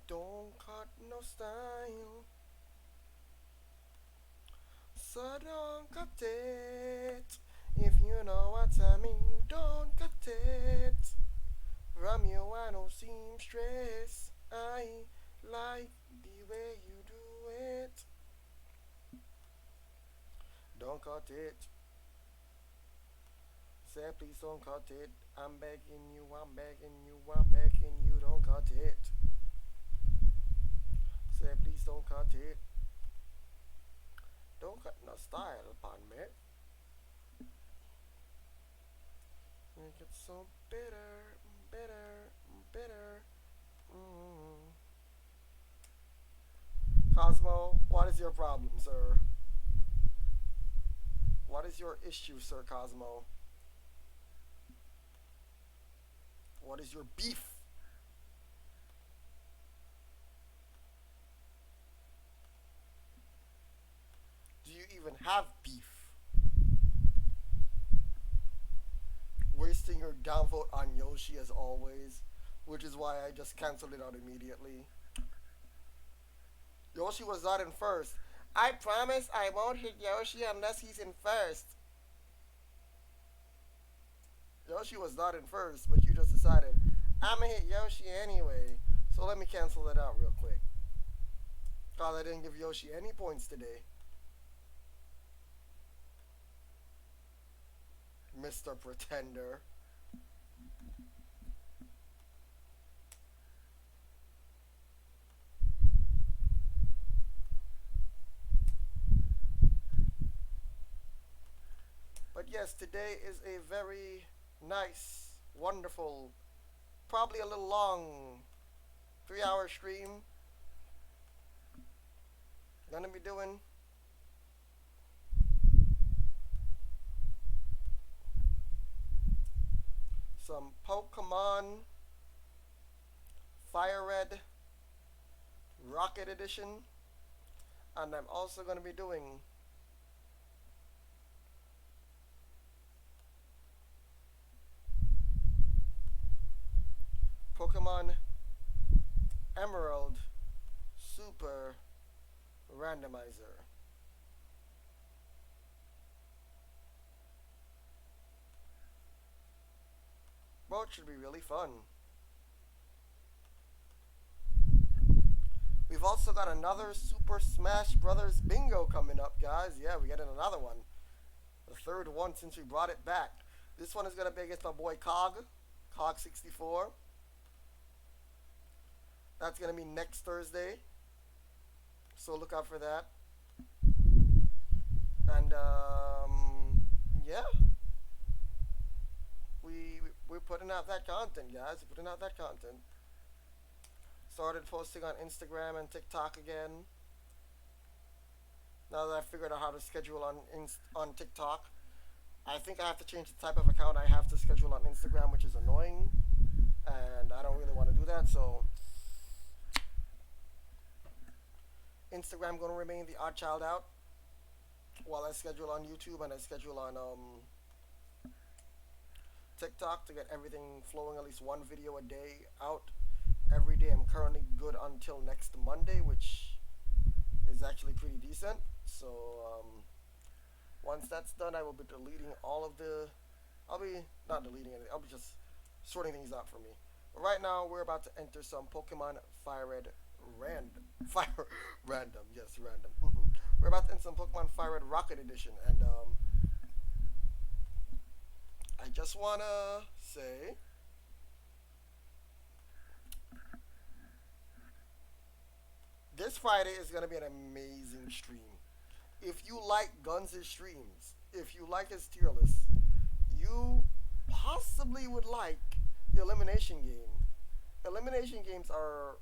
Don't cut no style, so don't cut it. If you know what I mean, don't cut it. From you, I don't seem stress. I like the way you do it. Don't cut it. Say, please don't cut it. I'm begging you, I'm begging you, I'm begging you, don't cut it. Say, please don't cut it. Don't cut no style upon me. Make it so bitter, bitter, bitter. Mm. Cosmo, what is your problem, sir? What is your issue, Sir Cosmo? What is your beef? Do you even have beef? Wasting your downvote on Yoshi as always, which is why I just canceled it out immediately. Yoshi was not in first. I promise I won't hit Yoshi unless he's in first. Yoshi was not in first, but you just decided, I'ma hit Yoshi anyway. So let me cancel it out real quick. Cause I didn't give Yoshi any points today. Mr. Pretender. But yes, today is a very nice, wonderful, probably a little long 3-hour stream. Gonna be doing some Pokemon Fire Red Rocket Edition, and I'm also gonna be doing Pokemon Emerald Super Randomizer. Both should be really fun. We've also got another Super Smash Brothers bingo coming up, guys. Yeah, we're getting another one. The third one since we brought it back. This one is going to be against my boy Cog64. That's going to be next Thursday. So look out for that. And, yeah. We're putting out that content, guys. We're putting out that content. Started posting on Instagram and TikTok again. Now that I figured out how to schedule on TikTok, I think I have to change the type of account I have to schedule on Instagram, which is annoying, and I don't really want to do that. So Instagram gonna remain the odd child out, while I schedule on YouTube and I schedule on TikTok to get everything flowing. At least one video a day out every day. I'm currently good until next Monday, which is actually pretty decent. So once that's done, I will be deleting all of the. I'll be not deleting anything. I'll be just sorting things out for me. But right now, we're about to enter some Pokemon Fire Red Fire Random. Yes, random. We're about to enter some Pokemon Fire Red Rocket Edition, and I just wanna say. This Friday is gonna be an amazing stream. If you like Guns' streams, if you like his tier list, you possibly would like the elimination game. Elimination games are,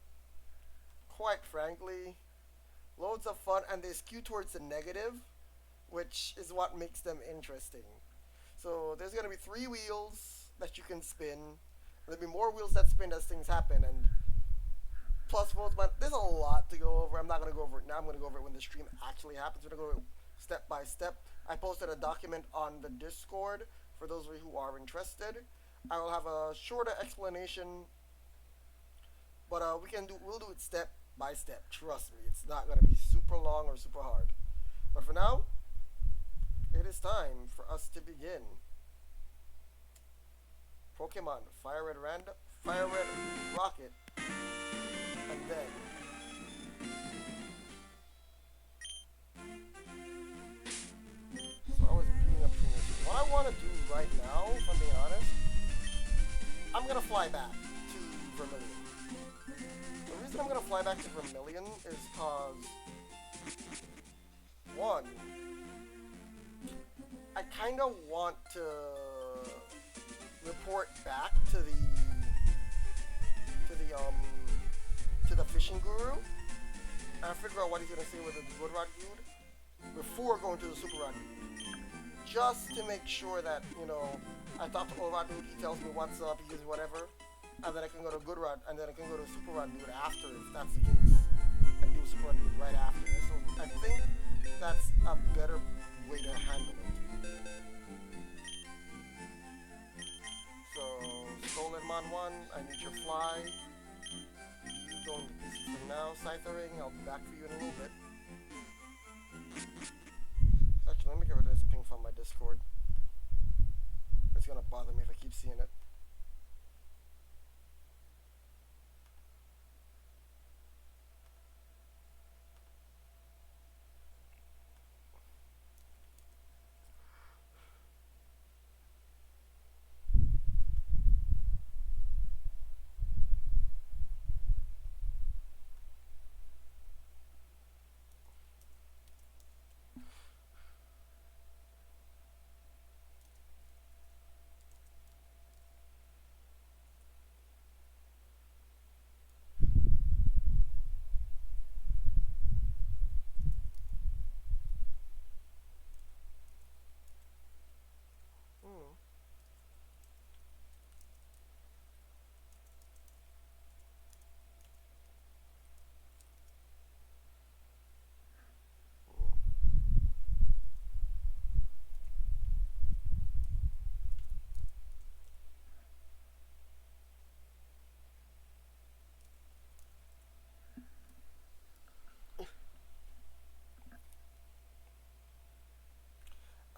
quite frankly, loads of fun, and they skew towards the negative, which is what makes them interesting. So there's gonna be 3 wheels that you can spin. There'll be more wheels that spin as things happen, and plus votes, man. There's a lot to go over. I'm not gonna go over it now. I'm gonna go over it when the stream actually happens. We're gonna go over step by step. I posted a document on the Discord for those of you who are interested. I will have a shorter explanation, but we'll do it step by step. Trust me, it's not gonna be super long or super hard. But for now, it is time for us to begin. Pokemon Fire Red Rocket, and then so I was beating up Trainer. What I want to do right now, if I'm being honest, I'm gonna fly back to Vermilion. The reason I'm gonna fly back to Vermilion is cause one, I kind of want to report back to the fishing guru and figure out what he's gonna say with the good rod dude before going to the super rod dude. Just to make sure that, you know, I talk to old rod dude, he tells me what's up, he gives me whatever, and then I can go to good rod, and then I can go to super rod dude after if that's the case. And do super rod dude right after. So I think that's a better way to handle it. So, Stolen Mon 1, I need your fly. You going to PC for now. Scythering, I'll be back for you in a little bit. Actually, let me get rid of this ping from my Discord. It's gonna bother me if I keep seeing it.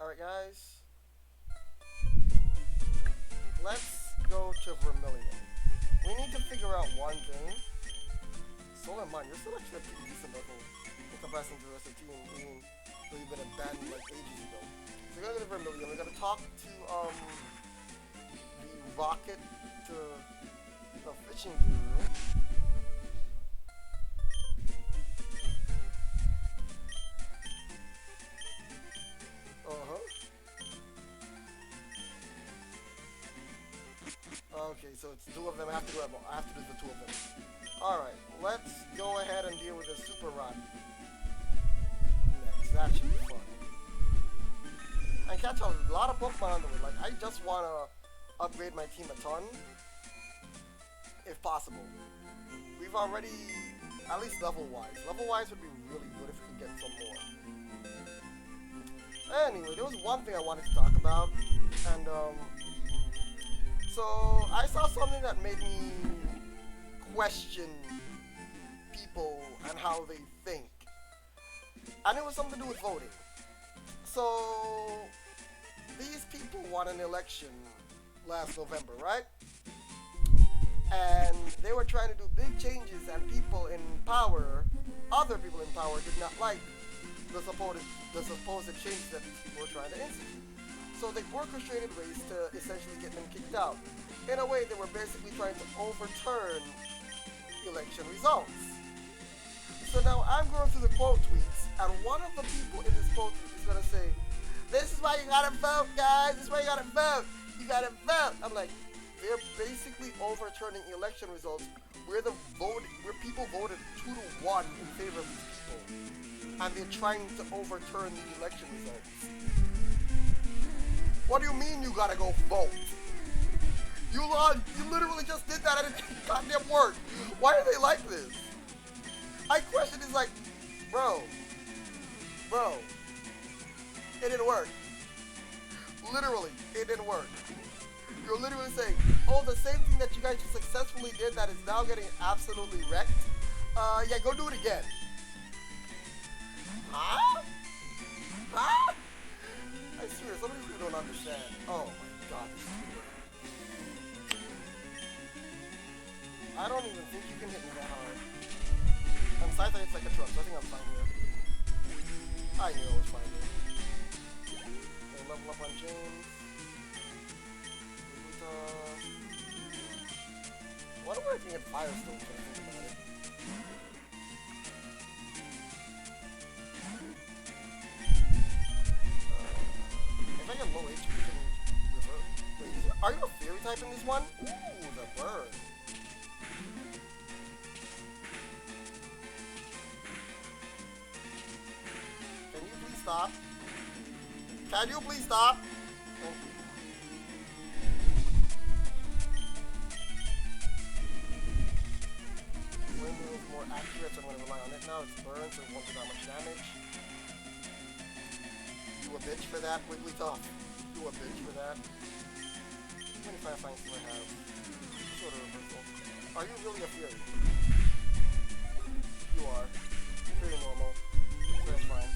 Alright guys, let's go to Vermilion. We need to figure out one thing. Solar Mon, you're still actually a pretty decent level in comparison to the rest of the team, even though you've been abandoned like ages ago. So we're gonna go to Vermilion, we're gonna talk to the rocket to the fishing guru. Okay, so it's two of them. I have to do the two of them. Alright, let's go ahead and deal with the Super Rod next. That should be fun. And catch a lot of Pokemon on the way. Like, I just want to upgrade my team a ton, if possible. We've already, at least level-wise. Level-wise would be really good if we could get some more. Anyway, there was one thing I wanted to talk about, and so I saw something that made me question people and how they think, and it was something to do with voting. So these people won an election last November, right? And they were trying to do big changes, and people in power, other people in power, did not like the supposed changes that these people were trying to institute. So they orchestrated ways to essentially get them kicked out. In a way, they were basically trying to overturn election results. So now I'm going through the quote tweets, and one of the people in this quote tweet is going to say, "This is why you gotta vote, guys. This is why you gotta vote. You gotta vote." I'm like, they're basically overturning election results where people voted 2-1 in favor of these people, and they're trying to overturn the election results. What do you mean you gotta go vote? You literally just did that and it didn't goddamn work. Why are they like this? I question is like, bro, It didn't work. Literally, it didn't work. You're literally saying, oh, the same thing that you guys successfully did that is now getting absolutely wrecked. Yeah, go do it again. Huh? Huh? I swear, some of these people don't understand. Oh my god. I don't even think you can hit me that hard. And besides, it's like a truck, so I think I'm fine here. I knew I was fine here. Okay, level up on James. I wonder where I can get Firestone if I think about it. If I get low HP, you can revert. Wait, are you a fairy type in this one? Ooh, the burn. Can you please stop? Can you please stop? Thank you. Wind is more accurate, so I'm going to rely on it now. It's burned, so it won't do that much damage. Do a bitch for that, Wigglytuff. Do a bitch for that. How many Fireflies do I have? Sort of reversal. Are you really a Fury? You are. Very normal. So that's fine.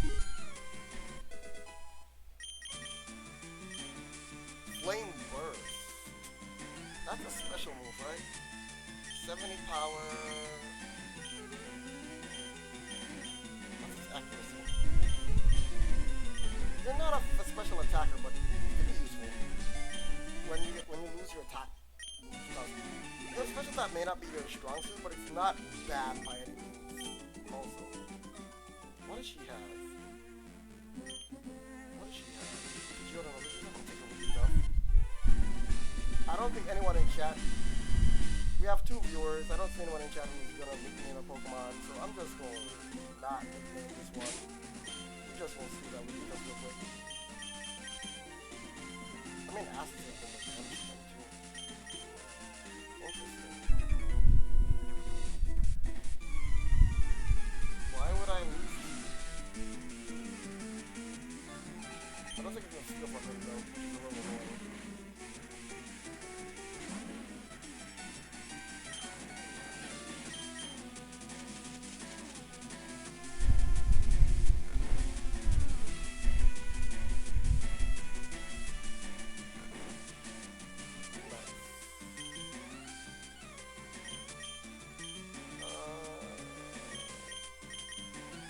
Flame Burst. That's a special move, right? 70 power. What's its accuracy? You're not a special attacker, but it can be useful. When you lose your attack. Your special attack may not be your strong suit, but it's not bad by any means. Also, what does she have? What does she have? Jordan, I'm gonna take a look at stuff. I don't think anyone in chat. We have 2 viewers. I don't see anyone in chat who's gonna nickname a Pokemon, so I'm just going to not nickname this one. We just won't see that with us real quick. I mean, Asses have been with damage to them too. Interesting. Why would I lose? I don't think it's gonna steal from him though, which is a little annoying.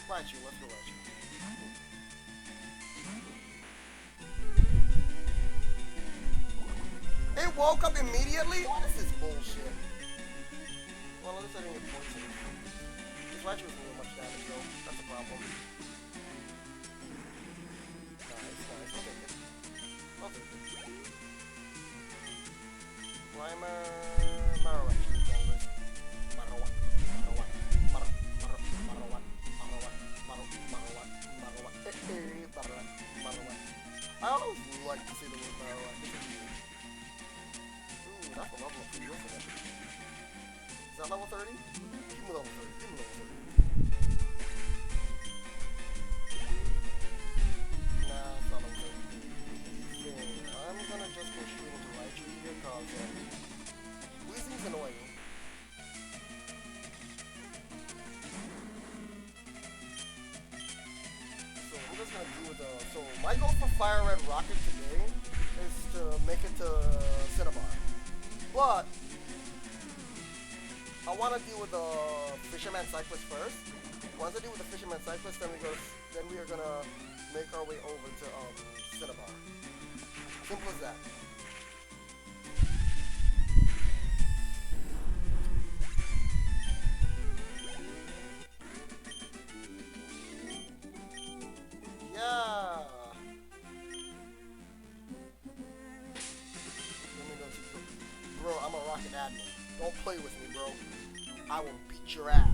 Raichu, let's go Raichu. It woke up immediately? What is this bullshit? Well, at least I didn't get poisoned. This Raichu isn't doing much damage though. That's a problem. Nice, nice. I'll take it. I'll take it. Grimer... Marowak should be done with. Marowak. Marowak. Marowak. I always like to see the word Marowak. Ooh, that's a level up pretty good for that. Is that level 30? Give me level 30. Give me level 30. Nah, it's not level 30. I'm gonna just go straight into Raichu here because Weezing's annoying. So my goal for Fire Red Rocket today is to make it to Cinnabar. But I want to deal with the Fisherman Cyclist first. Once I deal with the Fisherman Cyclist, then we are gonna make our way over to Cinnabar. Simple as that. Yeah. Bro, I'm a rocket admin. Don't play with me, bro. I will beat your ass.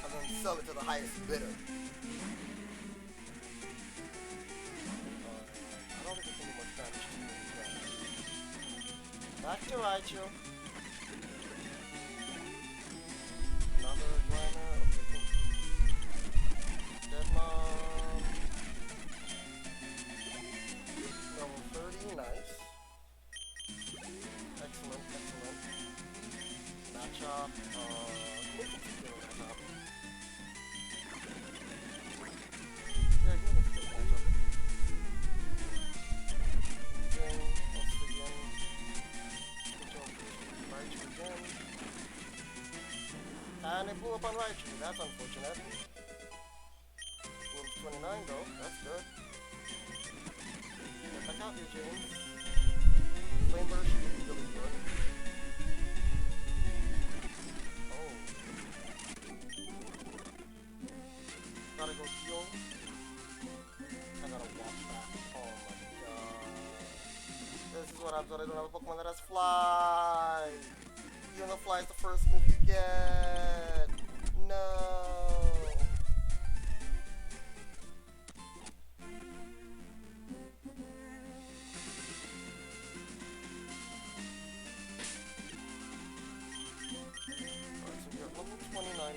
And then sell it to the highest bidder. I don't think it's any much damage to you. Back to Raichu. Another Grimer. Okay. blew up on Raichu. That's unfortunate. Blew up to 29 though. That's good. Get back out here, James. Flame Burst is really good. Oh. Gotta go heal. I gotta walk back. Oh my god. This is what happens when I don't have a Pokemon that has Fly. Even though Fly is the first move you get. No. Alright, so we're level 29.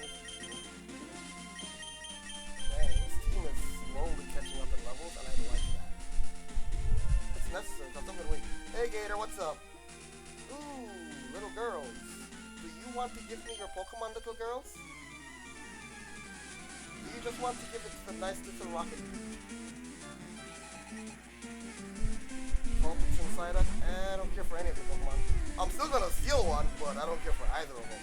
Dang, this team is slowly catching up in levels, and I like that. It's necessary, because I'm gonna wait. Hey Gator, what's up? Ooh, little girls. Do you want to give me your Pokemon, little girls? Do you just want to give it to the nice little rocket? Focus inside us, and I don't care for any of the Pokemon. I'm still gonna steal one, but I don't care for either of them.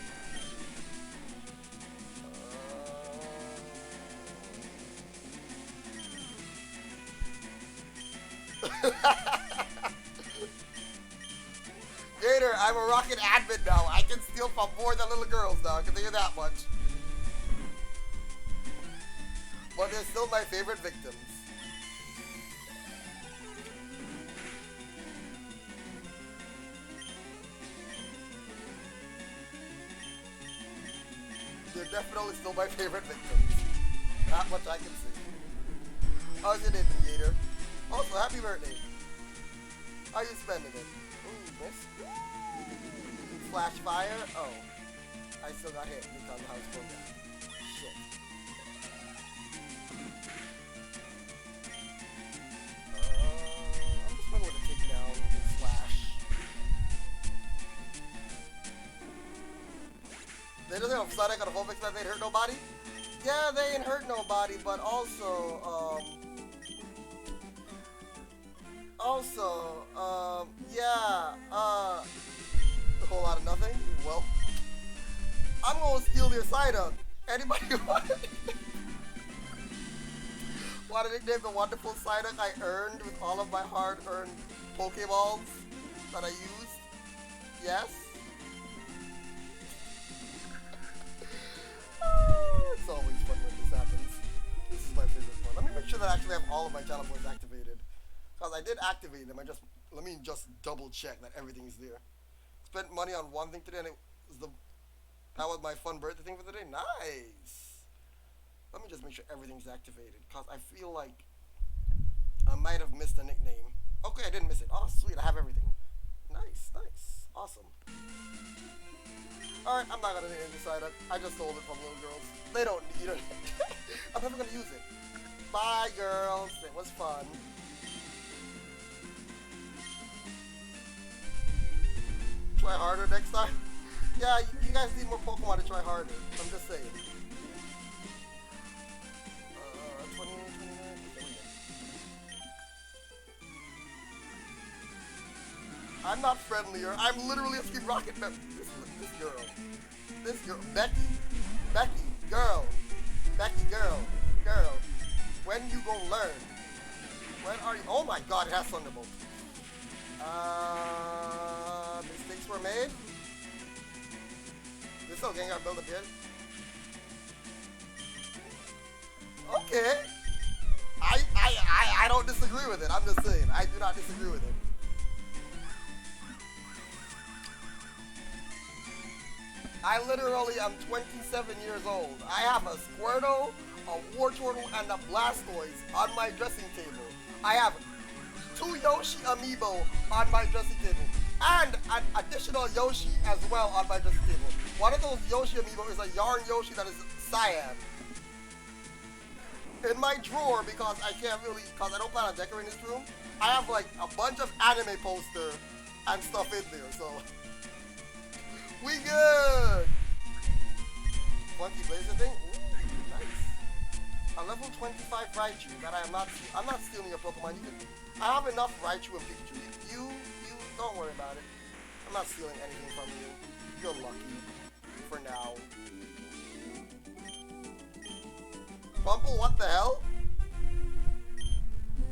Gator, I'm a rocket admin now. I can steal from more than little girls now. I can tell you that much. But they're still my favorite victims. They're definitely still my favorite victims. Not much I can see. How's your day, Gator? Also, happy birthday. How are you spending it? Ooh, miss. Flash fire? Oh. I still got hit because of how it's programmed. Shit. I'm just going with a takedown and slash. They just have Sonic on a full mix that they hurt nobody? Yeah, they ain't hurt nobody, but also, yeah, a whole lot of nothing. Well, I'm gonna steal your Psyduck. Anybody want to nickname the wonderful Psyduck I earned with all of my hard-earned Pokeballs that I used? Yes? It's always fun when this happens. This is my favorite one. Let me make sure that I actually have all of my channel points activated. Because I did activate them. Let me just double check that everything is there. Spent money on one thing today and that was my fun birthday thing for the day. Nice. Let me just make sure everything's activated. Because I feel like I might have missed a nickname. Okay, I didn't miss it. Oh, sweet. I have everything. Nice, nice. Awesome. Alright, I'm not going to decide it. I just stole it from little girls. They don't need it. I'm never going to use it. Bye, girls. It was fun. Try harder next time? Yeah, you guys need more Pokemon to try harder. I'm just saying. 20, 29. I'm not friendlier. I'm literally a Team Rocket member. This girl. Becky, girl. When you gonna learn? When are you? Oh my god, it has Thunderbolt. Mistakes were made. This still getting our build up here. Okay. I don't disagree with it. I'm just saying. I do not disagree with it. I literally am 27 years old. I have a Squirtle, a Wartortle, and a Blastoise on my dressing table. I have 2 Yoshi amiibo on my dressing table. And an additional Yoshi as well on my dressing table. One of those Yoshi amiibo is a Yarn Yoshi that is cyan. In my drawer, because I can't really, because I don't plan on decorating this room, I have like a bunch of anime poster and stuff in there, so we good. Funky Blazer thing? Ooh, nice. A level 25 Raichu that I'm not stealing your Pokemon. I have enough Raichu and Pikachu. You don't worry about it. I'm not stealing anything from you. You're lucky. For now. Crumple, what the hell?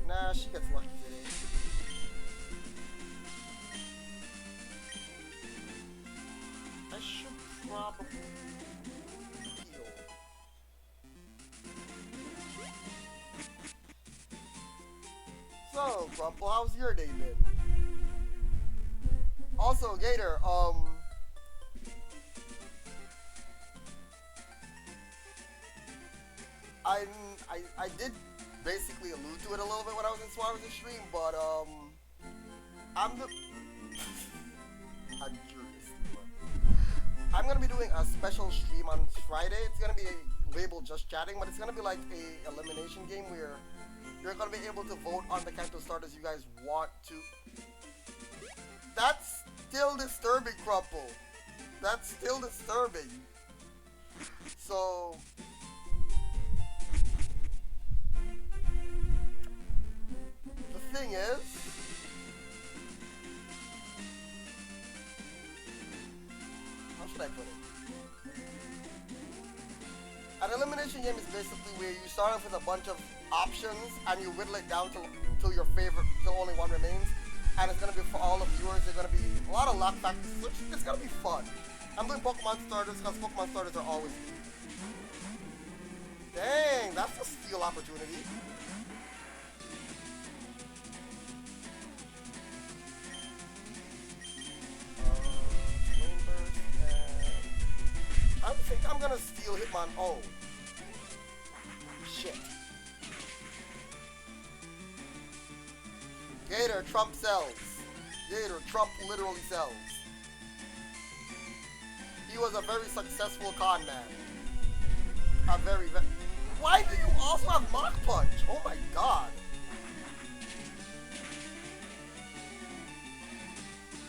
Nah, she gets lucky today. I should probably heal. So, Crumple, how's your day been? Also, Gator, I, I did basically allude to it a little bit when I was in Swarm's stream, but I'm the I'm curious. I'm gonna be doing a special stream on Friday. It's gonna be labeled just chatting, but it's gonna be like a elimination game where you're gonna be able to vote on the kind of starters you guys want to. That's still disturbing, Crumple. That's still disturbing. So the thing is, how should I put it? An elimination game is basically where you start off with a bunch of options and you whittle it down till your favorite, till only one remains. And it's gonna be for all the viewers. There's gonna be a lot of luck factors. It's gonna be fun. I'm doing Pokemon starters because Pokemon starters are always good. Dang, that's a steal opportunity. I think I'm gonna steal Hitmon. Oh. Shit. Gator, Trump sells. Gator, Trump literally sells. He was a very successful con man. A very. Why do you also have Mach Punch? Oh my god.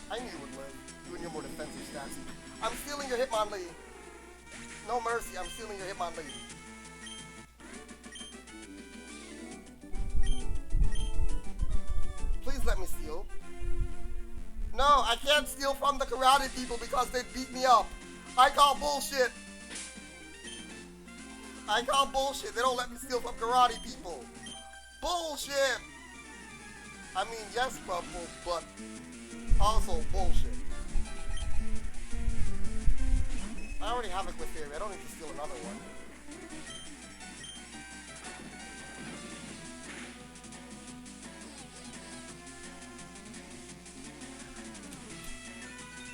I knew you would live. You and your more defensive stats. I'm stealing your Hitmonlee. No mercy, I'm stealing your Hitmonlee. Please let me steal. No, I can't steal from the karate people because they beat me up. I call bullshit. I call bullshit. They don't let me steal from karate people. Bullshit. I mean, yes, Crumple, but also bullshit. I already have a Clefairy. I don't need to steal another one.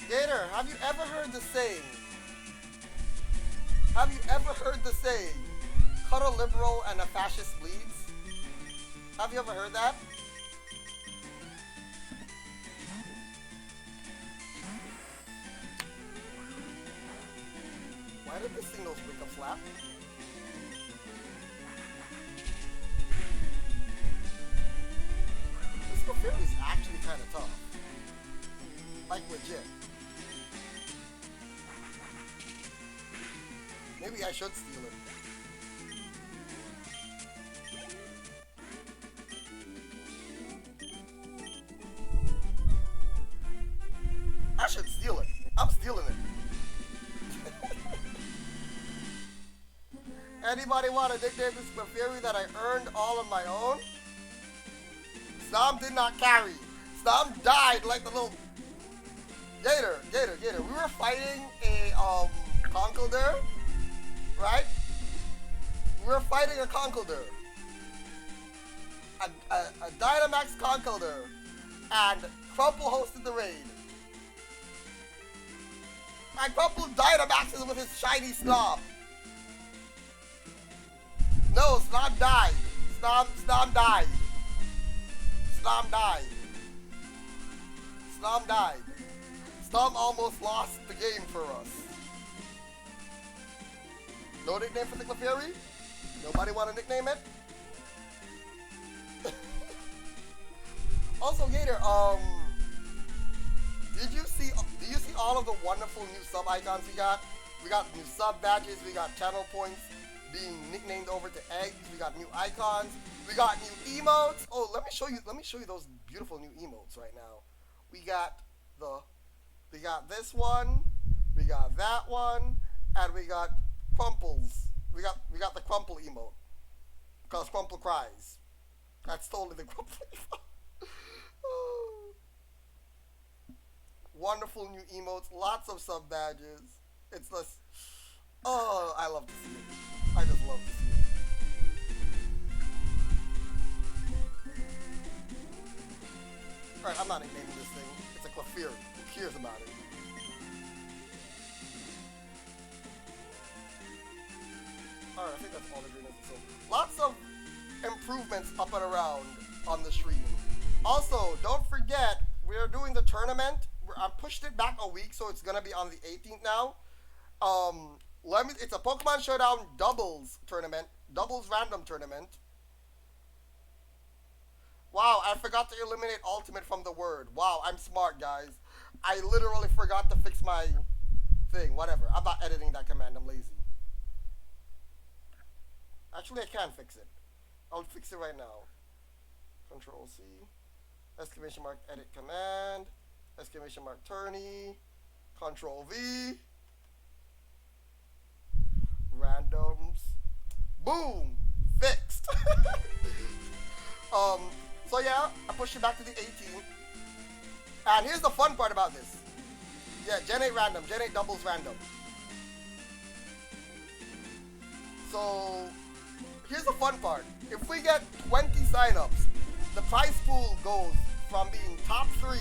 Gator, have you ever heard the saying? Have you ever heard the saying, cut a liberal and a fascist bleeds? Have you ever heard that? Why did the signals break up slap? This Clefairy is actually kind of tough. Like legit. Maybe I should steal it. I should steal it. I'm stealing it. Anybody want to nickname this Clefairy that I earned all on my own? Snom did not carry. Snom died like the little... Gator. We were fighting a Conkeldurr, right? We were fighting a Conkeldurr. A Dynamax Conkeldurr. And Crumple hosted the raid. And Crumple Dynamaxes with his shiny Snom. No, Snom died. Snom died. Snom died. Snom died. Snom almost lost the game for us. No nickname for the Clefairy? Nobody want to nickname it? Also, Gator, do you see all of the wonderful new sub icons we got? We got new sub badges, we got channel points being nicknamed over to eggs, we got new icons, we got new emotes. Oh, let me show you those beautiful new emotes right now. We got this one, we got that one, and we got Crumples. We got the Crumple emote. Because Crumple cries. That's totally the Crumple. Oh. Wonderful new emotes, lots of sub badges. It's just, oh, I love to see it. I just love to see it. Alright, I'm not naming this thing. It's a Clefairy. Who cares about it? Alright, I think that's all the green ones. So, lots of improvements up and around on the stream. Also, don't forget, we're doing the tournament. I pushed it back a week, so it's gonna be on the 18th now. It's a Pokemon Showdown doubles tournament, doubles random tournament. Wow, I forgot to eliminate ultimate from the word. Wow, I'm smart, guys. I literally forgot to fix my thing. Whatever. I'm not editing that command. I'm lazy. Actually, I can fix it. I'll fix it right now. Control C. Exclamation mark edit command. Exclamation mark tourney. Control V. Randoms. Boom! Fixed. So yeah, I pushed it back to the 18th. And here's the fun part about this. Yeah, Gen 8 random, Gen 8 doubles random. So here's the fun part. If we get 20 signups, the prize pool goes from being top 3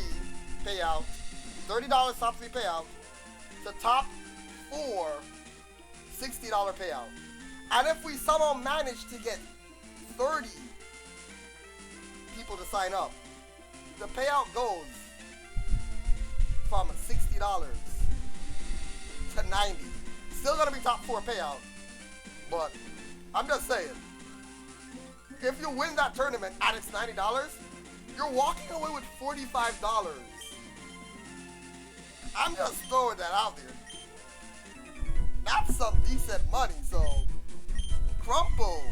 payout, $30 top 3 payout, to top 4 $60 payout. And if we somehow manage to get 30 people to sign up, the payout goes from $60 to $90. Still gonna be top 4 payout, but I'm just saying, if you win that tournament and it's $90, you're walking away with $45. I'm just throwing that out there. That's some decent money, so Crumple,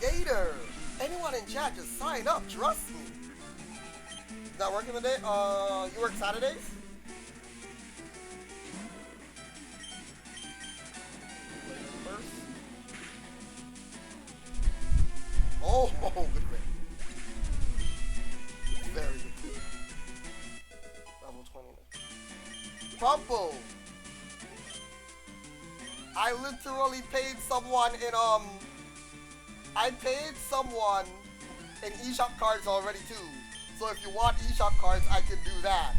Gator, anyone in chat, just sign up, trust me. Is that working today? You work Saturdays? Oh, good thing. Very good. Level 20. Crumple. I literally paid someone in I paid someone in eShop cards already too. So if you want eShop cards, I can do that.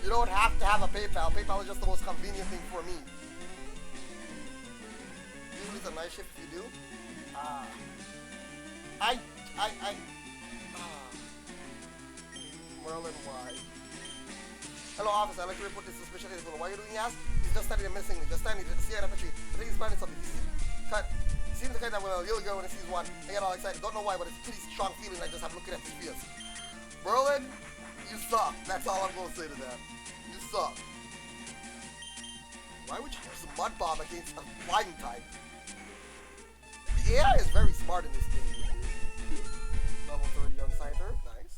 You don't have to have a PayPal. PayPal is just the most convenient thing for me. Usually it's a night shift if you do. Merlin, why? Hello, officer. I'd like to report this suspicious individual. Why are you doing this? He's just standing there missing me. Just standing there. See, I tree. I think he's planning something. He seems to kind of when a little girl when he sees one. I get all excited. Don't know why, but it's a pretty strong feeling I just have looking at his face. Merlin, you suck. That's all I'm going to say to that. You suck. Why would you use a mud bomb against a flying type? The AI is very smart in this game. Level 30 on Scyther. Nice.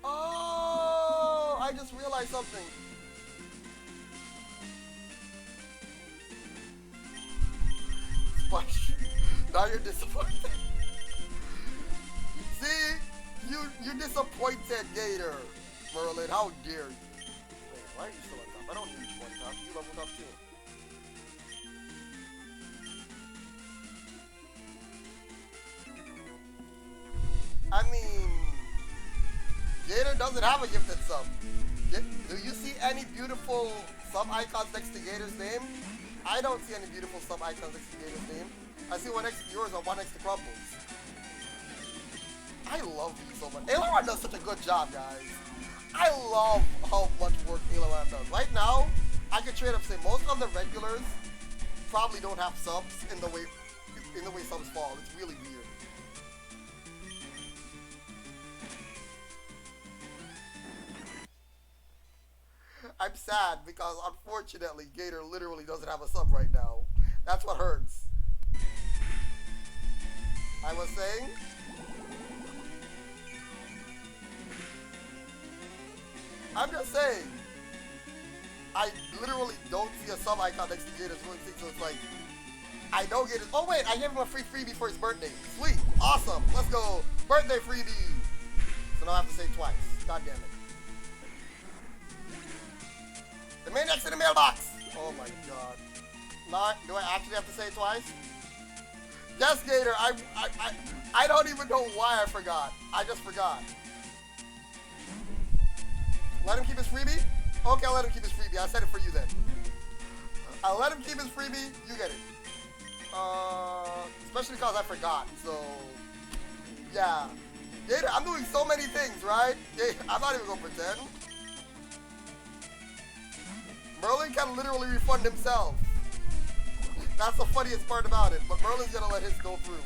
Oh, I just realized something. Splash. Now you're disappointed. See? You're disappointed, Gator. Merlin, how dare you? Wait, why are you still on top? I don't need you on top. You leveled up too. I mean, Gator doesn't have a gifted sub. Do you see any beautiful sub icons next to Gator's name? I don't see any beautiful sub icons next to Gator's name. I see one next to yours and one next to Crumple's. I love you so much. Aileron does such a good job, guys. I love how much work Aileron does. Right now, I can straight up say most of the regulars probably don't have subs in the way subs fall. It's really weird. I'm sad because unfortunately Gator literally doesn't have a sub right now. That's what hurts. I was saying, I'm just saying, I literally don't see a sub icon next to Gator's Willing Thing, so it's like, I know Gator's. Oh wait, I gave him a free freebie for his birthday. Sweet, awesome, let's go. Birthday freebie. So now I have to say it twice. God damn it. The maniac's in the mailbox. Oh my god. Not, do I actually have to say it twice? Yes, Gator, I don't even know why I forgot. I just forgot. Let him keep his freebie? Okay, I'll let him keep his freebie. I said it for you then. I'll let him keep his freebie. You get it. Especially because I forgot. So, yeah. Gator, I'm doing so many things, right? Gator, I'm not even going to pretend. Merlin can literally refund himself. That's the funniest part about it. But Merlin's going to let his go through.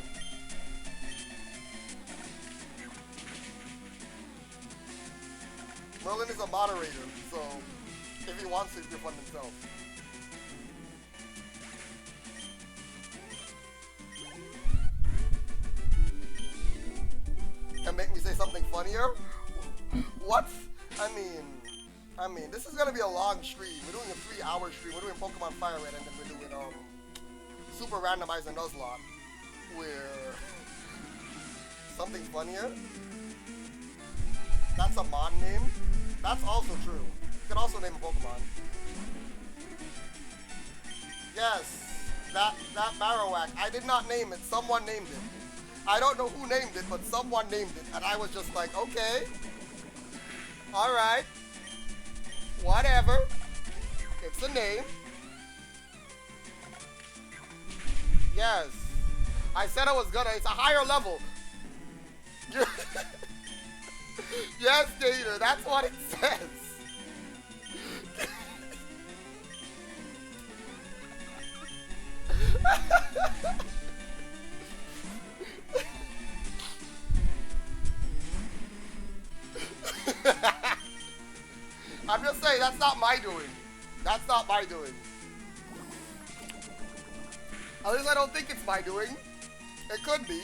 Merlin is a moderator, so if he wants to, he can refund himself. And make me say something funnier? What? I mean, this is gonna be a long stream. We're doing a 3-hour stream. We're doing Pokemon Fire Red, and then we're doing Super Randomizer Nuzlocke, where something funnier. That's a mon name. That's also true. You can also name a Pokemon. Yes, that Marowak. I did not name it. Someone named it. I don't know who named it, but someone named it, and I was just like, okay, all right, whatever. It's a name. Yes, I said I was gonna. It's a higher level. Yes, Gator, that's what it says. I'm just saying, that's not my doing. That's not my doing. At least I don't think it's my doing. It could be.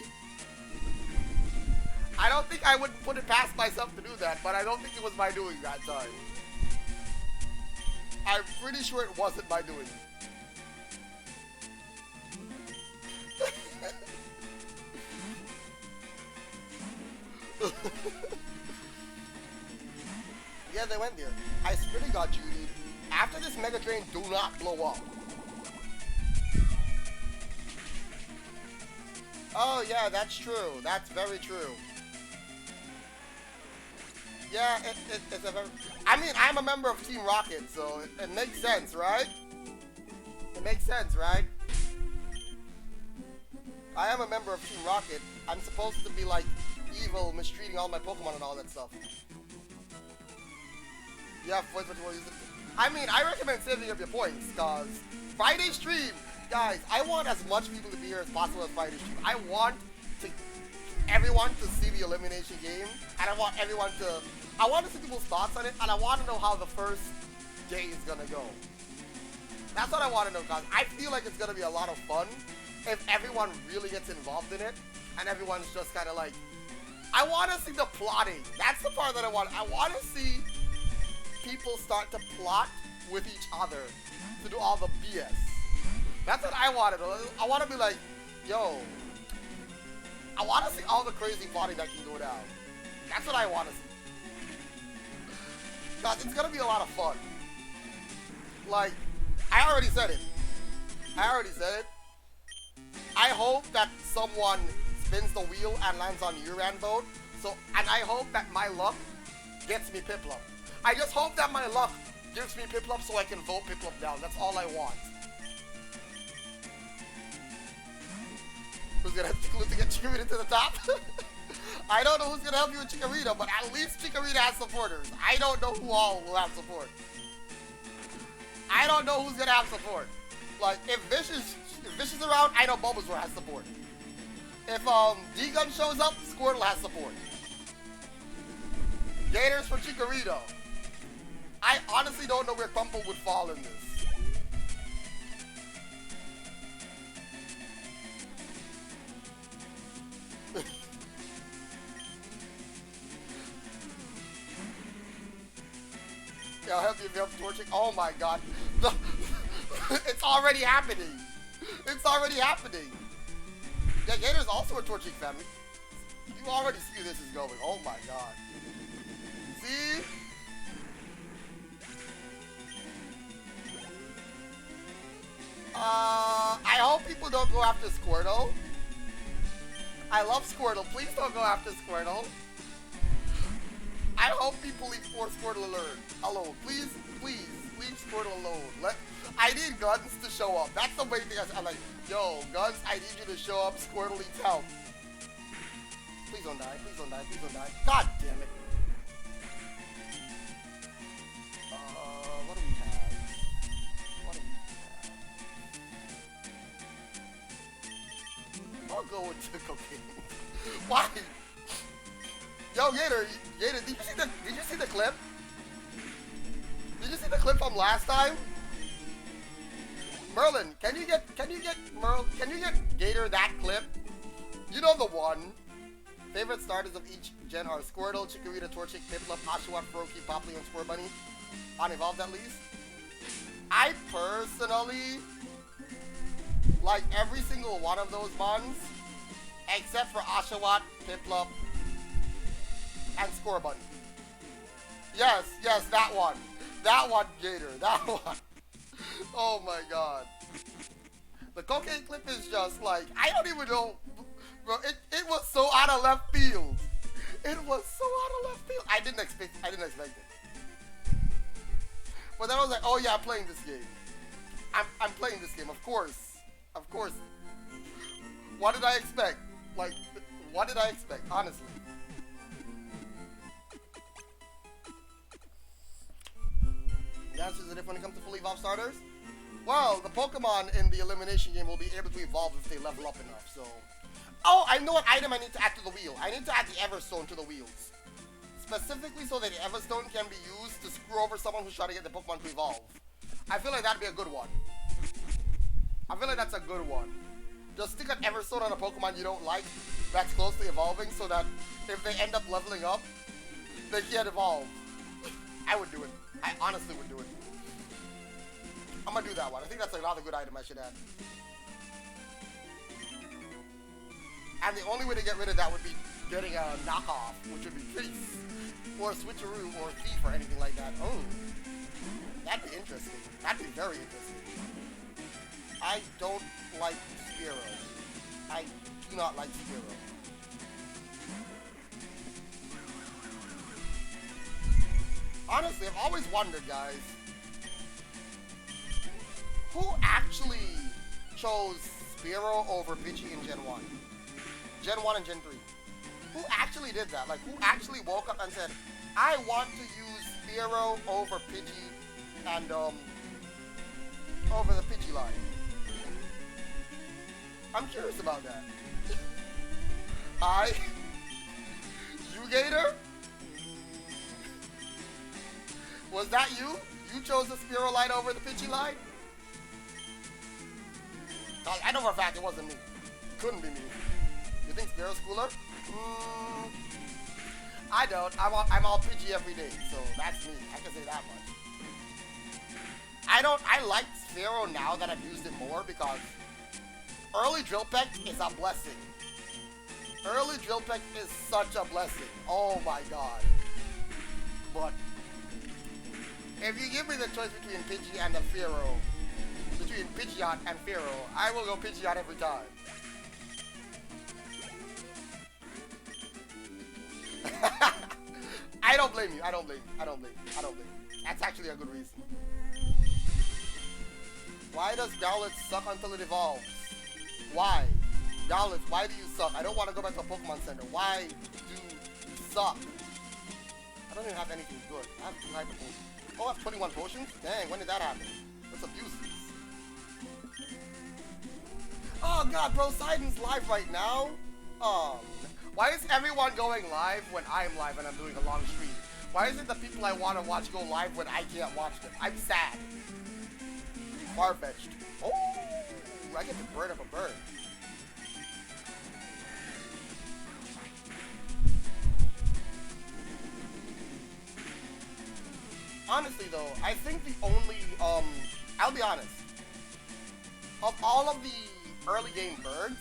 I don't think I would put it past myself to do that, but I don't think it was my doing that time. I'm pretty sure it wasn't my doing. Yeah, they went there. I swear to God, Judy, after this Mega Drain, do not blow up. Oh, yeah, that's true. That's very true. Yeah, it's a very... I mean, I'm a member of Team Rocket, so it makes sense, right? It makes sense, right? I am a member of Team Rocket. I'm supposed to be, like, evil, mistreating all my Pokemon and all that stuff. Yeah, points, but you want to use it. I mean, I recommend saving up your points, because Friday stream, guys, I want as much people to be here as possible at Friday stream. I want everyone to see the elimination game, and I want everyone to... I want to see people's thoughts on it, and I want to know how the first day is going to go. That's what I want to know, guys. I feel like it's going to be a lot of fun if everyone really gets involved in it, and everyone's just kind of like... I want to see the plotting. That's the part that I want. I want to see people start to plot with each other to do all the BS. That's what I want to do. I want to be like, yo, I want to see all the crazy plotting that can go down. That's what I want to see. Guys, it's going to be a lot of fun. Like, I already said it. I hope that someone spins the wheel and lands on Uran vote. So, and I hope that my luck gets me Piplup. I just hope that my luck gives me Piplup so I can vote Piplup down. That's all I want. Who's gonna have to get Chikorita to the top? I don't know who's gonna help you with Chikorita, but at least Chikorita has supporters. I don't know who all will have support. I don't know who's gonna have support. Like, if Vicious is around, I know Bulbasaur has support. If D-Gun shows up, Squirtle has support. Gators for Chikorita. I honestly don't know where Crumple would fall in this. Yeah, I'll help you give me up torching. Oh my god. It's already happening. It's already happening. Yeah, Gator's also a torching fan. You already see where this is going. Oh my god. See? I hope people don't go after Squirtle. I love Squirtle. Please don't go after Squirtle. I hope people leave Squirtle alone. Please, please, leave Squirtle alone. I need Guns to show up. That's the main thing I'm like, yo, Guns, I need you to show up. Squirtle needs help. Please don't die. Please don't die. Please don't die. God damn it. What do we have? What do we have? I'll go with the cocaine. Why? Yo, Gator, did you see the clip? Did you see the clip from last time? Merlin, can you get Gator that clip? You know the one. Favorite starters of each gen are Squirtle, Chikorita, Torchic, Piplup, Oshawott, Froakie, Popplio, and Squirbunny. Unevolved at least. I personally like every single one of those mons, except for Oshawott, Piplup, and Squirbunny. Yes, that one. That one, Gator. That one. Oh my god. The cocaine clip is just like, I don't even know. Bro, it was so out of left field. It was so out of left field. I didn't expect it. But then I was like, oh yeah, I'm playing this game. I'm playing this game, of course. Of course. What did I expect? Like, what did I expect, honestly? The answer is that if when it comes to fully evolved starters, well, the Pokemon in the elimination game will be able to evolve if they level up enough, so. Oh, I know what item I need to add to the wheel. I need to add the Everstone to the wheels. Specifically so that the Everstone can be used to screw over someone who's trying to get the Pokemon to evolve. I feel like that'd be a good one. I feel like that's a good one. Just stick an Everstone on a Pokemon you don't like that's close to evolving so that if they end up leveling up, they can't evolve. I would do it. I honestly would do it. I'm gonna do that one. I think that's another good item I should add. And the only way to get rid of that would be getting a knockoff, which would be Priest, or a switcheroo, or a thief, or anything like that. Oh, that'd be interesting. That'd be very interesting. I don't like Spearow. I do not like Spearow. Honestly, I've always wondered, guys, who actually chose Spearow over Pidgey in Gen 1? Gen 1 and Gen 3. Who actually did that? Like, who actually woke up and said, I want to use Spearow over Pidgey and, over the Pidgey line? I'm curious about that. You, Gator? Was that you? You chose the Spearow line over the Pidgey line? I know for a fact it wasn't me. Couldn't be me. You think Spearow's cooler? I don't. I'm all Pidgey every day, so that's me. I can say that much. I like Spearow now that I've used it more because early Drill Peck is a blessing. Early Drill Peck is such a blessing. Oh my god. But if you give me the choice between Pidgey and the Spearow, between Pidgeot and Spearow, I will go Pidgeot every time. I don't blame you. I don't blame you. That's actually a good reason. Why does Growlithe suck until it evolves? Why? Growlithe, why do you suck? I don't want to go back to a Pokemon Center. Why do you suck? I don't even have anything good. I have 2 Hyper Potions. Oh, I have 21 potions? Dang, when did that happen? Let's abuse these. Oh god, bro, Sidon's live right now? Oh, why is everyone going live when I'm live and I'm doing a long stream? Why is it the people I want to watch go live when I can't watch them? I'm sad. Far-fetched. Oh, I get to burn up a bird. honestly though, I think the only, I'll be honest, of all of the early game birds,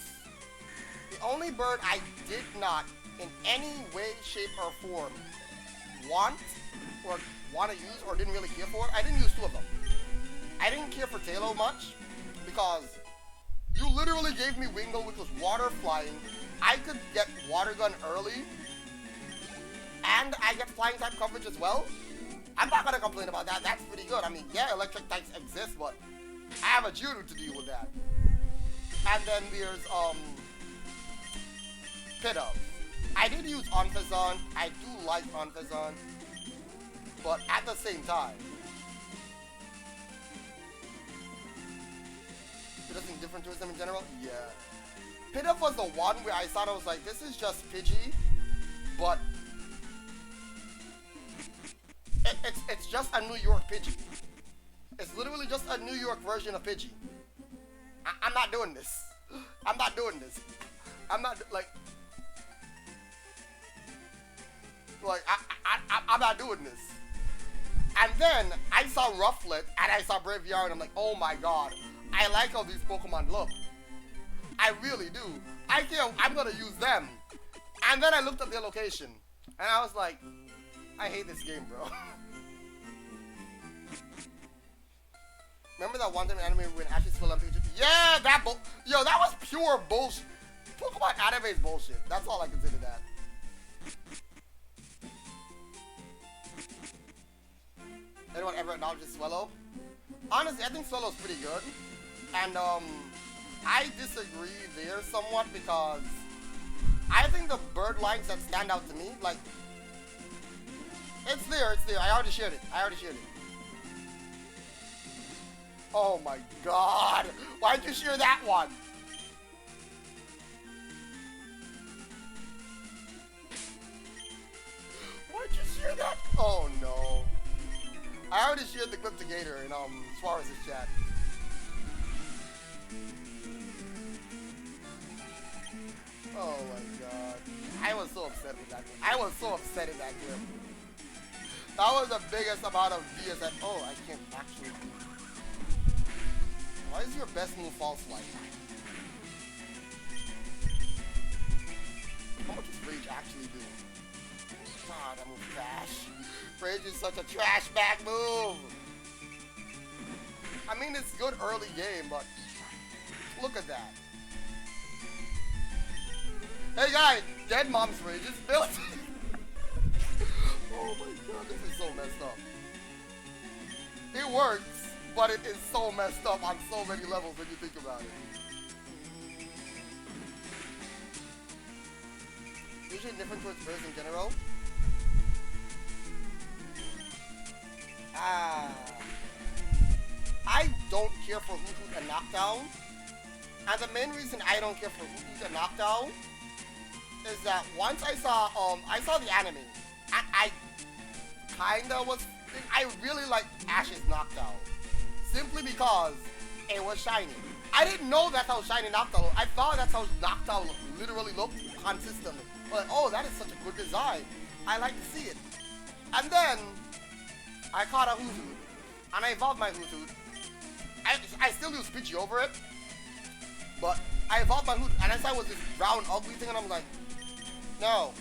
the only bird I did not, in any way, shape, or form, want to use or didn't really care for, I didn't use two of them. I didn't care for Talo much, because you literally gave me Wingull, which was water flying. I could get water gun early, and I get flying type coverage as well. I'm not gonna complain about that. That's pretty good. I mean, yeah, electric types exist, but I have a Judo to deal with that. And then there's Pidove. I did use Onfazon. I do like Onfazon, but at the same time, it doesn't different towards them in general. Yeah, Pidove was the one where I thought I was like, this is just Pidgey, but it's just a New York Pidgey. It's literally just a New York version of Pidgey. I'm not doing this. I'm not doing this. I'm not I'm not doing this. And then I saw Rufflet and I saw Braviary and I'm like, oh my god, I like how these Pokemon look. I really do. I'm gonna use them. And then I looked at their location and I was like, I hate this game, bro. Remember that one time in anime when Ashley spilled on Pikachu? Yeah, that was pure bullshit. Pokemon anime is bullshit. That's all I consider that. Anyone ever acknowledges Swellow? Honestly, I think Swellow's pretty good. And I disagree there somewhat because I think the bird lines that stand out to me, like, it's there. I already shared it. Oh my god! Why'd you share that one? Why'd you share that? Oh no. I already shared the clip to Gator in Suarez's chat. Oh my god. I was so upset with that. I was so upset in that clip. That was the biggest amount of BS that, oh, I can't actually do. Why is your best move false light? How much does Rage actually do? God, that move trash. Rage is such a trash back move. I mean, it's good early game, but look at that. Hey guys, Dead Mom's Rage is built. Oh my god, this is so messed up. It works. But it is so messed up on so many levels when you think about it. Usually different towards birds in general. I don't care for Hoot and Knockdown. And the main reason I don't care for Hoot and Knockdown is that once I saw the anime, I kinda was, I really like Ash's Knockdown. Simply because it was shiny. I didn't know that's how shiny Noctowl looked. I thought that's how Noctowl literally looked consistently. But oh, that is such a good design. I like to see it. And then I caught a Hoothoot, and I evolved my Hoothoot. I still use Pidgey over it, but I evolved my Hoothoot, and I saw it was this brown ugly thing, and I'm like, no,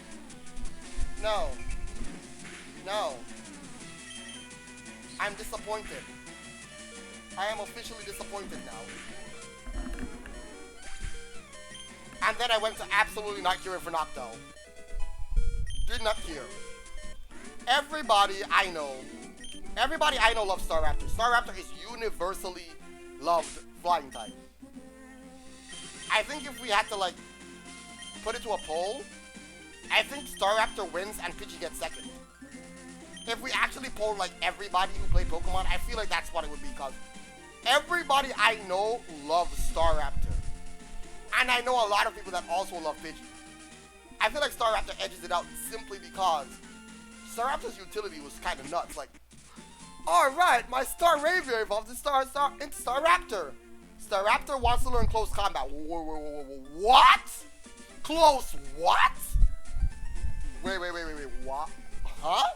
no, no. I'm disappointed. I am officially disappointed now. And then I went to absolutely not caring for Noctowl. Did not care. Everybody I know loves Staraptor. Staraptor is universally loved flying type. I think if we had to like put it to a poll, I think Staraptor wins and Pidgey gets second. If we actually poll like everybody who played Pokemon, I feel like that's what it would be, because everybody I know loves Staraptor. And I know a lot of people that also love Pidgey. I feel like Staraptor edges it out simply because Staraptor's utility was kind of nuts. Like, alright, my Staravia evolved into Staraptor. Staraptor wants to learn close combat. What? Close what? Wait, what? Huh?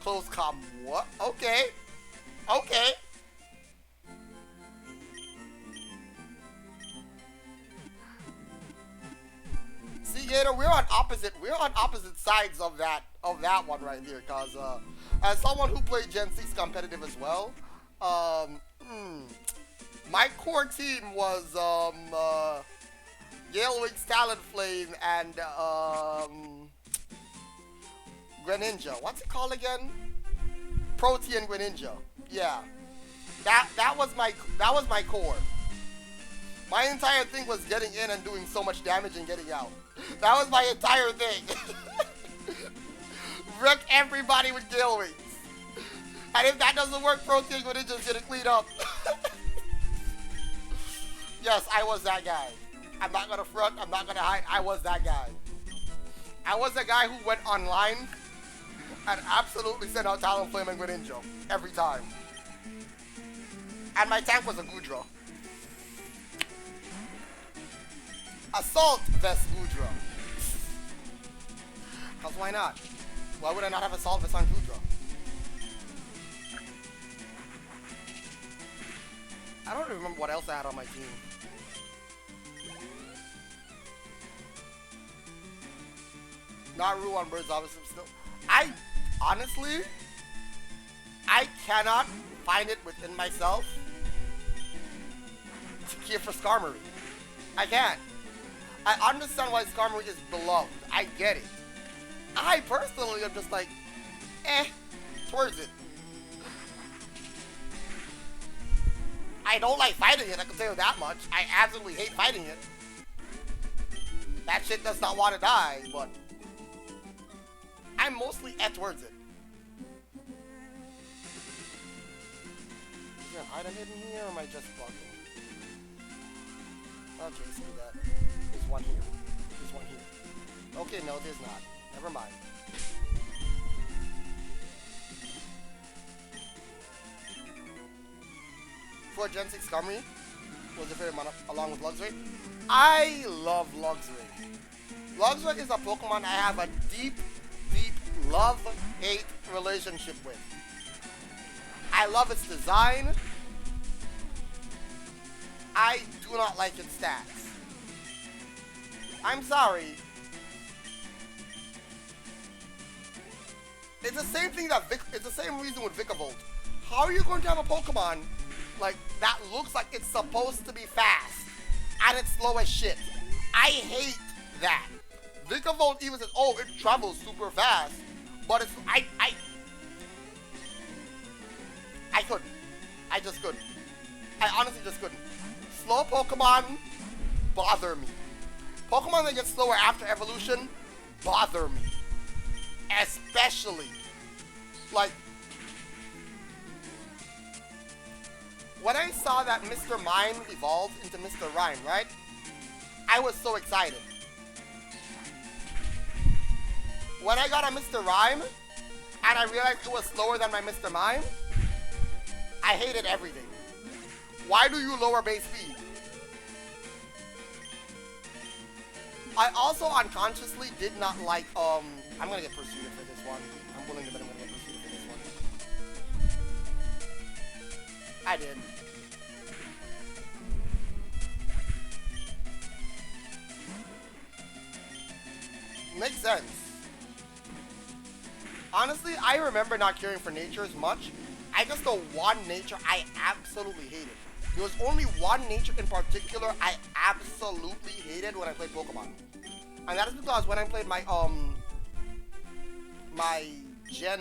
Close comp. What? Okay. Okay. See, Gator, we're on opposite sides of that one right there. Cause as someone who played Gen 6 competitive as well, um, hmm, my core team was Gale Wings, Talonflame, and Greninja. What's it called again? Protean Greninja. Yeah. That was my core. My entire thing was getting in and doing so much damage and getting out. That was my entire thing. Wreck everybody with Gale Wings. And if that doesn't work, Protean Greninja's gonna clean up. Yes, I was that guy. I'm not gonna front, I'm not gonna hide, I was that guy. I was the guy who went online and absolutely sent out Talonflame and Greninja every time. And my tank was a Goodra. Assault Vest Goodra. Cause why not? Why would I not have Assault Vest on Goodra? I don't remember what else I had on my team. Naru on Birds obviously still. Honestly, I cannot find it within myself to care for Skarmory. I can't. I understand why Skarmory is beloved. I get it. I personally am just like, towards it. I don't like fighting it, I can tell you that much. I absolutely hate fighting it. That shit does not want to die, but I'm mostly towards it. Is there an item hidden here, or am I just bugging? Okay, screw that. There's one here. There's one here. Okay, no, there's not. Never mind. For Gen 6 Skarmory was your favorite mono along with Luxray. I love Luxray. Luxray is a Pokemon I have a deep, deep love-hate relationship with. I love its design. I do not like its stats. I'm sorry. It's the same thing that it's the same reason with Vikavolt. How are you going to have a Pokemon like that looks like it's supposed to be fast and it's slow as shit? I hate that. Vikavolt even says, oh, it travels super fast, but it's I couldn't. I just couldn't. I honestly just couldn't. Slow Pokemon bother me. Pokemon that get slower after evolution bother me. Especially like when I saw that Mr. Mime evolved into Mr. Rhyme, right? I was so excited. When I got a Mr. Rhyme and I realized it was slower than my Mr. Mime, I hated everything. Why do you lower base speed? I also unconsciously did not like, I'm gonna get Pursuit for this one. I'm willing to bet I'm gonna get Pursuit for this one. I did. Makes sense. Honestly, I remember not caring for nature as much. I just know one nature I absolutely hated. There was only one nature in particular I absolutely hated when I played Pokemon. And that is because when I played my Gen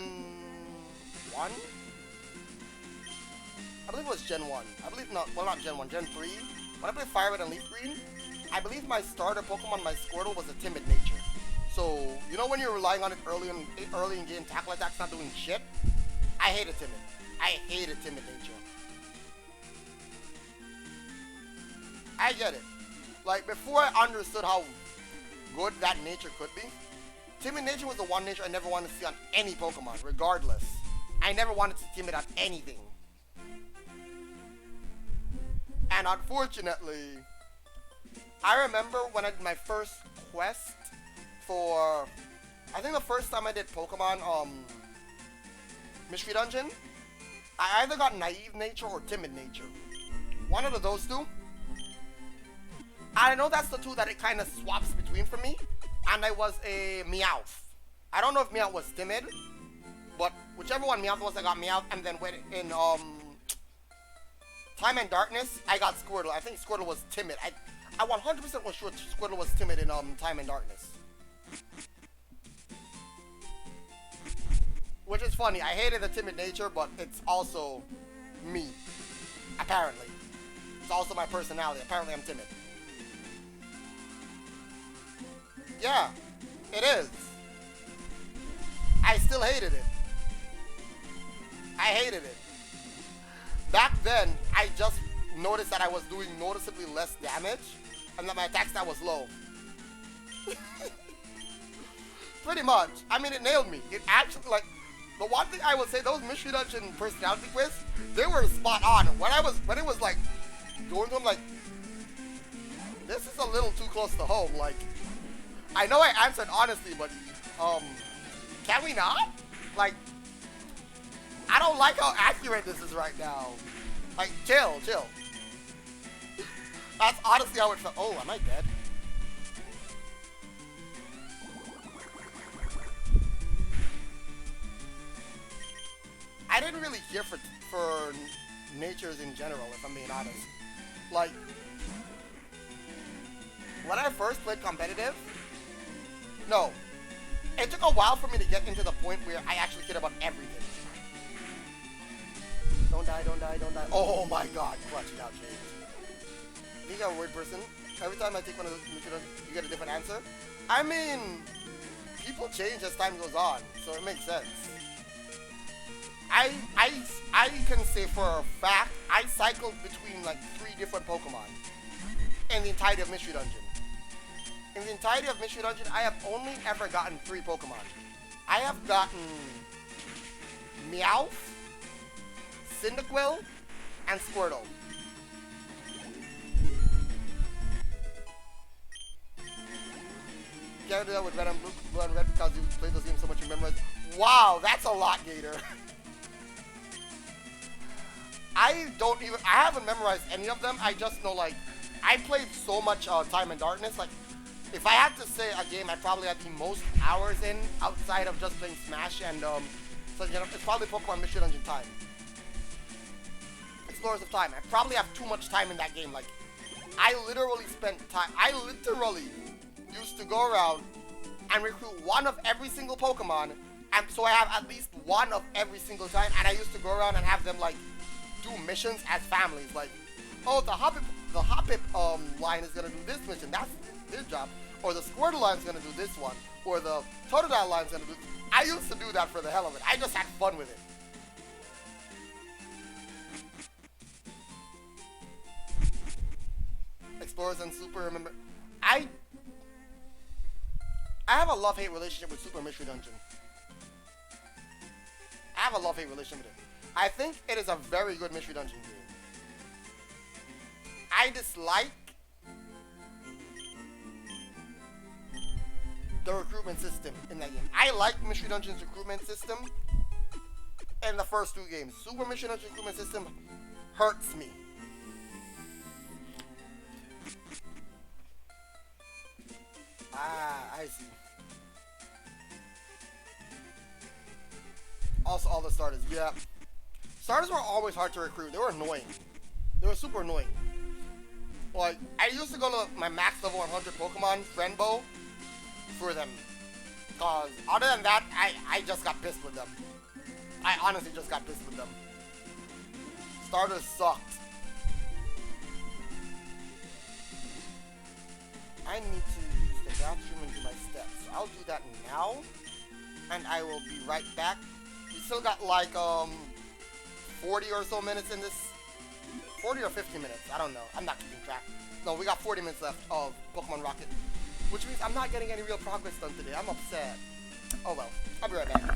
1? I believe it was Gen 1. I believe, no, well not Gen 1, Gen 3. When I played Fire Red and Leaf Green, I believe my starter Pokemon, my Squirtle, was a timid nature. So, you know when you're relying on it early in game, tackle attack's not doing shit? I hated timid. I hated timid nature. I get it. Like, before I understood how good that nature could be, timid nature was the one nature I never wanted to see on any Pokemon, regardless. I never wanted to see timid on anything. And unfortunately, I remember when I did my first quest for, I think the first time I did Pokemon, Mystery Dungeon, I either got naive nature or timid nature. One of those two. I know that's the two that it kind of swaps between for me. And I was a Meowth. I don't know if Meowth was timid, but whichever one Meowth was, I got Meowth. And then when in Time and Darkness, I got Squirtle. I think Squirtle was timid. I 100% was sure Squirtle was timid in Time and Darkness. Which is funny. I hated the timid nature, but it's also me. Apparently. It's also my personality. Apparently I'm timid. Yeah, it is. I still hated it. I hated it. Back then, I just noticed that I was doing noticeably less damage and that my attack stat was low. Pretty much. I mean, it nailed me. It actually, like, the one thing I would say, those Mystery Dungeon personality quiz, they were spot on. When it was like, going to them, like, this is a little too close to home. Like, I know I answered honestly, but, can we not? Like, I don't like how accurate this is right now. Like, chill. That's honestly how it felt. Oh, am I dead? I didn't really care for natures in general, if I'm being honest. Like, when I first played competitive, no. It took a while for me to get into the point where I actually cared about everything. Don't die. Oh my god, clutch it out, James. I think you're a weird person. Every time I take one of those, you get a different answer. I mean, people change as time goes on, so it makes sense. I can say for a fact, I cycled between like 3 different Pokemon in the entirety of Mystery Dungeon. In the entirety of Mystery Dungeon, I have only ever gotten 3 Pokemon. I have gotten Meowth, Cyndaquil, and Squirtle. You can't do that with Red and Blue and Red because you played those games so much you memorize. Wow, that's a lot, Gator. I haven't memorized any of them. I just know, like, I played so much Time and Darkness. Like, if I had to say a game I probably had the most hours in outside of just playing Smash and, so, you know, it's probably Pokemon Mystery Dungeon Time. Explorers of Time. I probably have too much time in that game. Like, I literally used to go around and recruit one of every single Pokemon, and so I have at least one of every single time, and I used to go around and have them, like, do missions as families. Like, oh, the Hoppip line is gonna do this mission, that's their job, or the Squirtle line is gonna do this one, or the Totodile line is gonna do. I used to do that for the hell of it. I just had fun with it. Explorers and Super, remember, I have a love-hate relationship with Super Mystery Dungeon. I have a love-hate relationship with it. I think it is a very good Mystery Dungeon game. I dislike the recruitment system in that game. I like Mystery Dungeon's recruitment system in the first 2 games. Super Mystery Dungeon recruitment system hurts me. Ah, I see. Also, all the starters, yeah. Starters were always hard to recruit. They were annoying. They were super annoying. Like, I used to go to my max level 100 Pokemon Friendbow for them. Cause other than that, I just got pissed with them. I honestly just got pissed with them. Starters sucked. I need to use the bathroom and do my steps. So I'll do that now. And I will be right back. We still got like 40 or so minutes in this. 40 or 50 minutes. I don't know. I'm not keeping track. No, we got 40 minutes left of Pokemon Rocket. Which means I'm not getting any real progress done today. I'm upset. Oh well. I'll be right back.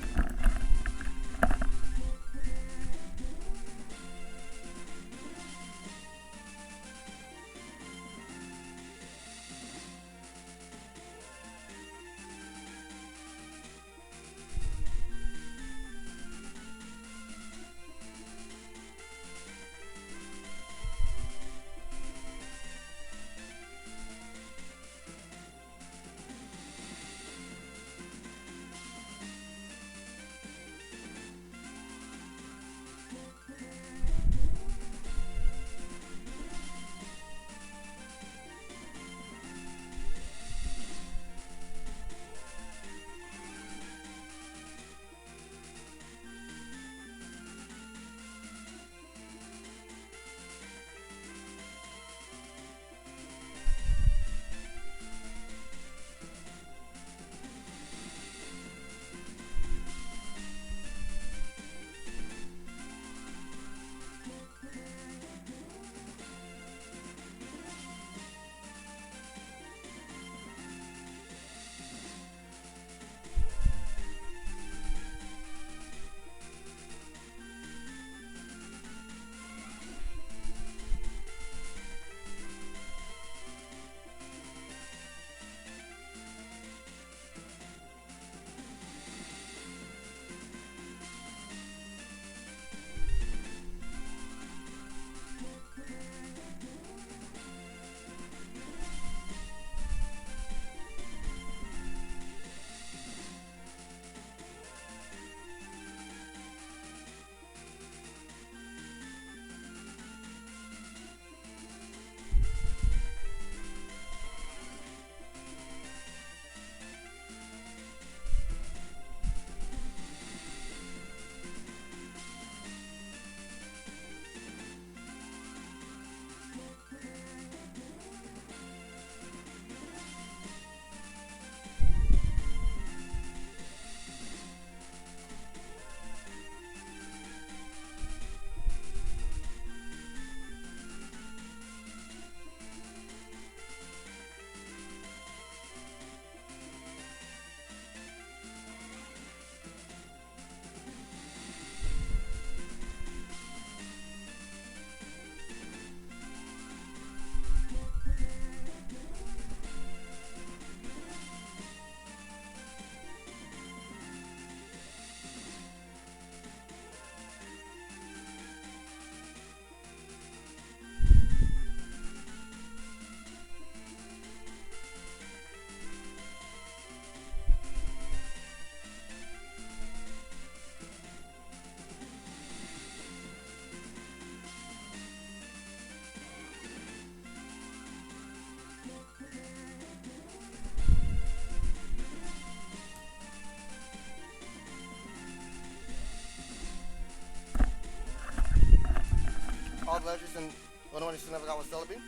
legends and the only one who never got was Celebi.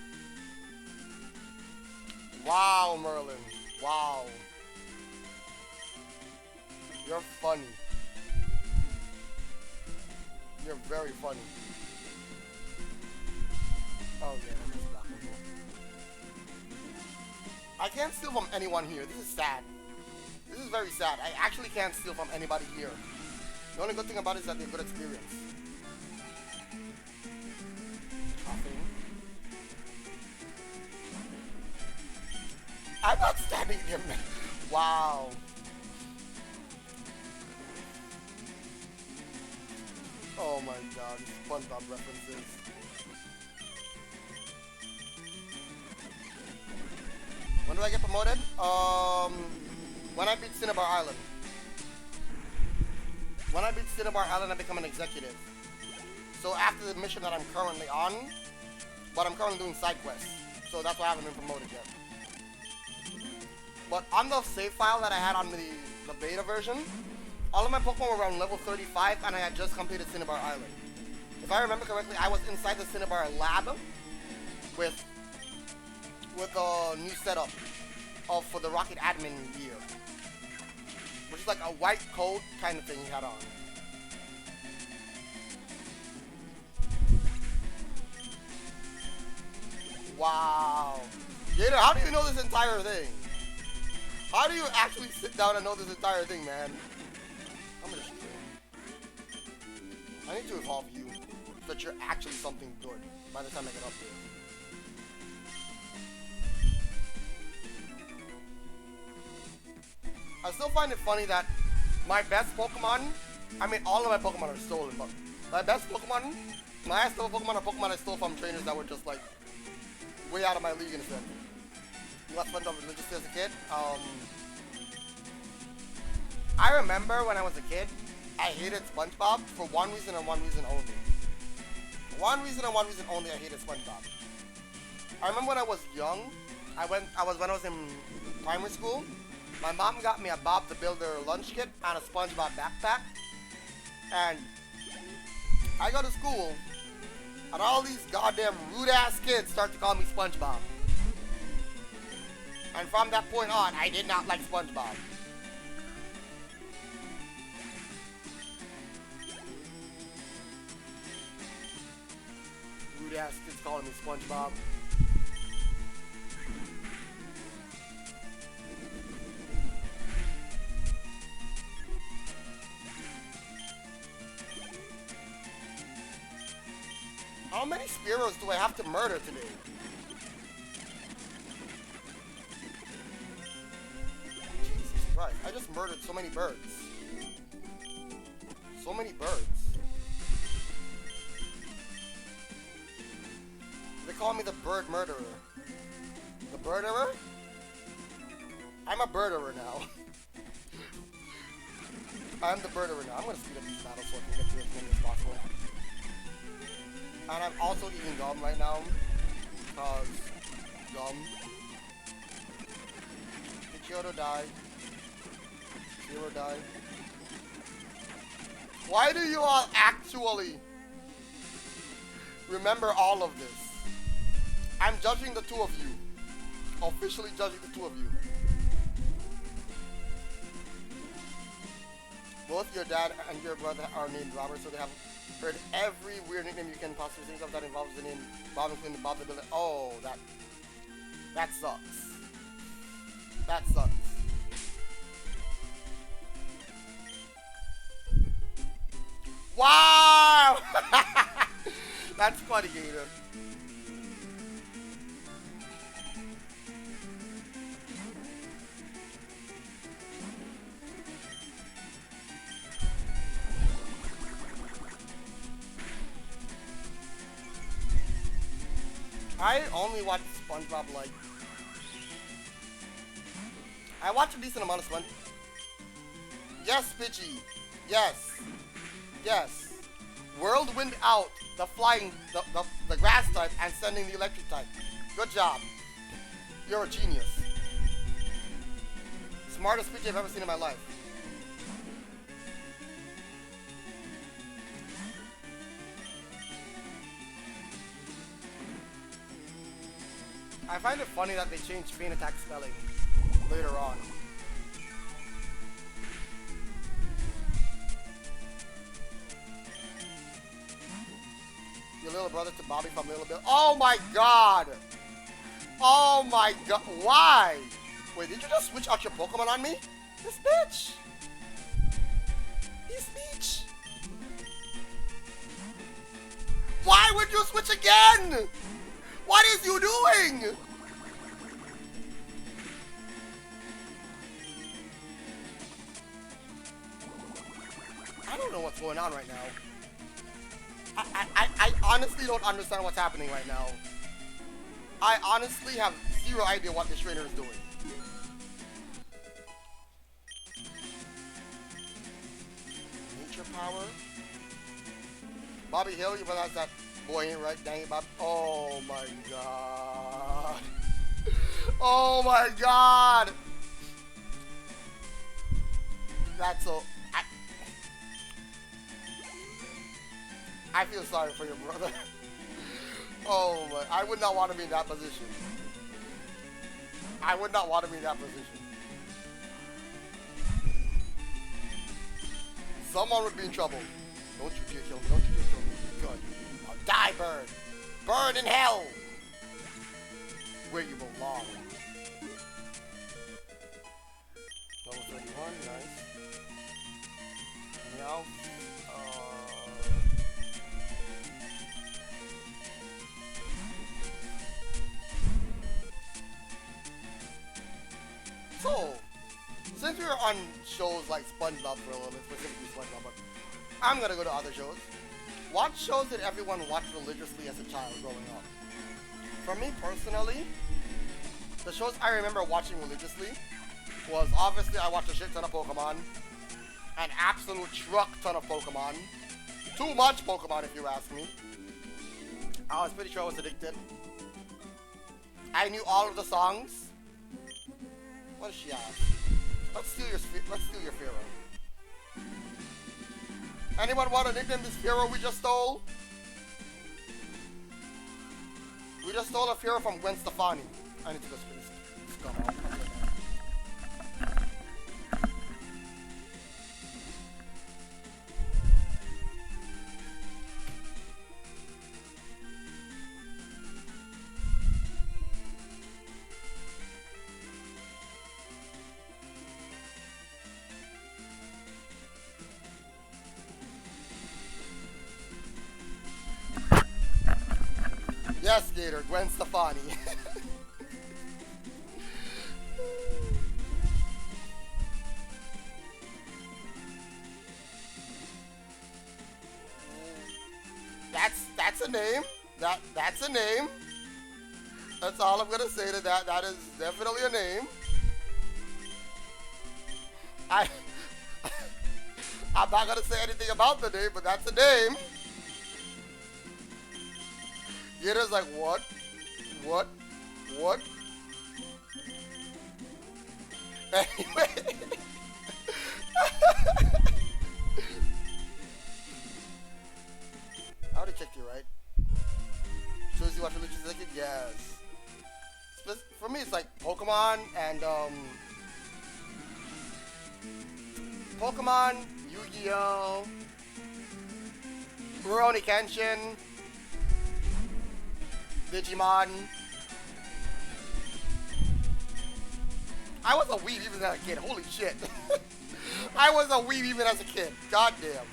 Wow, Merlin. Wow. You're funny. You're very funny. Oh yeah, I'm just blocking you. I can't steal from anyone here. This is sad. This is very sad. I actually can't steal from anybody here. The only good thing about it is that they're good experience. Nothing. I'm not standing here, man. Wow. Oh my god, SpongeBob references. When do I get promoted? When I beat Cinnabar Island. When I beat Cinnabar Island, I become an executive. So after the mission that I'm currently on, but I'm currently doing side quests. So that's why I haven't been promoted yet. But on the save file that I had on the beta version, all of my Pokemon were around level 35 and I had just completed Cinnabar Island. If I remember correctly, I was inside the Cinnabar lab with a new setup for the Rocket Admin gear. Which is like a white coat kind of thing he had on. Wow. Gator, how do you know this entire thing? How do you actually sit down and know this entire thing, man? I'm gonna just kill. I need to evolve you so that you're actually something good by the time I get up there. I still find it funny that my best Pokemon, I mean all of my Pokemon are stolen, but my best Pokemon, my highest level Pokemon are Pokemon I stole from trainers that were just like way out of my league in a sense. You got SpongeBob religiously as a kid? I remember when I was a kid, I hated SpongeBob for one reason and one reason only. One reason and one reason only I hated SpongeBob. I remember when I was young, when I was in primary school, my mom got me a Bob the Builder lunch kit and a SpongeBob backpack. And I go to school, and all these goddamn rude-ass kids start to call me SpongeBob. And from that point on, I did not like SpongeBob. Rude-ass kids calling me SpongeBob. How many Spearows do I have to murder today? Jesus Christ, I just murdered so many birds. So many birds. They call me the bird murderer. The birderer? I'm a birderer now. I'm the birderer now. I'm gonna speed up these battles so I can get through as many as possible. And I'm also eating gum right now, because gum. Did Kyoto die? Zero died. Why do you all actually remember all of this? I'm judging the two of you. Officially judging the two of you. Both your dad and your brother are named Robert, so they have heard every weird nickname you can possibly think of that involves the name Bob, including Bob the Builder. Oh, that sucks. That sucks. Wow! That's funny, Gator. I only watch SpongeBob like... I watch a decent amount of SpongeBob. Yes, Pidgey. Yes. Yes. Whirlwind out the flying, the grass type and sending the electric type. Good job. You're a genius. Smartest Pidgey I've ever seen in my life. I find it funny that they changed Feint attack spelling later on. Your little brother to Bobby from Little Bill. Oh my god! Oh my god. Why? Wait, did you just switch out your Pokemon on me? This bitch! This bitch! Why would you switch again? What is you doing? I don't know what's going on right now. I honestly don't understand what's happening right now. I honestly have zero idea what this trainer is doing. Nature power. Bobby Hill, you realize that boy ain't right, dang it, Bob. Oh my god. Oh my god. That's so. I feel sorry for your brother. Oh my, I would not want to be in that position. I would not want to be in that position. Someone would be in trouble. Don't you dare kill me, don't you dare kill me. Good. I'll die, Bird. Burn in hell. Where you belong. Level 31, nice. Now, so, since we're on shows like SpongeBob for a little bit, specifically SpongeBob, but I'm gonna go to other shows. What shows did everyone watch religiously as a child growing up? For me personally, the shows I remember watching religiously was obviously I watched a shit ton of Pokemon, an absolute truck ton of Pokemon, too much Pokemon if you ask me. I was pretty sure I was addicted. I knew all of the songs. What does she ask? Let's steal your Pharaoh. Anyone want to nickname this Pharaoh we just stole? We just stole a Pharaoh from Gwen Stefani. I need to go spin this scum out. Yes, Gator, Gwen Stefani. That's a name. That's a name. That's all I'm gonna say to that. That is definitely a name. I'm not gonna say anything about the name, but that's a name. Gator's like, what? What? What? Anyway. I already checked you, right? Shows you watch religious as a kid? Yes. For me, it's like Pokemon and, Pokemon, Yu-Gi-Oh! Rurouni Kenshin, Digimon. I was a weeb even as a kid. Holy shit. I was a weeb even as a kid. Goddamn.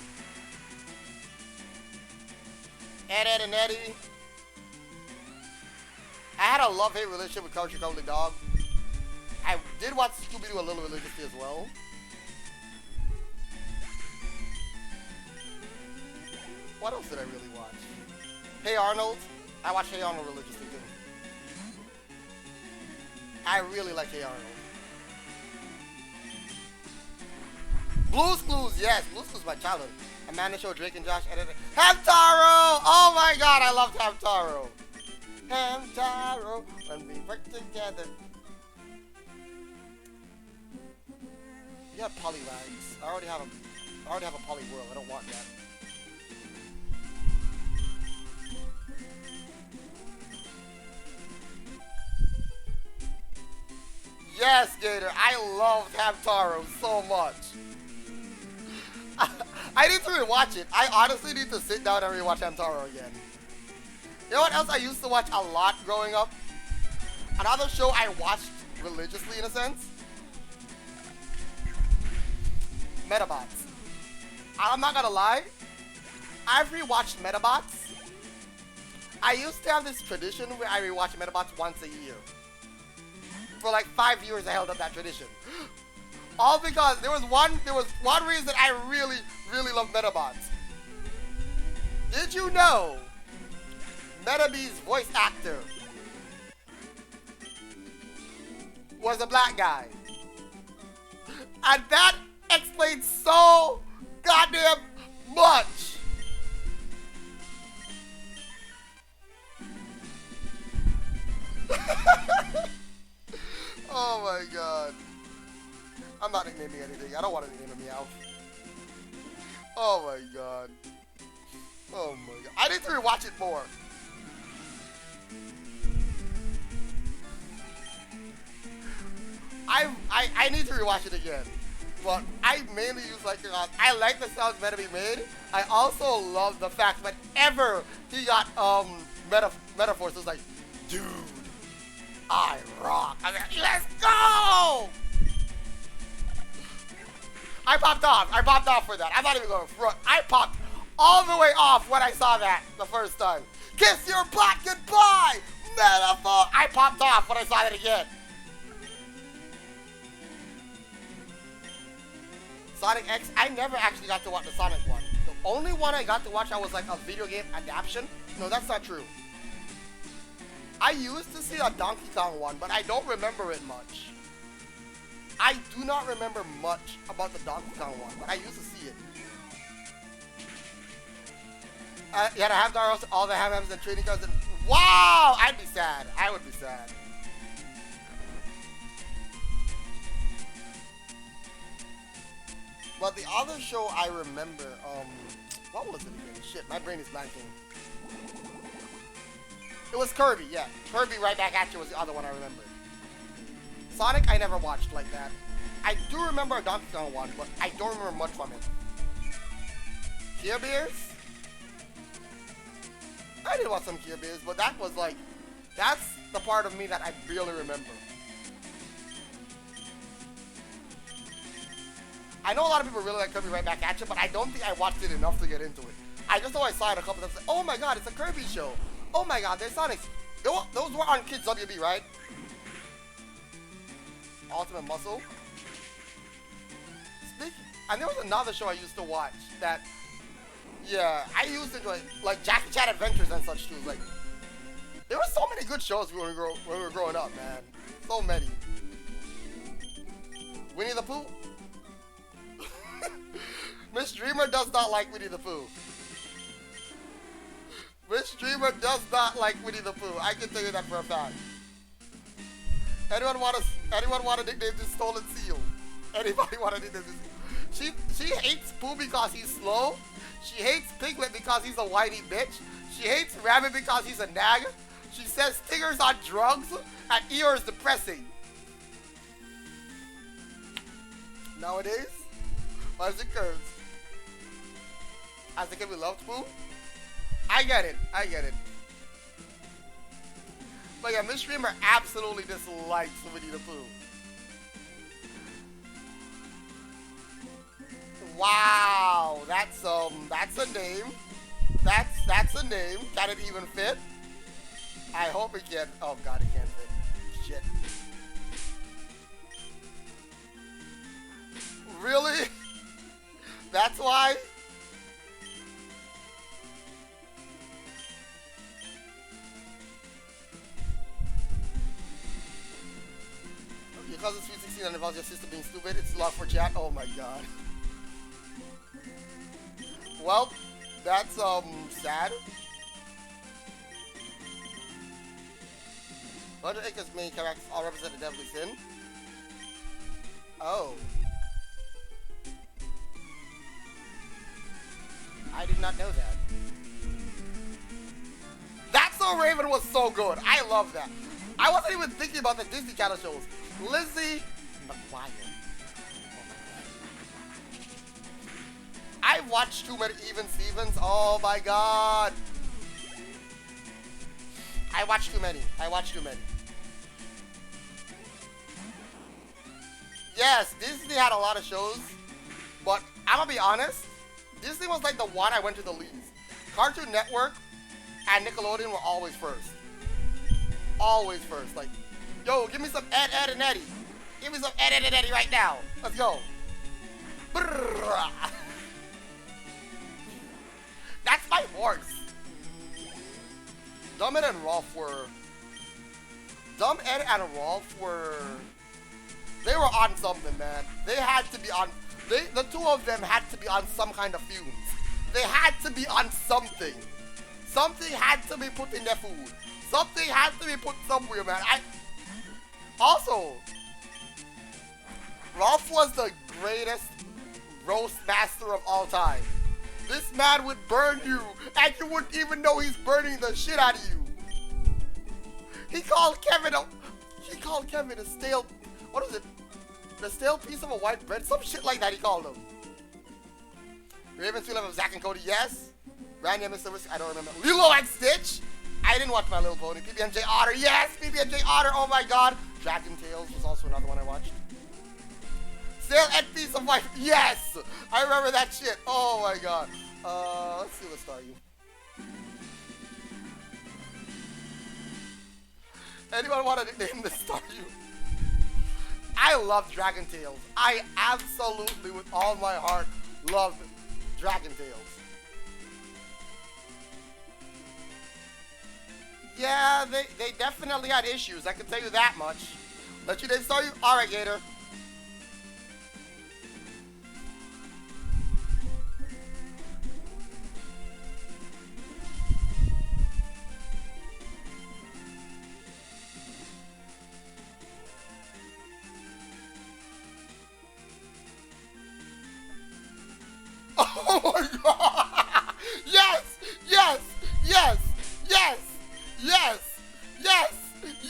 Ed and Eddie. I had a love-hate relationship with Coach Cowardly Dog. I did watch Scooby-Doo a little religiously as well. What else did I really watch? Hey Arnold. I watch Hey Arnold religiously too. I really like Hey Arnold. Blue's Clues, yes, Blue's Clues my childhood. Amanda Show, Drake and Josh edited. Hamtaro! Oh my god, I loved Hamtaro. Hamtaro, when we work together. You have Poliwrags. I already have a Poliwhirl. I don't want that. Yes, Gator. I loved Hamtaro so much. I need to rewatch it. I honestly need to sit down and rewatch Hamtaro again. You know what else I used to watch a lot growing up? Another show I watched religiously in a sense. Metabots. I'm not gonna lie. I've rewatched Metabots. I used to have this tradition where I rewatch Metabots once a year. For like 5 years I held up that tradition. All because there was one reason I really, really love Metabots. Did you know Metabee's voice actor was a black guy? And that explains so goddamn much. Oh my god. I'm not nicknaming anything. I don't want to nickname me out. Oh my god. Oh my god. I need to rewatch it more. I need to rewatch it again. But I mainly use like I like the sounds Metabe made. I also love the fact whenever he got metaphors, it was like, dude, I rock. I was like, let's go! I popped off for that. I'm not even going front. I popped all the way off when I saw that the first time. Kiss your butt goodbye, metaphor. I popped off when I saw that again. Sonic X, I never actually got to watch the Sonic one. The only one I got to watch, I was like a video game adaptation. No, that's not true. I used to see a Donkey Kong one, but I don't remember it much. I do not remember much about the Donkey Kong one, but I used to see it. You had to have all the Ham-Hams and trading cards. And wow! I'd be sad. I would be sad. But the other show I remember, what was it again? Shit, my brain is blanking. It was Kirby, yeah. Kirby Right Back At You was the other one I remember. Sonic, I never watched like that. I do remember a Donkey Kong one, but I don't remember much from it. Care Bears? I did watch some Care Bears, but that was like, that's the part of me that I barely remember. I know a lot of people really like Kirby Right Back At You, but I don't think I watched it enough to get into it. I just know I saw it a couple times. Oh my god, it's a Kirby show. Oh my god, there's Sonics. Those were on Kids WB, right? Ultimate Muscle. And there was another show I used to watch that, yeah, I used to enjoy, like Jackie Chan Adventures and such too. Like, there were so many good shows when we were growing up, man. So many. Winnie the Pooh. Miss Dreamer does not like Winnie the Pooh. Miss Dreamer does not like Winnie the Pooh. I can tell you that for a fact. Anyone want to nickname this Stolen Seal? Anybody want to nickname this? She hates Pooh because he's slow. She hates Piglet because he's a whiny bitch. She hates Rabbit because he's a nag. She says Tigger's on drugs and Eeyore is depressing. Nowadays, as it curves. As a kid we loved Pooh. I get it. But yeah, Miss Dreamer absolutely dislikes Winnie the Pooh. Wow, that's a name. That's a name. Can it even fit? I hope it can. Oh god, it can't fit. Shit. Really? That's why? Your cousin's Sweet 16 and involves your sister being stupid. It's love for chat. Oh my god. Well, that's sad. 100 Acres main characters all represent the deadly sin. Oh. I did not know that. That's So Raven was so good. I love that. I wasn't even thinking about the Disney Channel shows. Lizzie McGuire. I watched too many Even Stevens. Oh my god. I watched too many. Yes, Disney had a lot of shows, but I'm gonna be honest, Disney was like the one I went to the least. Cartoon Network and Nickelodeon were always first. Always first. Like, yo, give me some Ed, Ed, and Eddie. Give me some Ed, Ed, and Eddie right now. Let's go. Brrrr. That's my horse. Dumb Ed and Rolf were... Dumb Ed and Rolf were... They were on something, man. They had to be on... the two of them had to be on some kind of fumes. They had to be on something. Something had to be put in their food. Something had to be put somewhere, man. Also, Rolf was the greatest roast master of all time. This man would burn you, and you wouldn't even know he's burning the shit out of you. He called Kevin a stale... What was it? The stale piece of a white bread? Some shit like that he called him. Raven's Two Love of Zack and Cody, yes. Randy and Mr. Whiskey, I don't remember. Lilo and Stitch? I didn't watch My Little Pony. PB&J Otter, yes! PB&J Otter, oh my god. Dragon Tales was also another one I watched. Stale and piece of white, yes! I remember that shit, oh my god. Let's see what star you. Anyone want to name the star you? I love Dragon Tales. I absolutely, with all my heart, love Dragon Tales. Yeah, they definitely had issues. I can tell you that much. Let you name star you? Alright, Gator. Oh my god! Yes! Yes! Yes! Yes! Yes! Yes!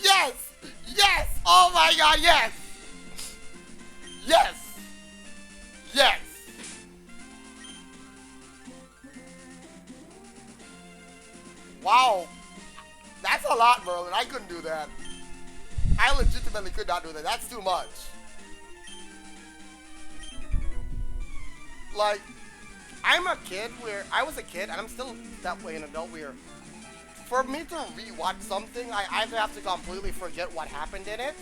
Yes! Yes! Oh my god, yes! Yes! Yes! Wow! That's a lot, Merlin. I couldn't do that. I legitimately could not do that. That's too much. Like, I was a kid, and I'm still that way an adult, where for me to rewatch something, I either have to completely forget what happened in it,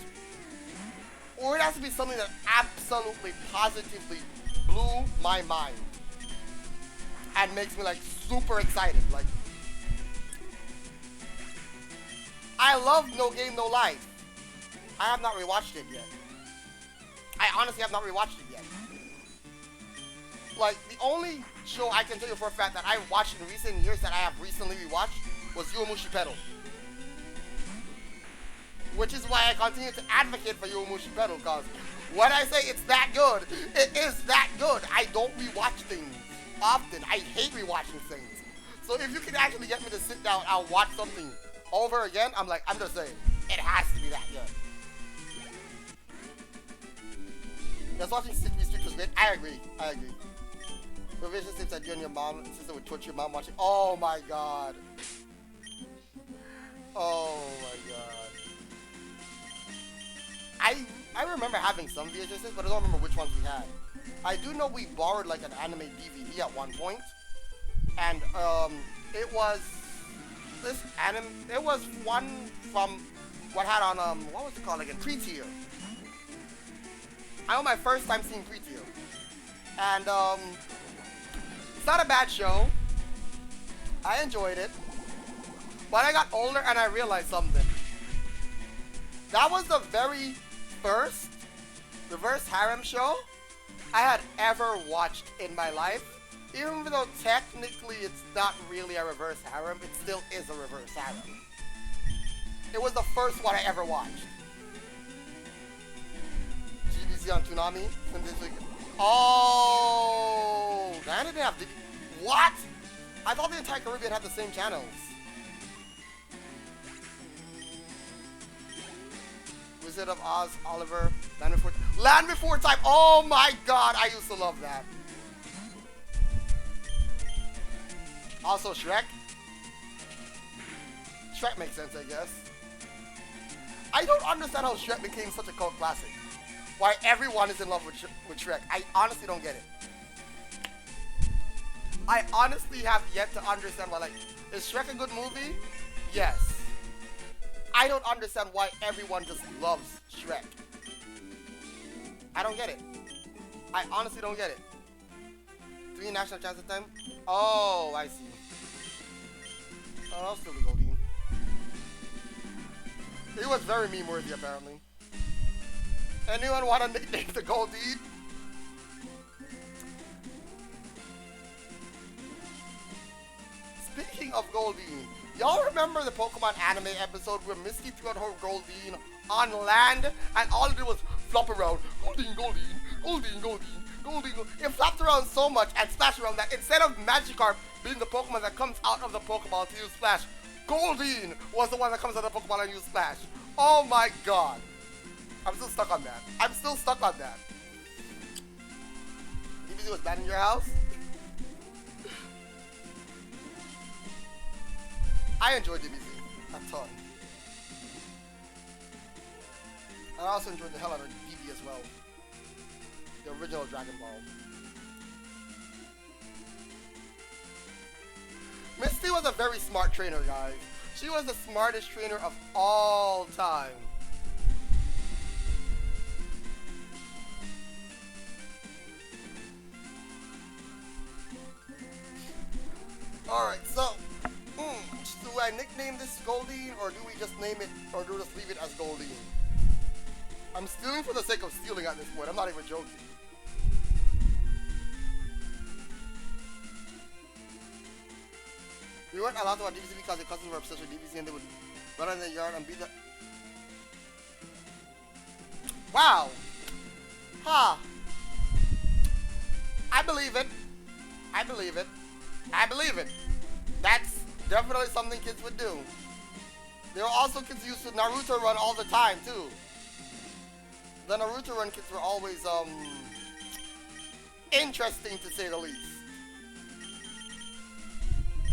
or it has to be something that absolutely, positively blew my mind and makes me like super excited. Like, I love No Game No Life. I have not rewatched it yet. I honestly have not rewatched it yet. Like, the only show I can tell you for a fact that I watched in recent years that I have recently rewatched was Yowamushi Pedal. Which is why I continue to advocate for Yowamushi Pedal, because when I say it's that good, it is that good. I don't rewatch things often. I hate rewatching things. So if you can actually get me to sit down and watch something over again, I'm just saying, it has to be that good. Just watching Stick Me Street was great. I agree. Provision tips that you and your mom, sister would torture your mom watching. Oh my god. Oh my god. I remember having some VHSs, but I don't remember which ones we had. I do know we borrowed like an anime DVD at one point, and it was one from what had on what was it called again? Pre-tier. I know my first time seeing Pre-tier, and it's not a bad show. I enjoyed it. But I got older and I realized something. That was the very first reverse harem show I had ever watched in my life. Even though technically it's not really a reverse harem, it still is a reverse harem. It was the first one I ever watched. GBC on Toonami. Oh, that didn't have. What? I thought the entire Caribbean had the same channels. Wizard of Oz, Oliver, Land Before Time. Oh my god, I used to love that. Also Shrek. Shrek makes sense, I guess. I don't understand how Shrek became such a cult classic. Why everyone is in love with Shrek. I honestly don't get it. I honestly have yet to understand why, like, is Shrek a good movie? Yes. I don't understand why everyone just loves Shrek. I don't get it. I honestly don't get it. 3 national champs at time? Oh, I see. Oh, I'll still be Goldine. He was very meme-worthy, apparently. Anyone want to nickname the Goldine? Speaking of Goldine, y'all remember the Pokemon anime episode where Misty threw out her Goldine on land and all it did was flop around? Goldine, Goldine, Goldine, Goldine, Goldine. It flopped around so much and splashed around that instead of Magikarp being the Pokemon that comes out of the Pokeball to use Splash, Goldine was the one that comes out of the Pokeball and use Splash. Oh my god. I'm still stuck on that. I'm still stuck on that. DBZ was bad in your house? I enjoyed DBZ a ton. I also enjoyed the hell out of DB as well. The original Dragon Ball. Misty was a very smart trainer, guys. She was the smartest trainer of all time. Alright, so do I nickname this Goldine, or do we just name it, or do we just leave it as Goldine? I'm stealing for the sake of stealing at this point. I'm not even joking. We weren't allowed to watch DBZ because the cousins were obsessed with DBZ and they would run in the yard and beat the... Wow! Huh. I believe it. I believe it. I believe it. That's definitely something kids would do. There were also kids who used to Naruto run all the time too. The Naruto run kids were always interesting to say the least.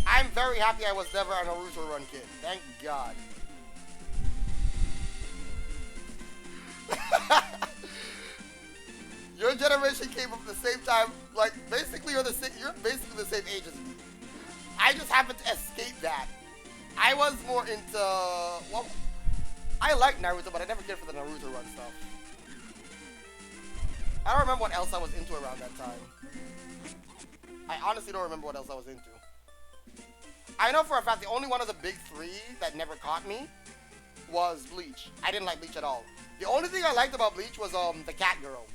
I'm very happy I was never a Naruto run kid. Thank God. Your generation came up at the same time. Like basically you're basically the same age as me. I just happened to escape that. I was more into, well, I like Naruto, but I never cared for the Naruto run stuff. I don't remember what else I was into around that time. I honestly don't remember what else I was into. I know for a fact the only one of the big 3 that never caught me was Bleach. I didn't like Bleach at all. The only thing I liked about Bleach was the cat girl.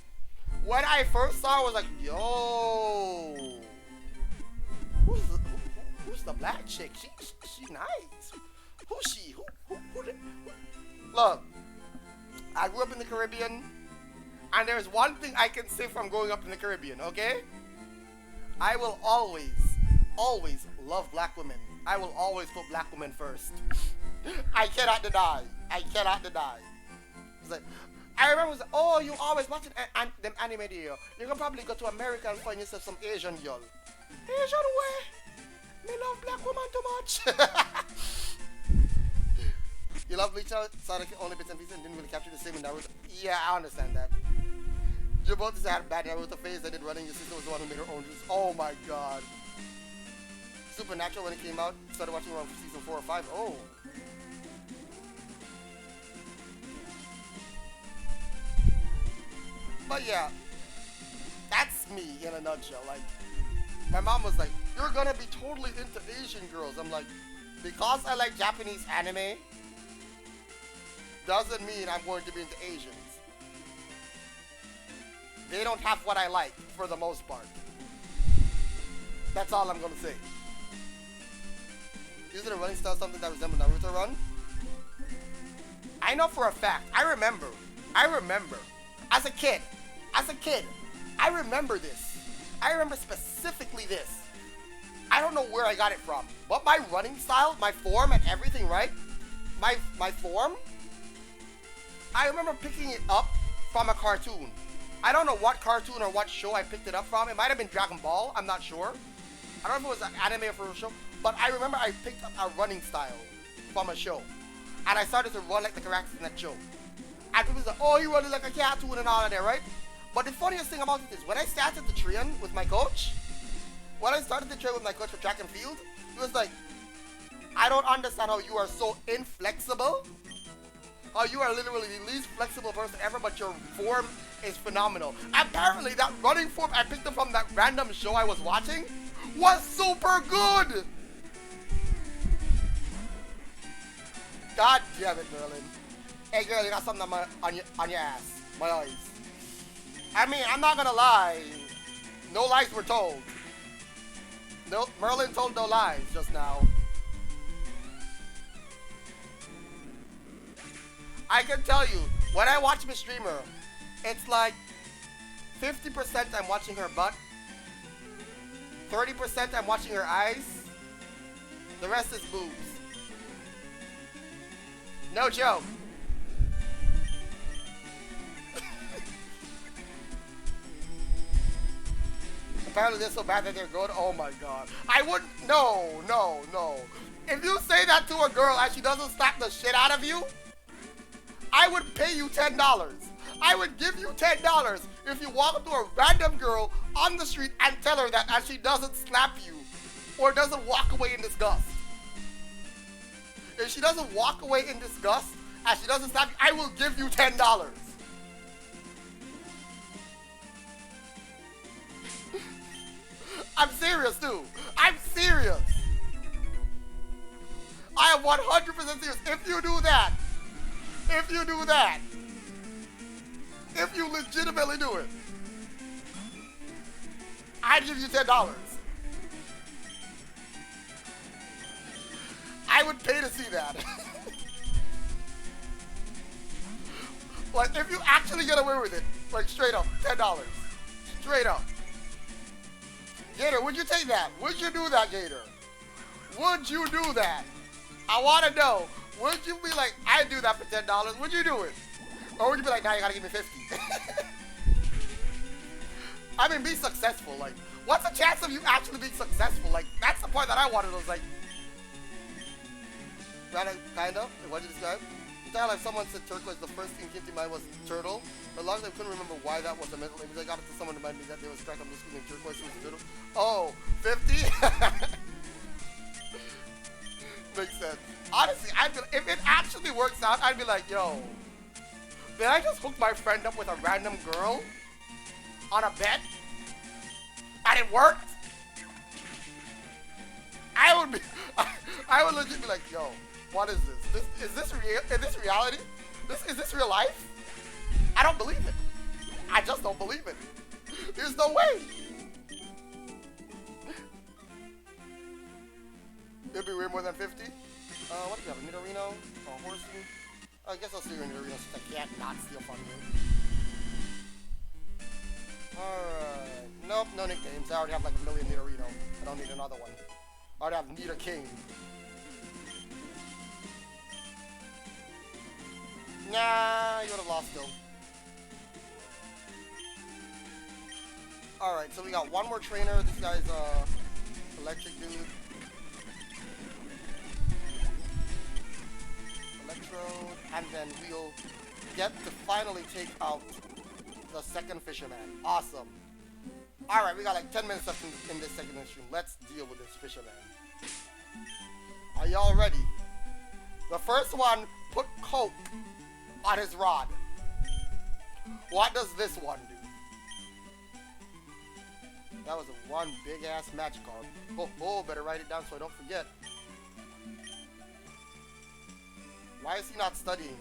When I first saw her, I was like, yo, who's the black chick? She nice. Who's she? Who Look, I grew up in the Caribbean, and there's one thing I can say from growing up in the Caribbean, okay? I will always love black women. I will always put black women first. I cannot deny. I cannot deny. It's like, I remember, it was, oh, you always watching them anime there. You can probably go to America and find yourself some Asian girl. Asian way? Me love black woman too much. You love Bleach out, saw the only bits and pieces and didn't really capture the same in Naruto. Yeah, I understand that. You both just had a bad Naruto phase that did running. Your sister was the one who made her own juice. Oh my god. Supernatural, when it came out, started watching around season 4 or 5. Oh. But yeah, that's me in a nutshell. Like, my mom was like, you're gonna be totally into Asian girls. I'm like, because I like Japanese anime, doesn't mean I'm going to be into Asians. They don't have what I like, for the most part. That's all I'm gonna say. Isn't a running style something that resembles Naruto run? I know for a fact. I remember. As a kid, I remember this. I remember specifically this. I don't know where I got it from, but my running style, my form and everything, right? My form, I remember picking it up from a cartoon. I don't know what cartoon or what show I picked it up from. It might have been Dragon Ball. I'm not sure. I don't know if it was an anime or for a show. But I remember I picked up a running style from a show. And I started to run like the characters in that show. And people was like, oh, you running like a cartoon and all of that, right? But the funniest thing about it is, when I started to train with my coach, for track and field, he was like, I don't understand how you are so inflexible. How you are literally the least flexible person ever, but your form is phenomenal. Apparently, that running form I picked up from that random show I was watching was super good. God damn it, Merlin. Hey girl, you got something on your ass. My eyes. I mean, I'm not gonna lie. No lies were told. No, Merlin told no lies just now. I can tell you, when I watch my streamer, it's like 50% I'm watching her butt, 30% I'm watching her eyes, the rest is boobs. No joke. Apparently they're so bad that they're good. Oh my god. I wouldn't. No. If you say that to a girl and she doesn't slap the shit out of you, I would pay you $10. I would give you $10 if you walk up to a random girl on the street and tell her that and she doesn't slap you or doesn't walk away in disgust. If she doesn't walk away in disgust and she doesn't slap you, I will give you $10. I'm serious, too. I'm serious. I am 100% serious. If you do that, if you legitimately do it, I'd give you $10. I would pay to see that. Like, if you actually get away with it, like, straight up, $10. Straight up. Gator, would you take that? Would you do that, Gator? Would you do that? I want to know. Would you be like, I'd do that for $10? Would you do it? Or would you be like, nah, you got to give me 50? I mean, be successful. Like, what's the chance of you actually being successful? Like, that's the part that I wanted. I was like, kind of. What did you describe? You thought like someone said turquoise, the first thing came to mind was turtle. For a long time, I couldn't remember why that was a mental image. I got it to someone to remind me that they was correct. I'm just screaming turquoise was turtle. Oh, 50? Makes sense. Honestly, if it actually works out, I'd be like, yo, did I just hook my friend up with a random girl on a bet? And it worked? I would legit be like, yo, what is this? Is this reality? Is this real life? I don't believe it. I just don't believe it. There's no way. It'd be way more than 50. What do you have? A Nidorino? A Horsey? I guess I'll steal your Nidorino since I can't not steal from you. Alright. Nope, no nicknames. I already have like a million Nidorino. I don't need another one. I already have Nita King. Nah, you would have lost still. Alright, so we got one more trainer. This guy's electric dude. Electrode, and then we'll get to finally take out the second fisherman. Awesome. Alright, we got like 10 minutes left in this second stream. Let's deal with this fisherman. Are y'all ready? The first one put coke on his rod. What does this one do? That was a one big ass magic card. Oh, better write it down so I don't forget. Why is he not studying?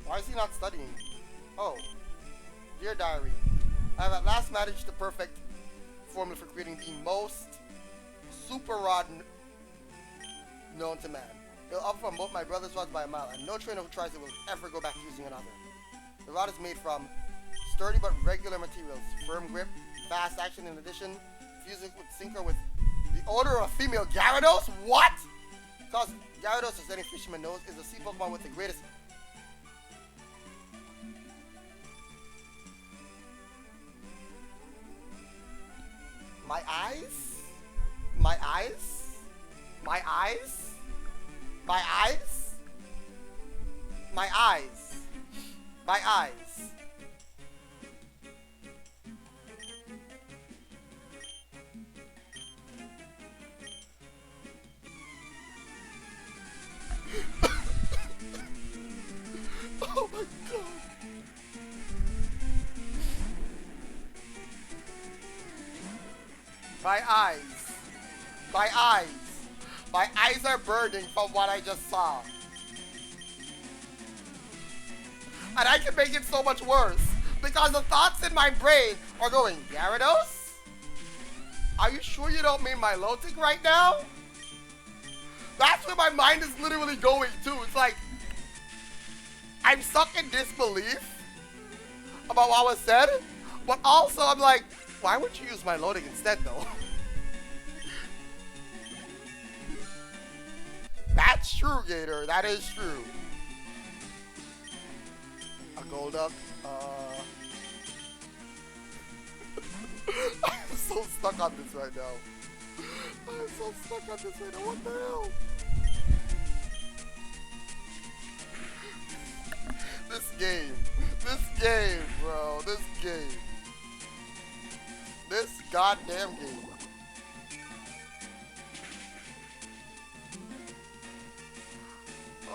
Why is he not studying? Oh. Dear Diary, I have at last managed the perfect formula for creating the most super rod known to man. It'll up from both my brother's rods by a mile, and no trainer who tries it will ever go back to using another. The rod is made from sturdy but regular materials, firm grip, fast action. In addition, fusing with sinker with the odor of female Gyarados. What? Because Gyarados, as any fisherman knows, is the sea Pokemon with the greatest... My eyes? My eyes? My eyes? My eyes? My eyes? My eyes? Oh my god. My eyes. My eyes. My eyes are burning from what I just saw. And I can make it so much worse. Because the thoughts in my brain are going, Gyarados? Are you sure you don't mean Milotic right now? That's where my mind is literally going too. It's like, I'm stuck in disbelief about what was said. But also I'm like, why would you use Milotic instead though? That's true, Gator. That is true. A Golduck. I'm so stuck on this right now. I'm so stuck on this right now. What the hell? This game, bro. This game. This goddamn game.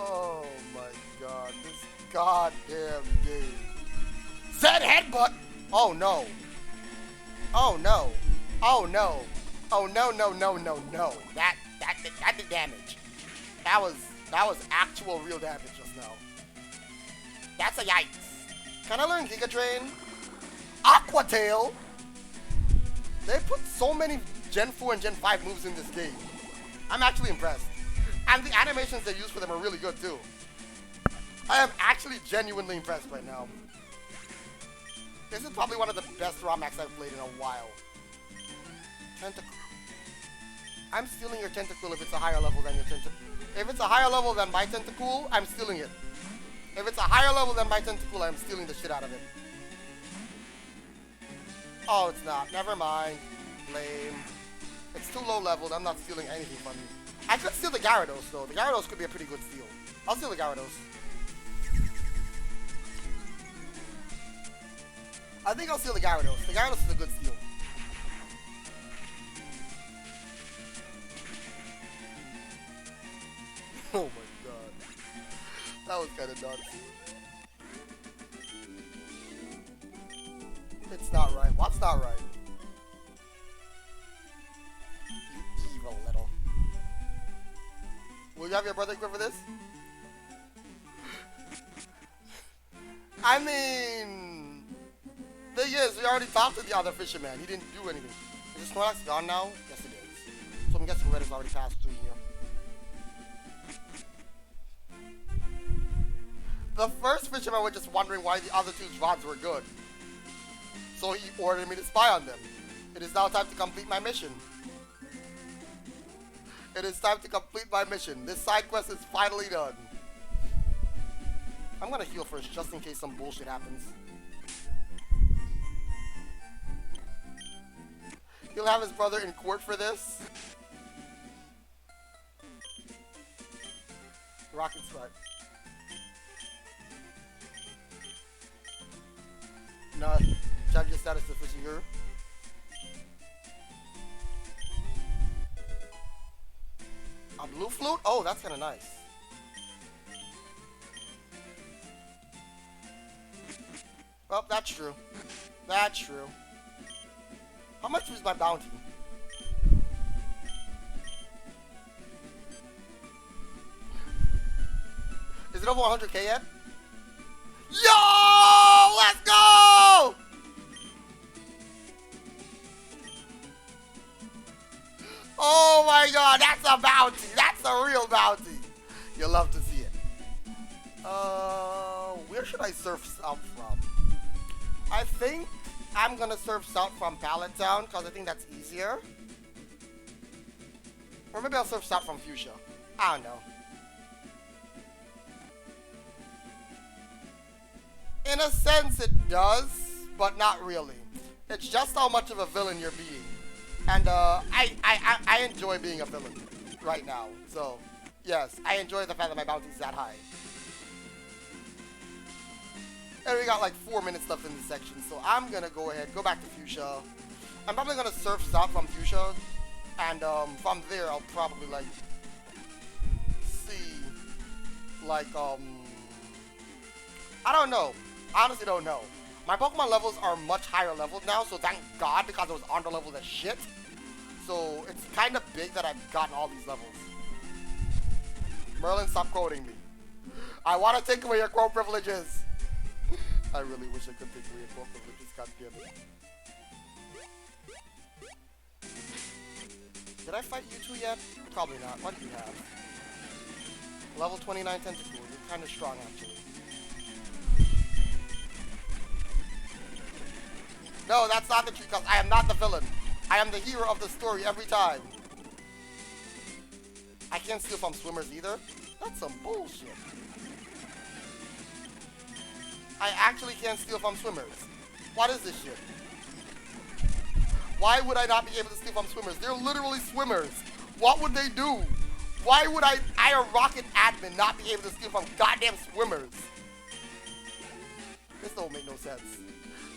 Oh my god, this goddamn game. Zed headbutt! Oh no. Oh no. Oh no. Oh no no no no no. That did damage. That was actual real damage just now. That's a yikes. Can I learn Giga Drain? Aqua Tail! They put so many Gen 4 and Gen 5 moves in this game. I'm actually impressed. And the animations they use for them are really good too. I am actually genuinely impressed right now. This is probably one of the best Romax I've played in a while. Tentacle. I'm stealing your Tentacle if it's a higher level than your Tentacle. If it's a higher level than my Tentacle, I'm stealing it. If it's a higher level than my Tentacle, I'm stealing the shit out of it. Oh, it's not. Never mind. Lame. It's too low leveled. I'm not stealing anything from you. I could steal the Gyarados, though. The Gyarados could be a pretty good steal. I'll steal the Gyarados. I think I'll steal the Gyarados. The Gyarados is a good steal. Oh my god. That was kind of nuts. It's not right. What's not right? You evil little. Will you have your brother equipped for this? I mean, thing is, we already talked to the other fisherman. He didn't do anything. Is the Snorlax gone now? Yes, it is. So I'm guessing Red has already passed through here. The first fisherman was just wondering why the other two's rods were good. So he ordered me to spy on them. It is now time to complete my mission. It is time to complete my mission. This side quest is finally done. I'm gonna heal first, just in case some bullshit happens. He'll have his brother in court for this. Rocket Strike. No, check your status to fishing guru. A blue flute? Oh, that's kind of nice. Well, that's true. That's true. How much was my bounty? Is it over 100k yet? Yo! Let's go! Oh my god, that's a bounty. That's a real bounty. You'll love to see it. Where should I surf south from? I think I'm gonna surf south from Pallet Town because I think that's easier. Or maybe I'll surf south from Fuchsia. I don't know. In a sense, it does, but not really. It's just how much of a villain you're being. And I enjoy being a villain right now. So, yes, I enjoy the fact that my bounty is that high. And we got like 4 minutes left in this section, so I'm gonna go ahead, go back to Fuchsia. I'm probably gonna surf stop from Fuchsia, and from there I'll probably like see, like I don't know. Honestly, don't know. My Pokemon levels are much higher levels now, so thank God, because I was under leveled as shit. So it's kind of big that I've gotten all these levels. Merlin, stop quoting me. I want to take away your quote privileges. I really wish I could take away your quote privileges. God damn it. Did I fight you two yet? Probably not. What do you have? Level 29 Tentacool. You're kind of strong, actually. No, that's not the truth, because I am not the villain. I am the hero of the story every time. I can't steal from swimmers either. That's some bullshit. I actually can't steal from swimmers. What is this shit? Why would I not be able to steal from swimmers? They're literally swimmers. What would they do? Why would I a rocket admin, not be able to steal from goddamn swimmers? This don't make no sense.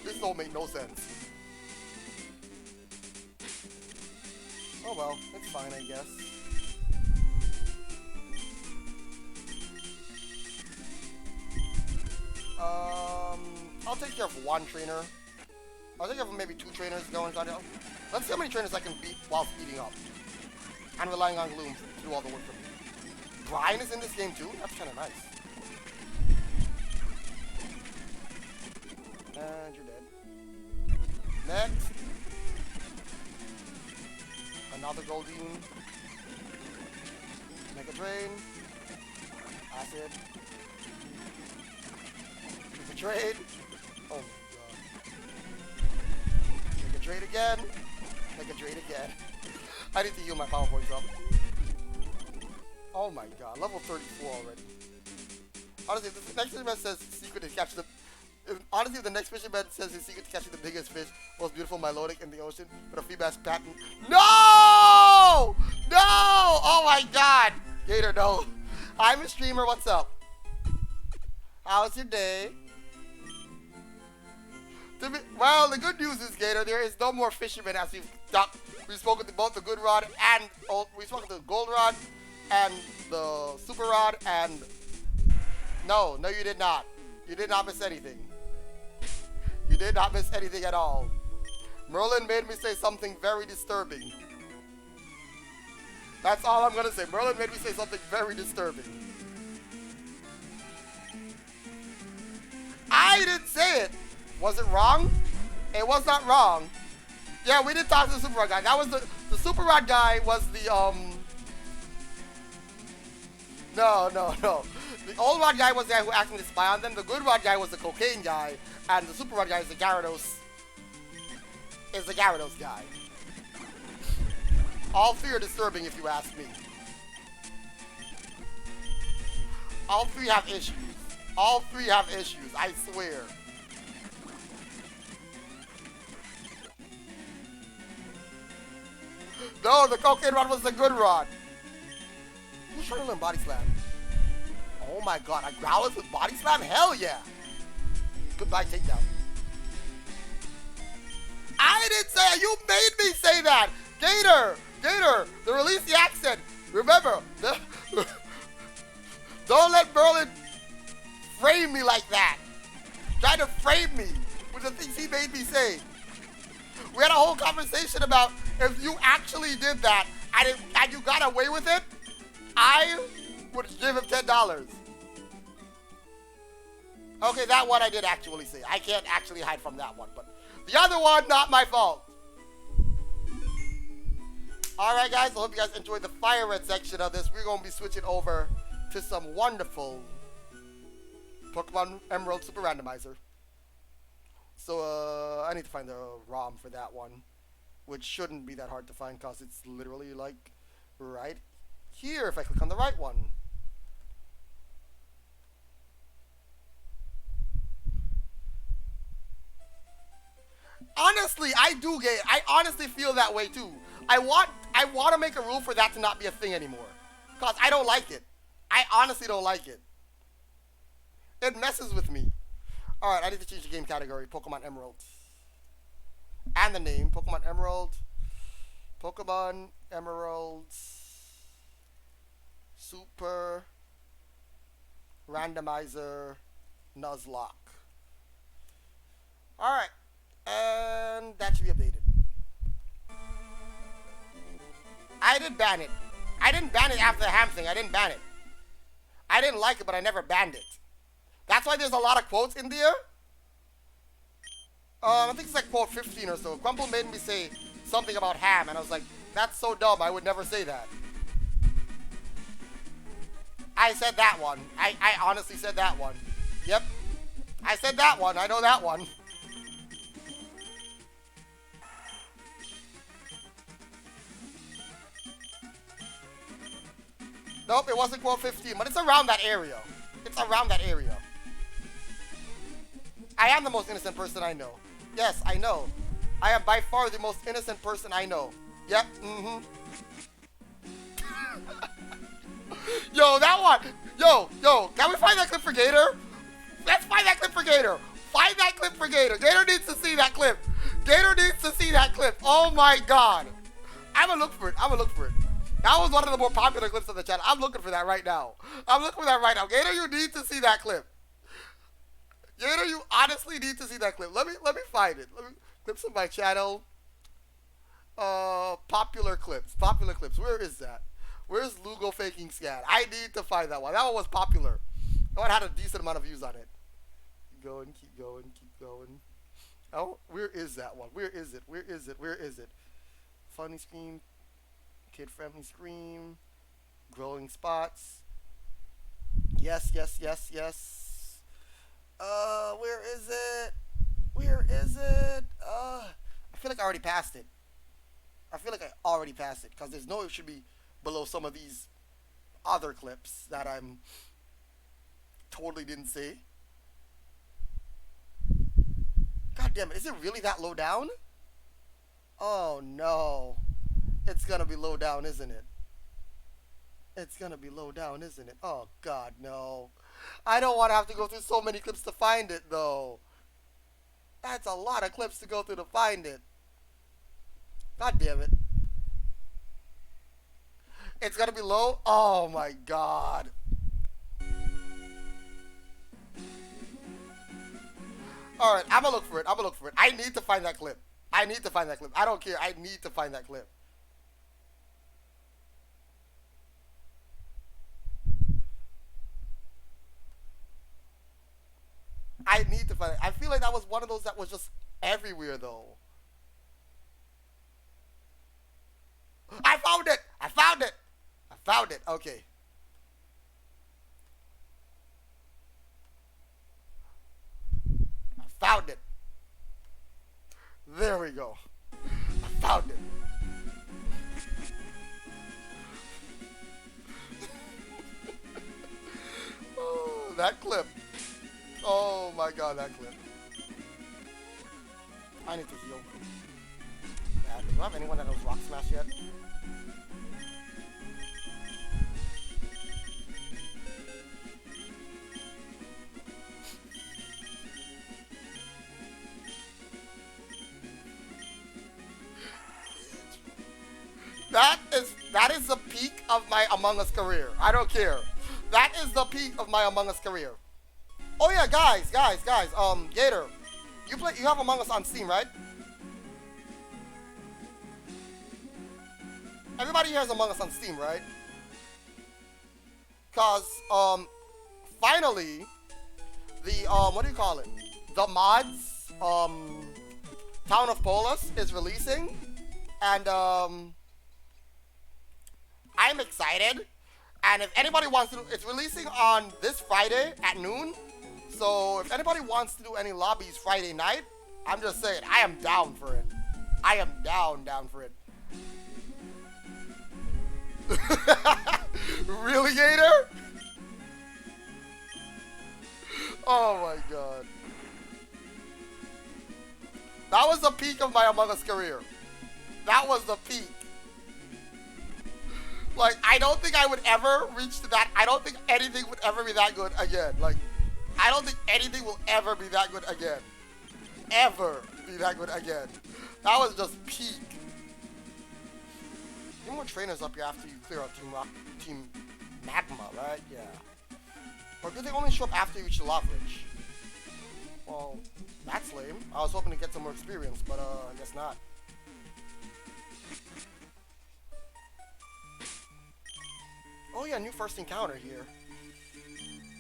This don't make no sense. Oh well, it's fine, I guess. I'll take care of one trainer. I'll take care of maybe 2 trainers going on. Let's see how many trainers I can beat while speeding up. I'm relying on Gloom to do all the work for me. Brian is in this game too? That's kind of nice. And you're dead. Next. Another Goldeen. Mega Drain. Acid. Mega Trade. Oh my god. Mega Trade again. Mega Trade again. I need to heal my power points up. Oh my god. Level 34 already. Honestly, if the next event says secret to catch the... Honestly, if the next fisherman says his secret to catching the biggest fish, most beautiful melodic in the ocean, with a feedback patent. No! No! Oh my god! Gator, no. I'm a streamer, what's up? How's your day? Well, the good news is, Gator, there is no more fishermen as we've spoken to both the good rod and we've spoken to the gold rod and the super rod and no, you did not. You did not miss anything. You did not miss anything at all. Merlin made me say something very disturbing. That's all I'm gonna say. Merlin made me say something very disturbing. I didn't say it. Was it wrong? It was not wrong. Yeah, we did talk to the Super Rod guy. That was the Super Rod guy was the No. The old Rod guy was the guy who asked me to spy on them. The good Rod guy was the cocaine guy, and the Super Rod guy is the Gyarados. Is the Gyarados guy. All 3 are disturbing, if you ask me. All 3 have issues. All 3 have issues. I swear. No, the cocaine rod was the good rod. Who's trying to learn body slam? Oh my god, a Growlithe with body slam? Hell yeah! Goodbye takedown. I didn't say it, you made me say that! Gator, the release the accent. Remember, don't let Merlin frame me like that. Try to frame me with the things he made me say. We had a whole conversation about if you actually did that and you got away with it, I would give him $10. Okay, that one I did actually say. I can't actually hide from that one, but the other one, not my fault. Alright guys, I hope you guys enjoyed the Fire Red section of this. We're going to be switching over to some wonderful Pokemon Emerald Super Randomizer. So, I need to find the ROM for that one, which shouldn't be that hard to find because it's literally like right here if I click on the right one. Honestly, I honestly feel that way too. I want to make a rule for that to not be a thing anymore. Because I don't like it. I honestly don't like it. It messes with me. Alright, I need to change the game category. Pokemon Emerald. And the name. Pokemon Emerald. Pokemon Emerald. Super. Randomizer. Nuzlocke. Alright. And that should be updated. I did ban it. I didn't ban it after the ham thing. I didn't ban it. I didn't like it, but I never banned it. That's why there's a lot of quotes in there. I think it's like quote 15 or so. Grumble made me say something about ham, and I was like, that's so dumb. I would never say that. I said that one. I honestly said that one. Yep. I said that one. I know that one. Nope, it wasn't quote 15, but it's around that area. It's around that area. I am the most innocent person I know. Yes, I know. I am by far the most innocent person I know. Yep, Yo, that one. Yo, can we find that clip for Gator? Let's find that clip for Gator. Find that clip for Gator. Gator needs to see that clip. Gator needs to see that clip. Oh my God. I'm gonna look for it. That was one of the more popular clips on the channel. I'm looking for that right now. Gator, you need to see that clip. Gator, you honestly need to see that clip. Let me find it. Clips on my channel. Popular clips. Where is that? Where's Lugo faking scan? I need to find that one. That one was popular. That one had a decent amount of views on it. Keep going. Oh, where is that one? Where is it? Funny scream. Kid-friendly scream. Growing spots. Yes. Where is it? I feel like I already passed it. Because there's no, it should be below some of these other clips that I'm totally didn't see. God damn it, is it really that low down? Oh no. It's gonna be low down, isn't it? Oh God, no. I don't want to have to go through so many clips to find it, though. That's a lot of clips to go through to find it. God damn it. It's gonna be low? Oh my God. Alright, I'm gonna look for it. I need to find that clip. I don't care. I need to find that clip. I need to find it. I feel like that was one of those that was just everywhere, though. I found it. Okay. I found it. There we go. I found it. Oh, that clip. Oh my God, that clip. I need to heal. Yeah, do I have anyone that knows Rock Smash yet? That is the peak of my Among Us career. I don't care. That is the peak of my Among Us career. Oh yeah, guys. Gator, you have Among Us on Steam, right? Everybody here has Among Us on Steam, right? Cause finally the what do you call it? The mods Town of Polis is releasing, and I'm excited. And if anybody wants to, it's releasing on this Friday at noon. So if anybody wants to do any lobbies Friday night, I'm just saying, I am down for it. I am down for it. Really, Gator? Oh my god. That was the peak of my Among Us career. That was the peak. Like, I don't think I would ever reach to that. I don't think anything would ever be that good again. Like, I don't think anything will ever be that good again. Ever be that good again. That was just peak. Need more trainers up here after you clear out Team Magma, right? Yeah. Or do they only show up after you reach the lava ridge? Well, that's lame. I was hoping to get some more experience, but I guess not. Oh yeah, new first encounter here.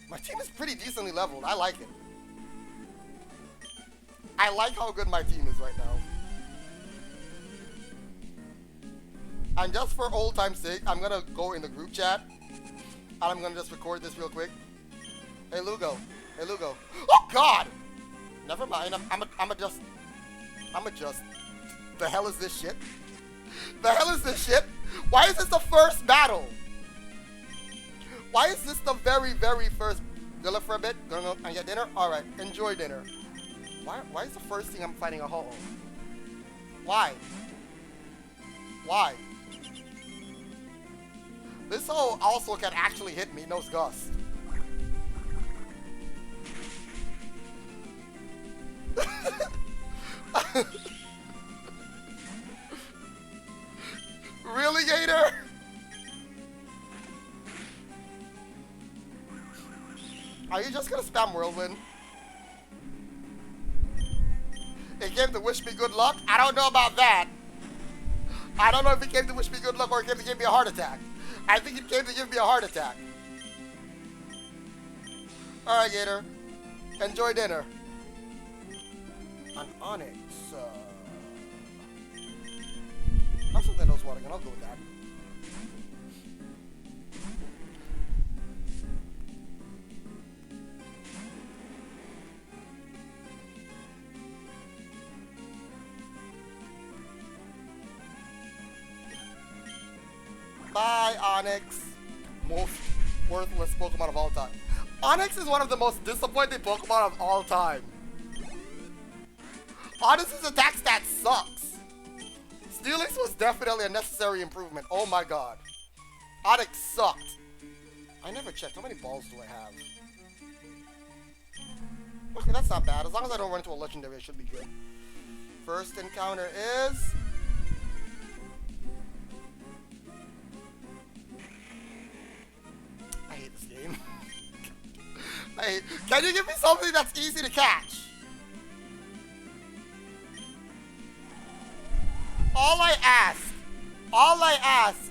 My team is pretty decently leveled. I like it. I like how good my team is right now. And just for old time's sake, I'm gonna go in the group chat. And I'm gonna just record this real quick. Hey Lugo. Hey Lugo. Oh god! Never mind. I'm adjust. The hell is this shit? The hell is this shit? Why is this the first battle? Why is this the very, very first? Go look for a bit. Gonna go and get dinner. All right, enjoy dinner. Why is the first thing I'm fighting a ho-oh? Why? Why? This ho also can actually hit me. Knows Gust. Really, Gator? Are you just gonna spam Whirlwind? It came to wish me good luck? I don't know about that. I don't know if it came to wish me good luck or it came to give me a heart attack. I think it came to give me a heart attack. Alright, Gator. Enjoy dinner. An Onyx. Have something else water gun. I'll go with that. Bye, Onyx. Most worthless Pokemon of all time. Onyx is one of the most disappointing Pokemon of all time. Onyx's attack stat sucks. Steelix was definitely a necessary improvement. Oh my god. Onyx sucked. I never checked. How many balls do I have? Okay, that's not bad. As long as I don't run into a legendary, it should be good. First encounter is... I hate this game. Can you give me something that's easy to catch? All I ask,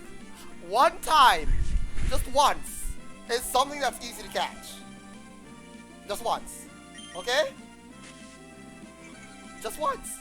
one time, just once, is something that's easy to catch. Just once. Okay? Just once.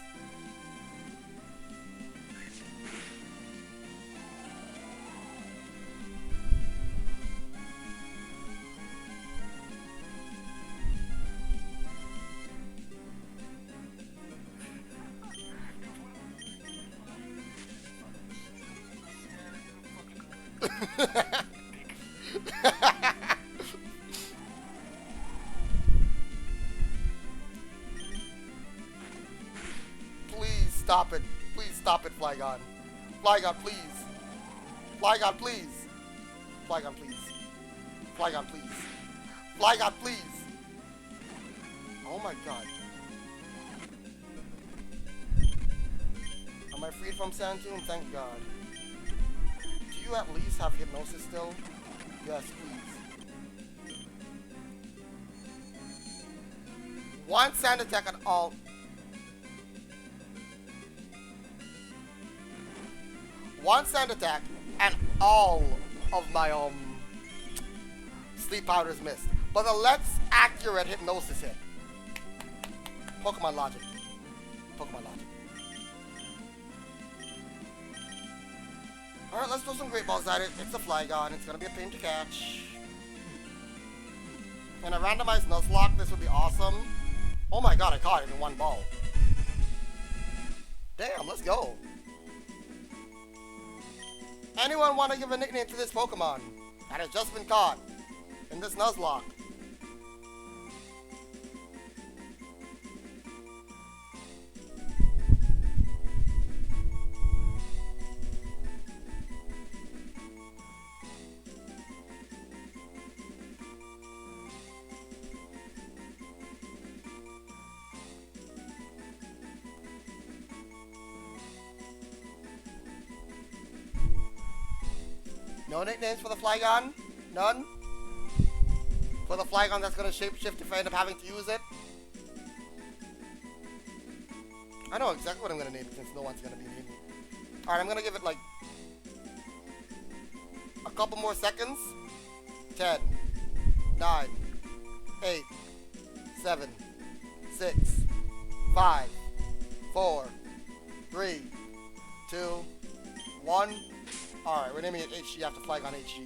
Please stop it. Please stop it, Flygon. Flygon, please. Flygon, please. Flygon, please. Flygon, please. Flygon, please. Oh my god. Am I freed from Sand Tomb? Thank god. Do you at least have Hypnosis still? Yes, please. One sand attack at all. One sand attack and all of my sleep powders missed. But the less accurate Hypnosis hit. Pokemon logic. Pokemon logic. Alright, let's throw some Great Balls at it. It's a Flygon. It's gonna be a pain to catch. In a randomized Nuzlocke, this would be awesome. Oh my god, I caught it in one ball. Damn, let's go. Anyone want to give a nickname to this Pokemon that has just been caught in this Nuzlocke? No nicknames for the Flygon? None? For the Flygon that's gonna shapeshift if I end up having to use it? I know exactly what I'm gonna name it since no one's gonna be naming it. Alright, I'm gonna give it like a couple more seconds. 10, 9, 8, 7, 6, 5, 4, 3, 2, 1. Alright, we're naming it HG after Flygon HG.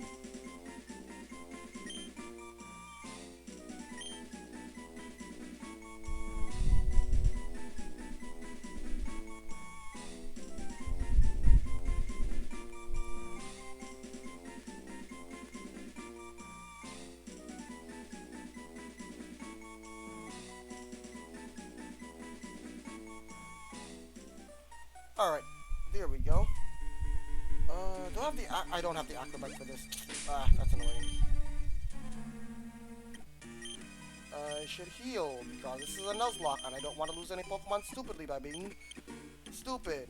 Alright, there we go. Do I have the I don't have the acrobite for this. That's annoying. I should heal because this is a Nuzlocke and I don't want to lose any Pokemon stupidly by being stupid.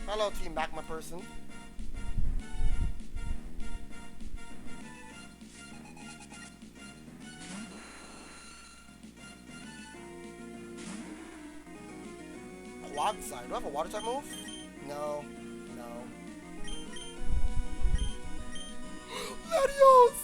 Hello, Team Magma person. Quad side. Do I have a water type move? No. No. Latios!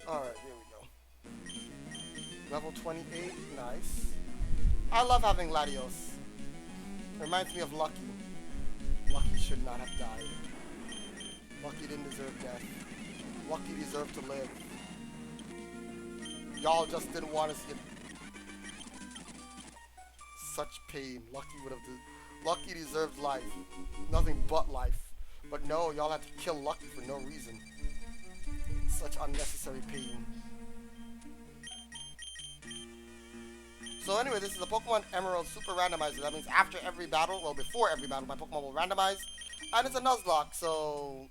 Alright, here we go. Level 28, nice. I love having Latios. Reminds me of Lucky. Lucky should not have died. Lucky didn't deserve death. Lucky deserved to live. Y'all just didn't want to see it. Such pain. Lucky deserved life. Nothing but life. But no, y'all had to kill Lucky for no reason. Such unnecessary pain. So anyway, this is a Pokemon Emerald Super Randomizer. That means after every battle, well before every battle, my Pokemon will randomize. And it's a Nuzlocke, so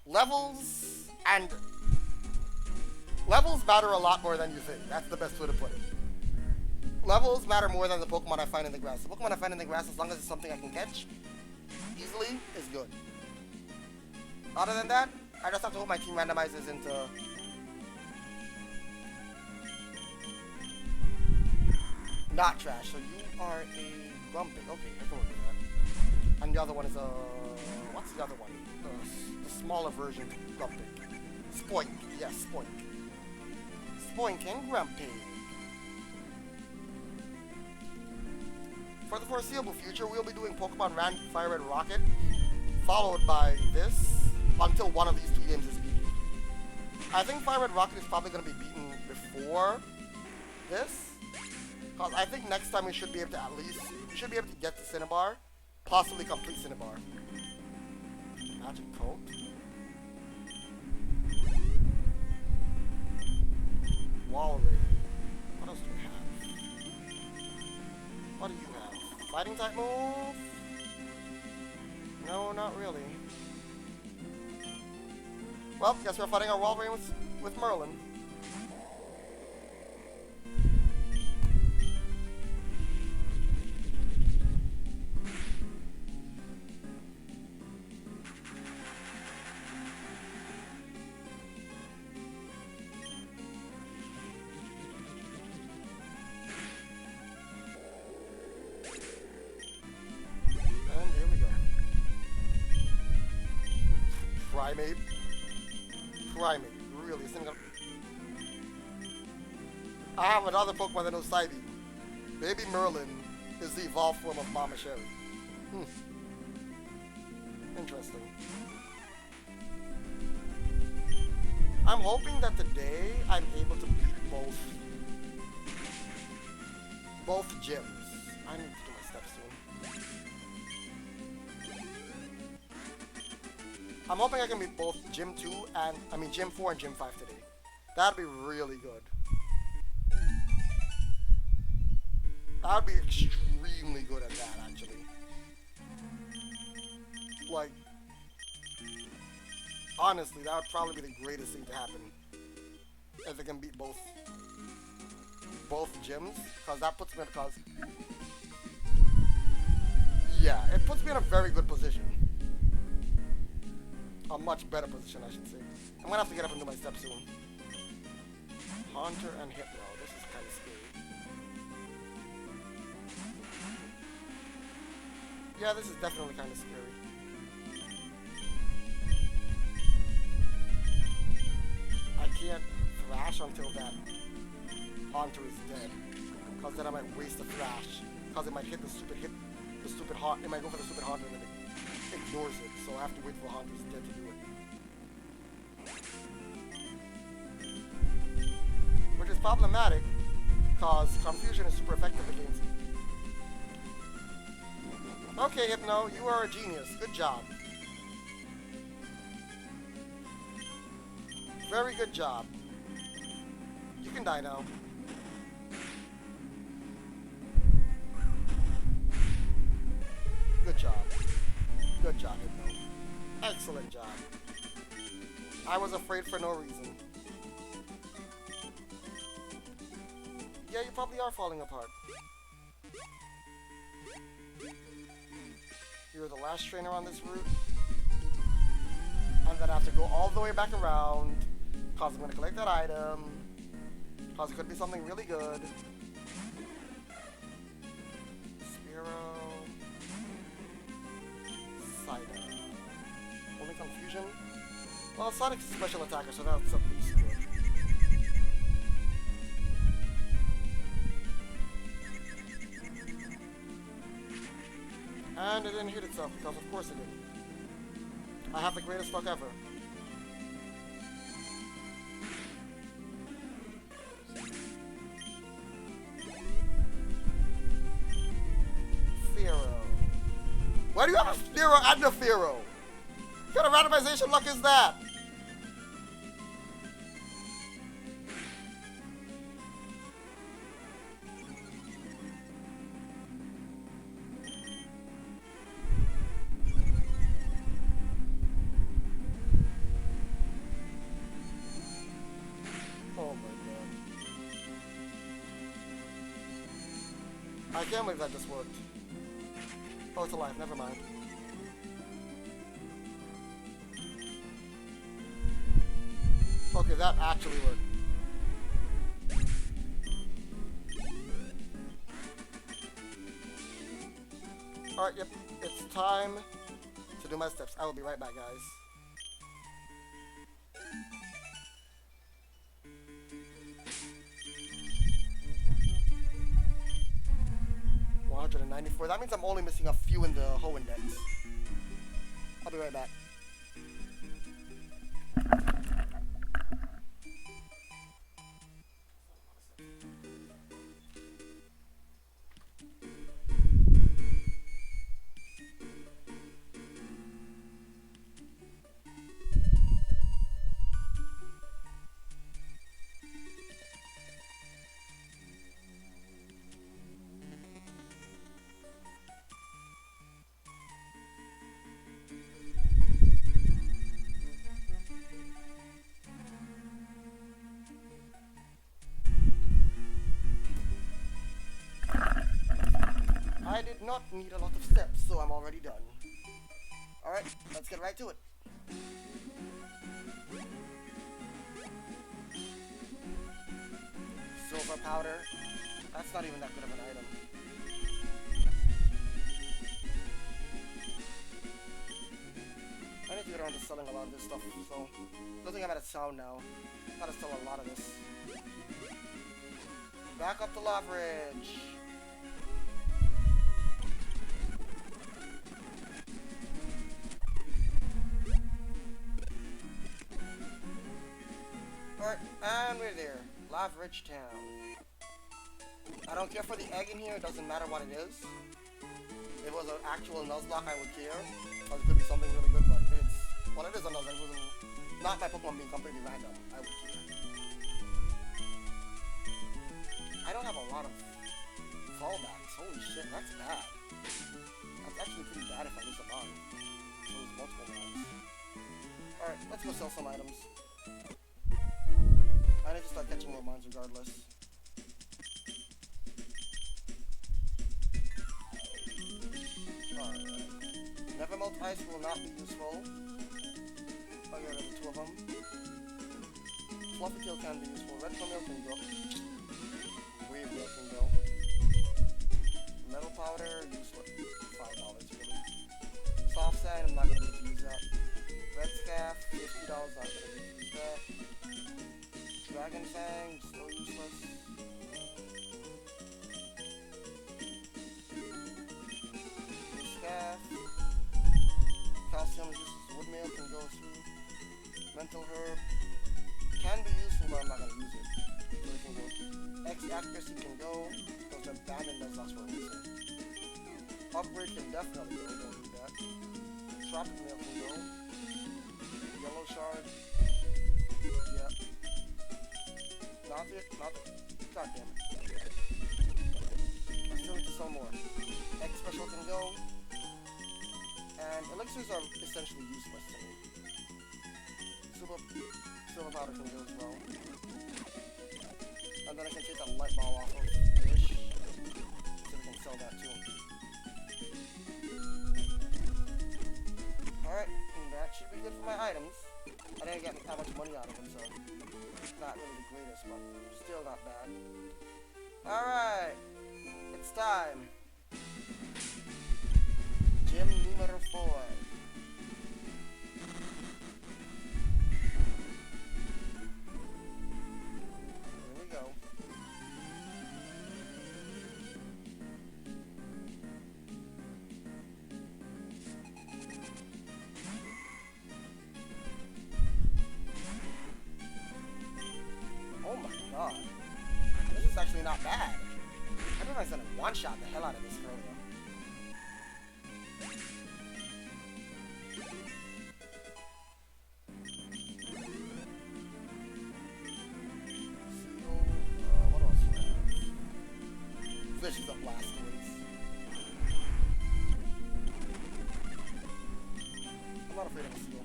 levels matter a lot more than you think. That's the best way to put it. Levels matter more than the Pokemon I find in the grass. The Pokemon I find in the grass, as long as it's something I can catch easily, is good. Other than that, I just have to hope my team randomizes into not trash. So you are a Grumpig. Okay, I can work with that. And the other one is a what's the other one? The smaller version of Grumpig. Spoink. Yes, Spoink. Spoink and Grumpig. For the foreseeable future, we'll be doing Pokemon Fire Red Rocket, followed by this, until one of these two games is beaten. I think Fire Red Rocket is probably going to be beaten before this, because I think next time we should be able to get to Cinnabar, possibly complete Cinnabar. Magic Coat. Wall Raid. What else do we have? What do you have? Fighting type move? No, not really. Well, guess we're fighting our Wall Raid with Merlin. Primate. Primate. Really? I have another Pokemon that knows Psybeam. Maybe Merlin is the evolved form of Mama Sherry. Interesting. I'm hoping that today I'm able to beat both gyms. I need to do my steps soon. I'm hoping I can beat both Gym 2 and Gym 4 and Gym 5 today. That'd be really good. I would be extremely good at that, actually. Like, honestly, that would probably be the greatest thing to happen. If I can beat both gyms, because that puts me yeah, it puts me in a very good position. A much better position, I should say. I'm gonna have to get up and do my steps soon. Haunter and Hypno. This is kind of scary. Yeah, this is definitely kind of scary. I can't thrash until that Haunter is dead, because then I might waste the thrash, because it might hit the stupid Haunter. It might go for the stupid Haunter and then it ignores it, so I have to wait for the Haunter's dead to do it. Which is problematic, because Confusion is super effective against it. Okay, Hypno, you are a genius. Good job. Very good job. You can die now. Good job. Good job, Hypno. Excellent job. I was afraid for no reason. Yeah, you probably are falling apart. You're the last trainer on this route. And then I have to go all the way back around, because I'm going to collect that item, because it could be something really good. Spearow. Psyduck. Only Confusion? Well, Sonic's a special attacker, so that's at least good. And it didn't hit itself, because of course it didn't. I have the greatest luck ever. Fearow. Why do you have a Fearow and a Fearow? What kind of randomization luck is that? I can't believe that just worked. Oh, it's alive. Never mind. Okay, that actually worked. Alright, yep. It's time to do my steps. I will be right back, guys. 194. That means I'm only missing a few in the Ho index. I'll be right back. I did not need a lot of steps, so I'm already done. Alright, let's get right to it. Silver powder. That's not even that good of an item. I need theater on just selling a lot of this stuff, so I don't think I'm at a town now. Gotta sell a lot of this. Back up the leverage. Alright, and we're there. Leverage Town. I don't care for the egg in here, it doesn't matter what it is. If it was an actual Nuzlocke, I would care. Or it could be something really good, but it's... Well, it is a Nuzlocke, it wasn't... Not my Pokemon being completely random, I would care. I don't have a lot of fallbacks. Holy shit, that's bad. That's actually pretty bad if I lose a mon. Lose multiple mons. Alright, let's go sell some items. I need to start catching more mons regardless. Alright. Never melt ice will not be useful. I'll get rid of 2 of them. Fluffy Tail can be useful. Red Milk can go. Wave Milk can go. Metal Powder, useless. $5 really. Soft Sand, I'm not going to be able to use that. Red Scaff, $50, not going to be able to use that. Dragon Fang, still useless. Scaff. Calcium is useless. Woodmail can go through. Mental Herb can be useful, but I'm not going to use it. So it can go. X Accuracy can go. Those are abandoned Nuzlocke for a reason. Upgrade can definitely go. Don't need that. Tropic Mail can go. Yellow Shard. Yep. Not it. God damn it. I still need to sell more. X Special can go. And elixirs are essentially useless to me. Silver Powder can go as well. And then I can take that light ball off of Fish. So we can sell that too. Alright, that should be good for my items. I didn't get that much money out of them, so not really the greatest, but still not bad. Alright, it's time. Gym numero 4. Here we go. Oh my god. This is actually not bad. I think I said a one-shot the hell out of this girl though. This is a Blastoise. I'm not afraid of a Seal.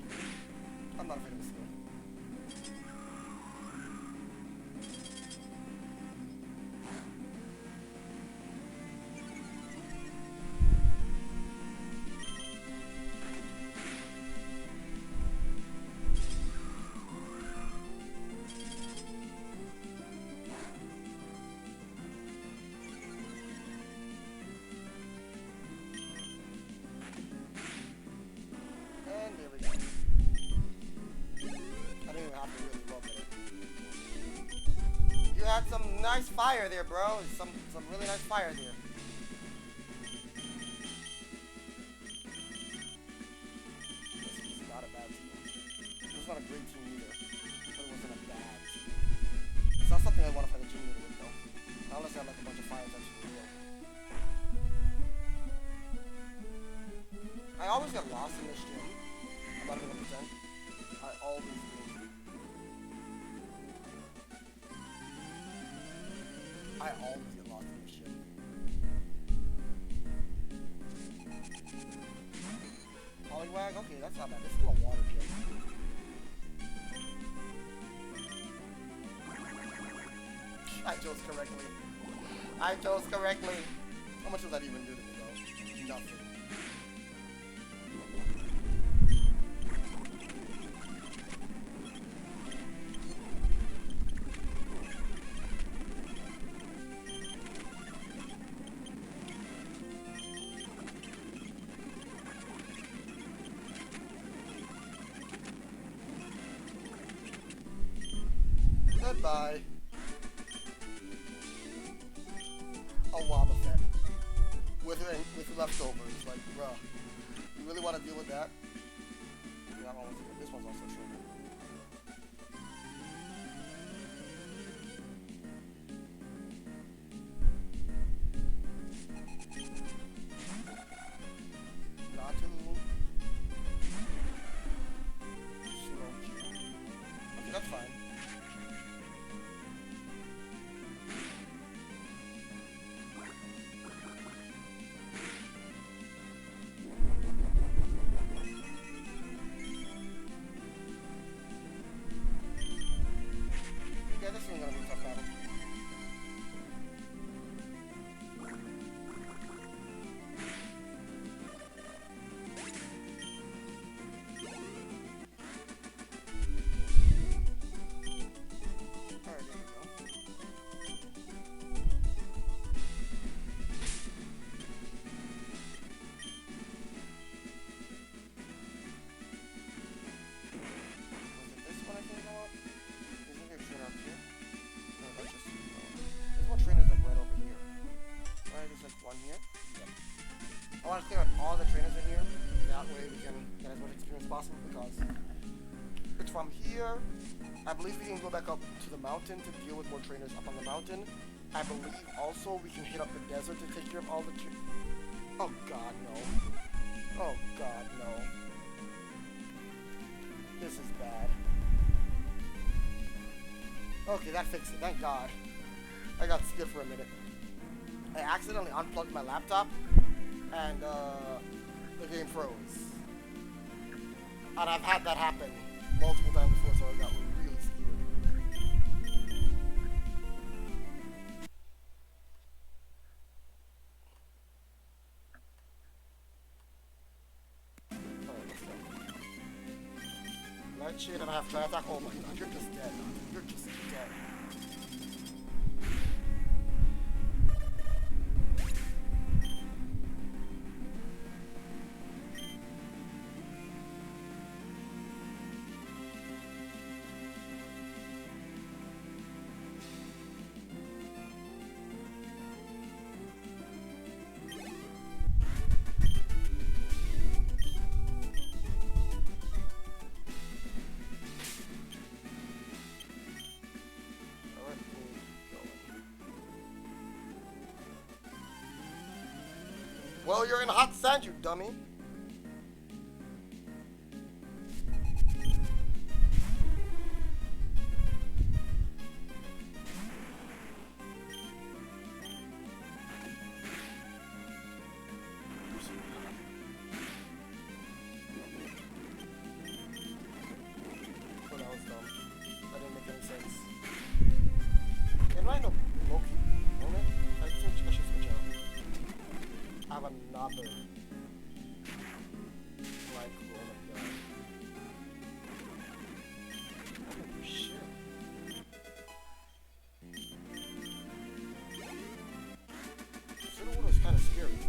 I'm not afraid of a Seal. You had some nice fire there, bro. Some really nice fire there. This was not a bad team. It was not a great team either, but it wasn't a bad team. It's not something I want to fight a gym leader with, though. Not unless I have like a bunch of fire types for real. I always get lost in this gym. I'm not gonna pretend. I always do. I always get lost in this shit. Poliwag? Okay, that's not bad. This is a water gym. I chose correctly. I chose correctly. How much does that even do to me, though? Nothing. by a Wobba Fett with leftovers. Like, bruh, you really want to deal with that? Yeah, this one's also true. That's fine. Yeah, this isn't gonna be a tough battle. I want to clear out all the trainers in here. That way we can get as much experience as possible because it's from here. I believe we can go back up to the mountain to deal with more trainers up on the mountain. I believe also we can hit up the desert to take care of all the oh god, no. Oh god, no. This is bad. Okay, that fixed it. Thank god. I got scared for a minute. I accidentally unplugged my laptop and the game froze. And I've had that happen multiple times before, so I got really scared. Alright, let's go. Light shade and I have try attack. Oh my god, you're just dead. You're just dead. Well, you're in hot sand, you dummy. Well, that was dumb. That didn't make any sense. And right now, Loki, moment, I think I should switch out. I have another. Like, oh my god. Oh shit. Sudowoodo was kind of scary.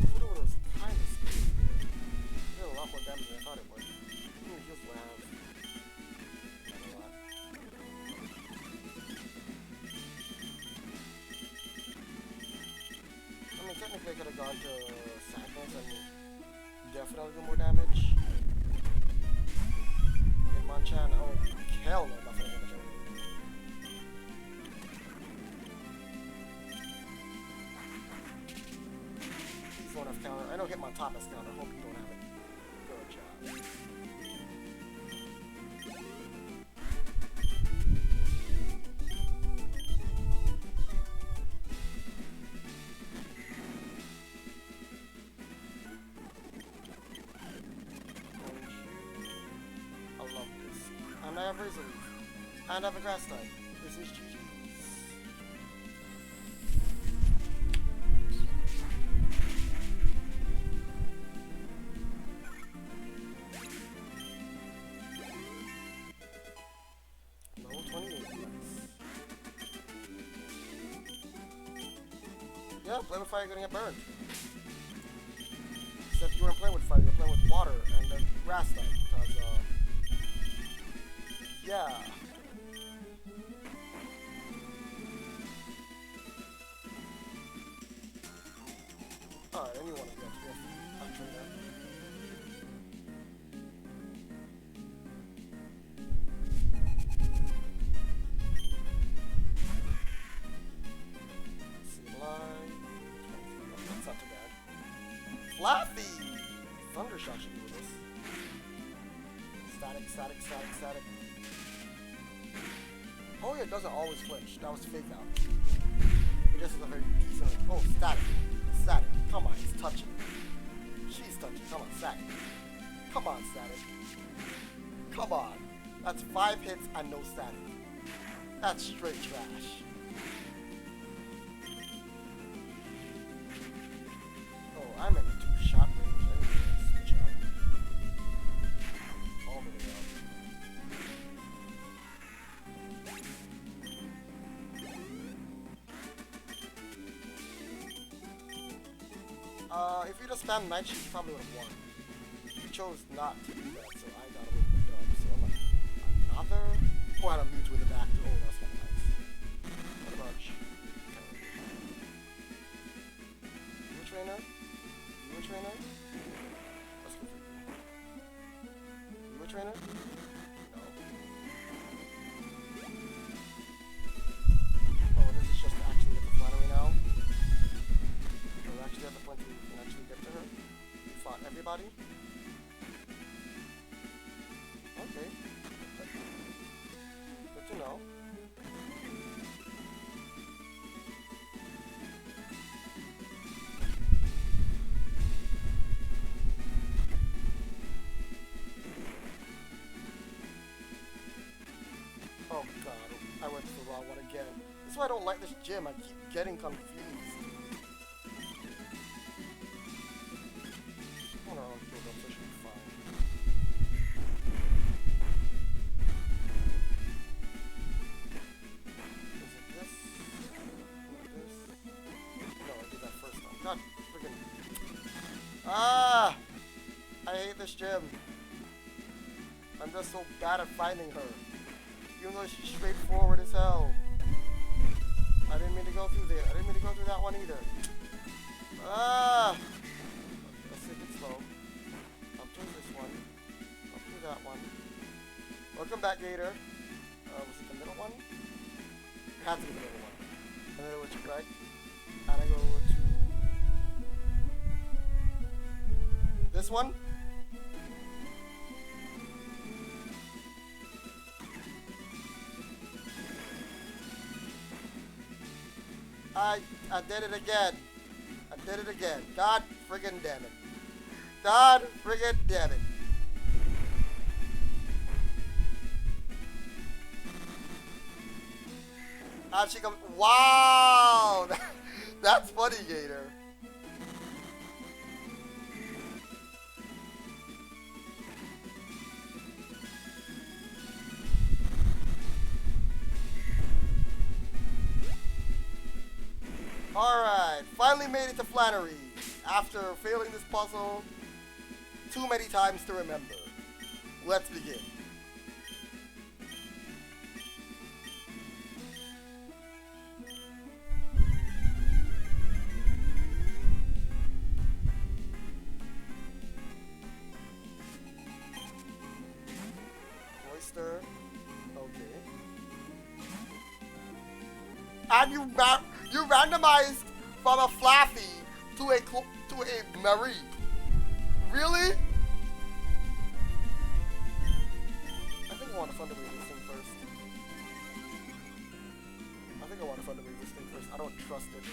Sudowoodo was kind of scary. It did a lot more damage than I thought it would. How many heals do I have? Not a lot. I mean, technically I could have gone to Sadness and definitely do more damage. In Manchan, oh hell no, nothing damage. Please don't have counter. I know Hitmontop has counter. I hope you don't have it. Good job. And I have Razor Leaf. And I have a Grass type. This is GG. Level 28. Yeah, play with fire, you're gonna get burned. Except you weren't playing with fire, you're playing with water and the grass type. Because, yeah. anyone of you to be a trainer. That's not too bad. Fluffy! Thundershot should do this. Static, static, static, static. Oh yeah, it doesn't always flinch. That was fake out. But this is a very decent. Oh, static. Static. Come on, he's touching. She's touching. Come on, static. Come on, static. Come on. That's 5 hits and no static. That's straight trash. Oh, I'm in 2-shot range. I need to switch out. All the way up. If you just spam Night Shield, you probably would have won. You chose not to do that, so I got away with the dub. So I'm like, another? Oh, I had a Mewtwo with the back. Oh, that's kind of nice. What about you? You a trainer? You a trainer? Let's go for you. You a trainer? No. Oh, this is just to actually get the Flannery now. Actually at the point where you can actually get to her. You fought everybody. Okay. Good to know. Oh god, I went to the wrong one again. That's why I don't like this gym. I keep getting confused. God, freaking. Ah! I hate this gym. I'm just so bad at finding her. Even though she's straightforward as hell. I didn't mean to go through there. I didn't mean to go through that one either. Ah! Okay, let's take it slow. Up through this one. Up through that one. Welcome back, Gator. Was it the middle one? It had to be the middle one. And then it was correct. And I go to this one? I did it again. I did it again. God friggin' damn it. God friggin' damn it. And she comes. Wow! That's funny, Gator. Alright, finally made it to Flannery after failing this puzzle too many times to remember. Let's begin. Oyster. Okay. And you randomized from a Flaffy to a Marie. Really? I think I want to fundamentally this thing first. I don't trust it.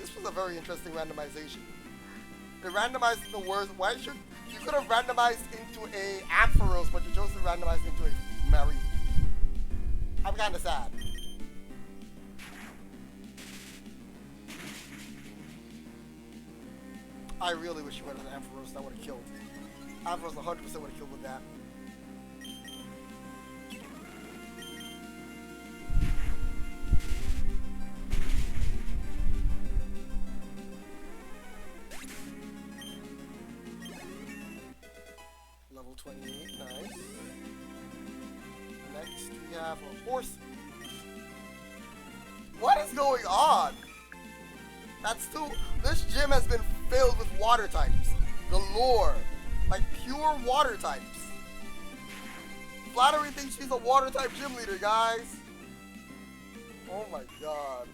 This was a very interesting randomization. It randomized the worst. Why should you could have randomized into a Ampharos, but you chose to randomize into a Marie. I'm kind of sad. I really wish you went to the Ampharos. That would have killed. Ampharos 100% would have killed with that. Level 28, nice. Next we have a horse. What is going on? That's too. This gym has been filled with water types. Galore. Like pure water types. Flattery thinks she's a water type gym leader, guys. Oh my god.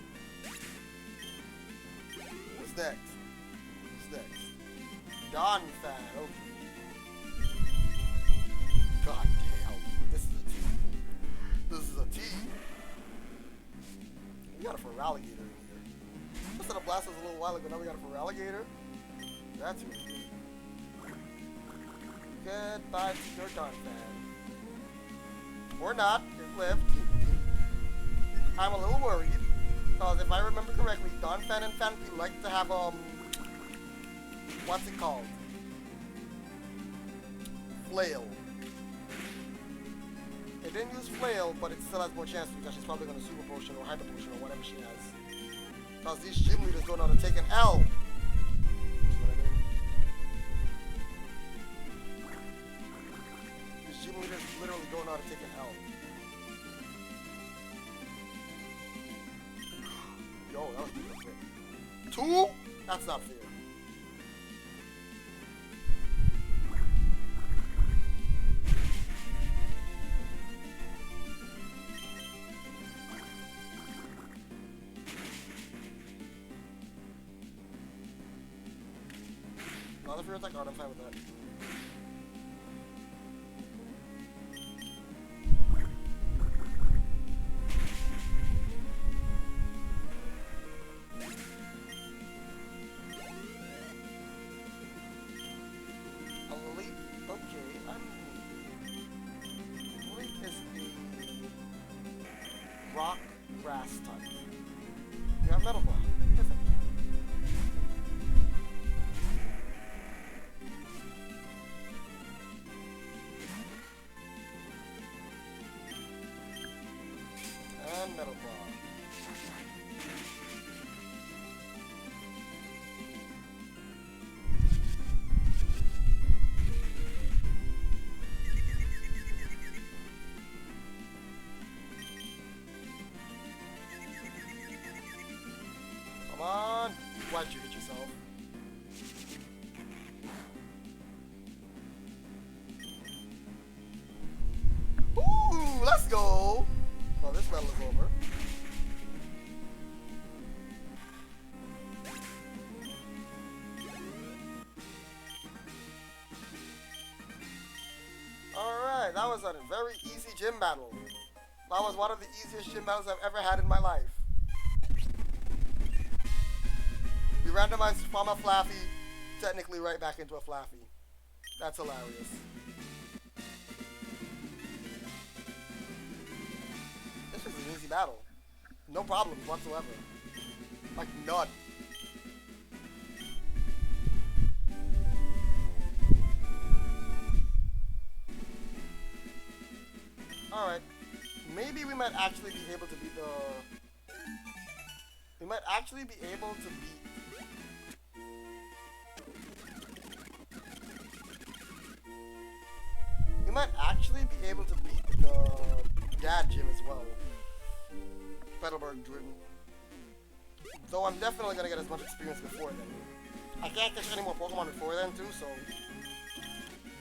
Who's next? Who's next? Don fan. Okay. God damn. This is a team. This is a team. We got a Feraligator in here. Just had a Blastoise a little while ago. Now we got a Feraligator. That's really good. Goodbye to your Don fan. Or not. It lived. I'm a little worried. Because if I remember correctly, Don fan and Fanpy like to have, what's it called? Flail. It didn't use Flail, but it still has more chance because she's probably going to Super Potion or Hyper Potion or whatever she has. Because these gym leaders don't know how to take an L. See what I mean? These gym leaders literally don't know how to take an L. Yo, that was pretty quick. 2? That's not fair. Not if you're attack guard, I'm fine with that. Rock, grass type. You have Metal Claw. Perfect. And Metal Claw. Come on! Why'd you hit yourself? Ooh, let's go! Well, this battle is over. Alright, that was a very easy gym battle. That was one of the easiest gym battles I've ever had in my life. We randomized from a Flaffy, technically right back into a Flaffy. That's hilarious. This was an easy battle. No problems whatsoever. Like, none. Alright. Maybe we might actually be able to beat the... We might actually be able to beat... We might actually be able to beat the dad gym as well. Petalburg Driven. Though I'm definitely going to get as much experience before then. I can't catch any more Pokemon before then too, so...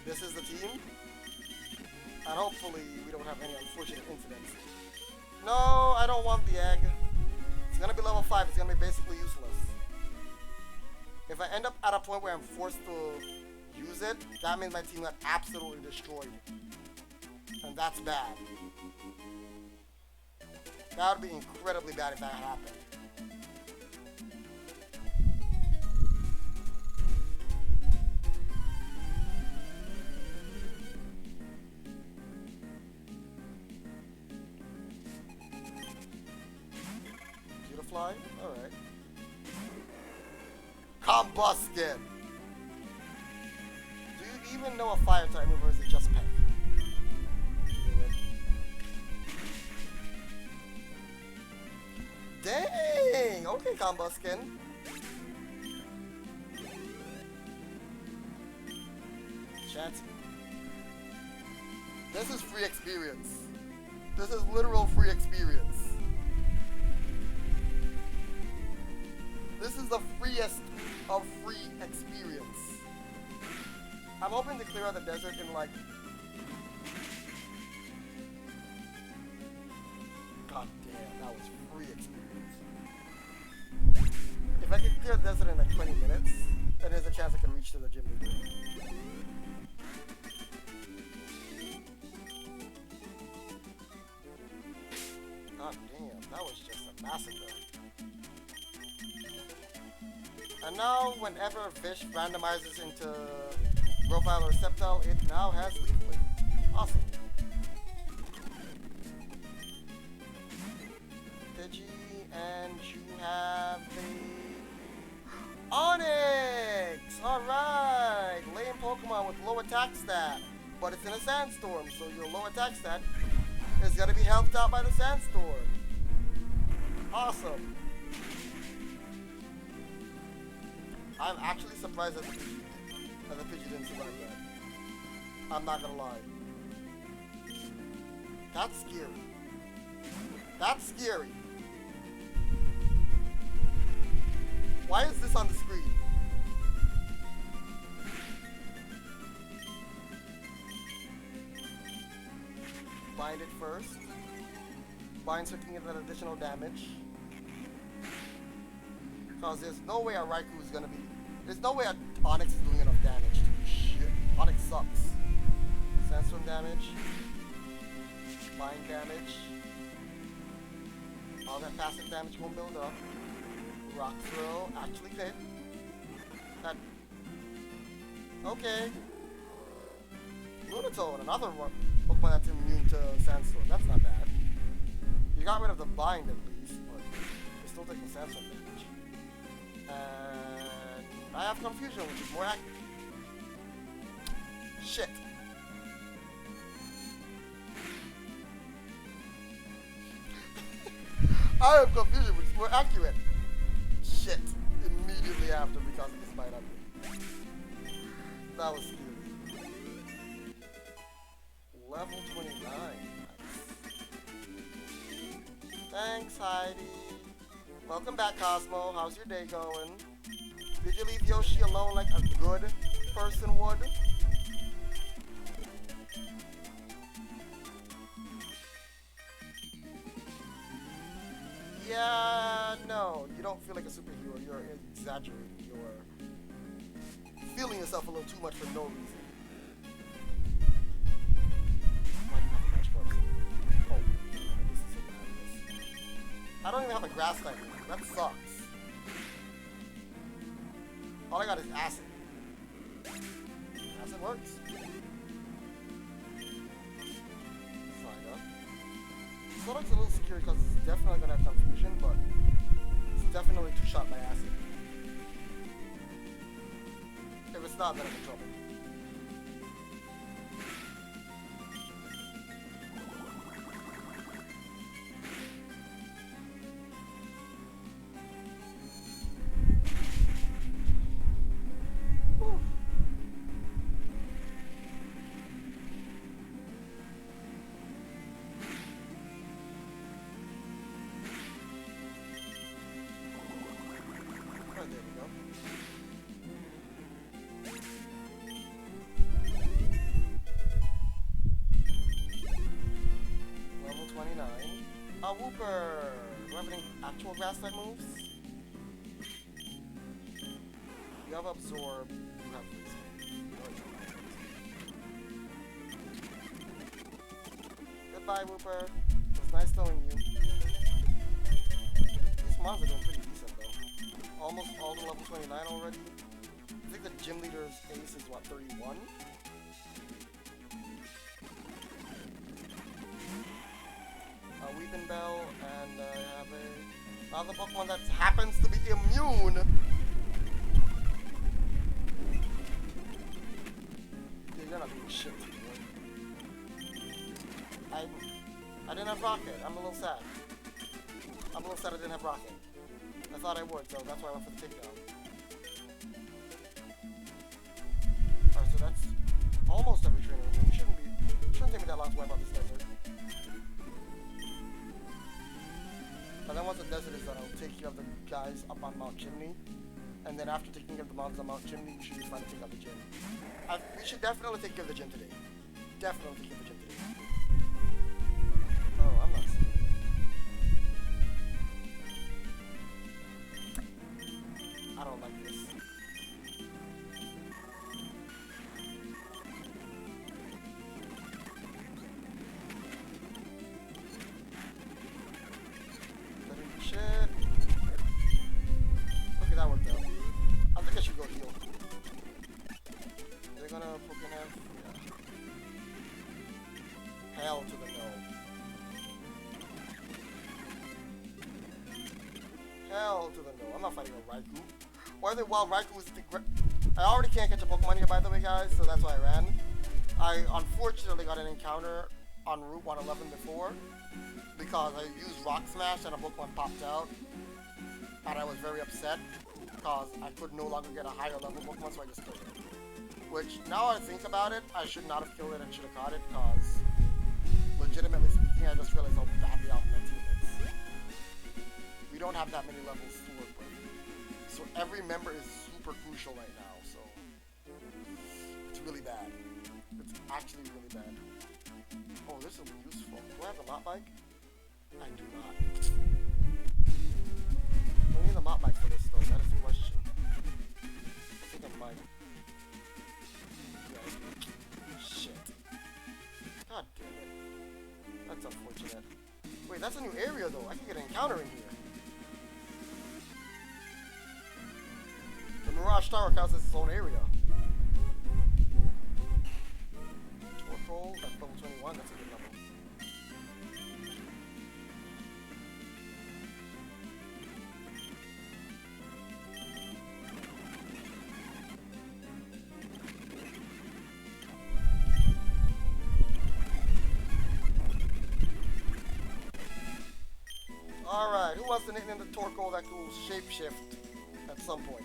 This is the team. And hopefully we don't have any unfortunate incidents. No, I don't want the egg. It's going to be level 5. It's going to be basically useless. If I end up at a point where I'm forced to use it, that means my team got absolutely destroyed. And that's bad. That would be incredibly bad if that happened. Fly? Alright. Combuskin! Do you even know a fire type move or is it just Peck? Dang! Okay, Combuskin. Chat. This is free experience. This is literal free experience. This is the freest of free experience. I'm hoping to clear out the desert in like... God damn, that was free experience. If I can clear the desert in like 20 minutes, then there's a chance I can reach to the gym leader. God damn, that was just a massacre. And now, whenever a fish randomizes into profile or septile, it now has leaflet. Awesome. Pidgey, and you have the Onyx! Alright! Lame Pokemon with low attack stat. But it's in a sandstorm, so your low attack stat is going to be helped out by the sandstorm. Awesome. I'm actually surprised that the Pidgey didn't survive that. I'm not gonna lie. That's scary. That's scary. Why is this on the screen? Bind it first. Bind's hooking in that additional damage. Because there's no way a Raikou is gonna be... There's no way a Onyx is doing enough damage to do shit. Onyx sucks. Sandstorm damage. Bind damage. All that passive damage won't build up. Rock Throw actually hit. That... Okay. Lunatone, another one. Pokemon that's immune to Sandstorm. That's not bad. You got rid of the bind at least, but you're still taking Sandstorm damage. And I have Confusion, which is more accurate. Shit. I have Confusion, which is more accurate. Shit. Immediately after because of this bite on me. That was scary. Level 29. Nice. Thanks, Heidi. Welcome back, Cosmo. How's your day going? Did you leave Yoshi alone like a good person would? Yeah, no. You don't feel like a superhero. You're exaggerating. You're feeling yourself a little too much for no reason. Oh, this is hilarious. I don't even have a grass type. That sucks. All I got is acid. Acid works. Sign up. Sonics a little scary because it's definitely gonna have Confusion, but it's definitely two-shot by acid. If it's not, then I'm in trouble. A Wooper! Do I have any actual grass type moves? You have Absorb. You have Freeze. Goodbye, Wooper. It was nice knowing you. These mons are doing pretty decent though. Almost all to level 29 already. I think the gym leader's ace is what, 31? Weeping Bell, and I have another Pokemon that happens to be immune. Dude, you're not doing shit to me. I didn't have Rocket. I'm a little sad. I'm a little sad I didn't have Rocket. I thought I would, so that's why I went for the takedown. Alright, so that's almost every trainer room. Shouldn't take me that long to wipe out this desert. And then once the desert is done, I'll take care of the guy guys up on Mount Chimney. And then after taking care of the monsters on Mount Chimney, we should be fine to take out the gym. We should definitely take care of the gym today. Definitely take care of the gym today. Oh, I'm not seeing it. I don't like this. Shit. Okay, that worked out. I think I should go heal. They're gonna fucking have... Yeah. Hell to the no. Hell to the no. I'm not fighting a Raikou. Or the while Raikou is the... I already can't catch a Pokemon here, by the way, guys, so that's why I ran. I unfortunately got an encounter on Route 111 before, because I used Rock Smash and a Pokemon popped out, and I was very upset because I could no longer get a higher level Pokemon, so I just killed it. Which, now I think about it, I should not have killed it and should have caught it, because legitimately speaking, I just realized how badly off my team is. We don't have that many levels to work with, so every member is super crucial right now, so it's really bad. It's actually really bad. Oh, this will be useful. Do I have the mop bike? I do not. Do I need the mop bike for this though? That is the question. I think I might. Yeah. Shit. God damn it. That's unfortunate. Wait, that's a new area though. I can get an encounter in here. The Mirage Tower counts as its own area. Torkoal, that's level 21, that's a good level. Alright, who wants to nickname the Torkoal that will shapeshift at some point?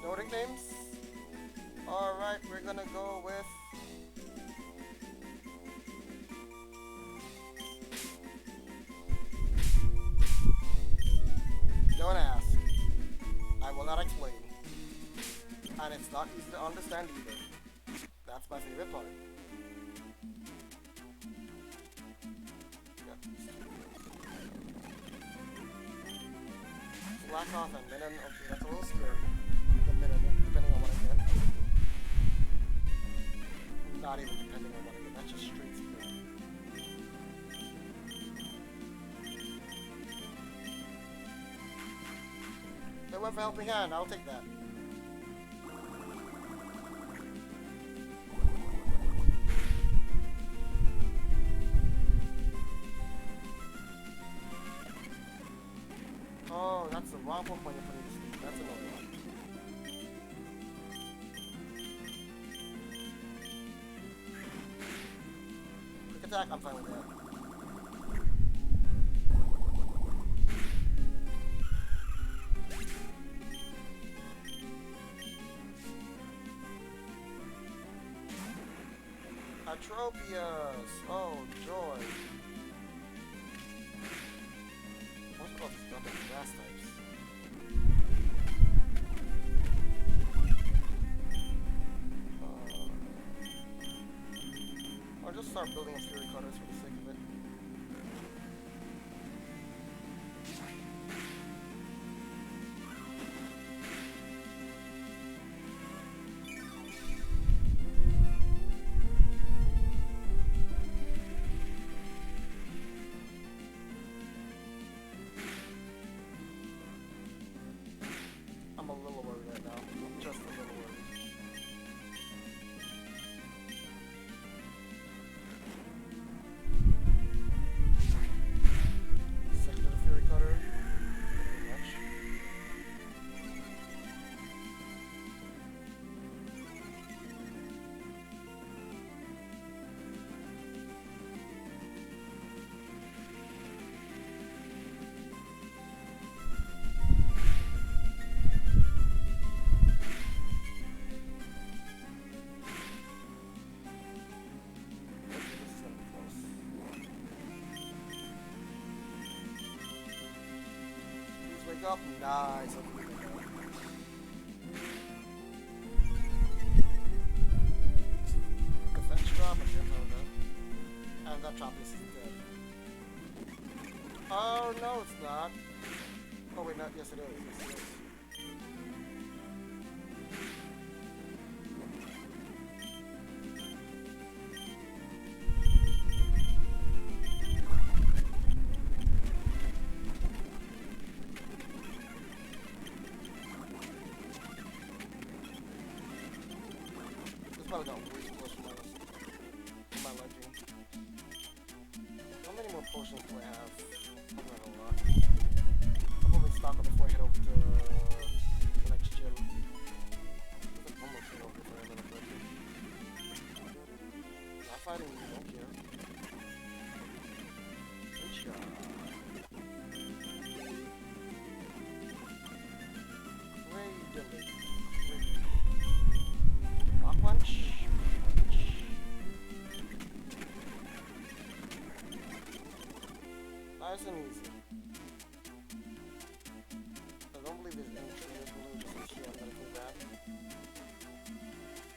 No nicknames? Alright, we're gonna go with... Don't ask. I will not explain. And it's not easy to understand either. That's my favorite part. Slack off and Minun. Okay, that's a little scary. Depending on what I get. Not even depending on what I get, that's just straight speed. They went for helping hand, I'll take that. Oh, that's the wrong Pokemon you're putting to sleep. That's another one. Attack, I'm fine with that. Atropius! Oh, joy. What's about this dumping grass types? I'll just start building up Fury Cutters for the sake of it. I'm a little worried right now. I'm just a little worried. up. Nice. Defense drop. And that drop is dead. Oh no, it's not. Oh wait, not. Yes, it is. Yes, it is. Probably got way too close for my liking. How many more potions do I have? Probably not a lot. I'll probably stock up before I head over to the next gym. There's like one more thing over there that I'm breaking. Not fighting you, don't care. Good shot. Great. Rock punch. Nice and easy. I don't believe there's any trainers below just in here that I can grab.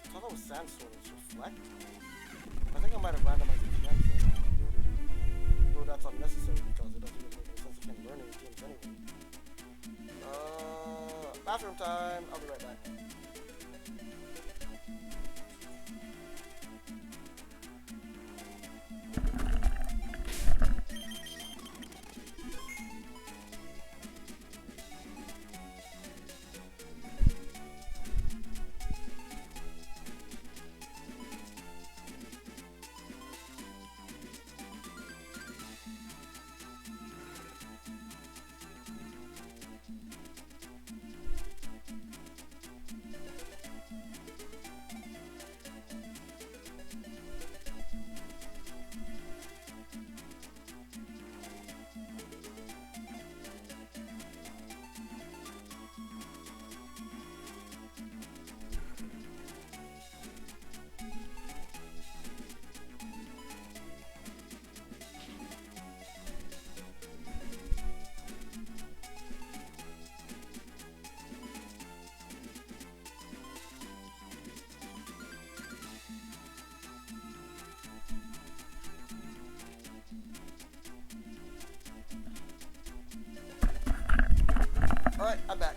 I thought that was sandstorms reflect. I think I might have randomized it again. Though that's unnecessary because it doesn't really make any sense. I can't learn any games anyway. Bathroom time. I'll be right back. Alright, I'm back.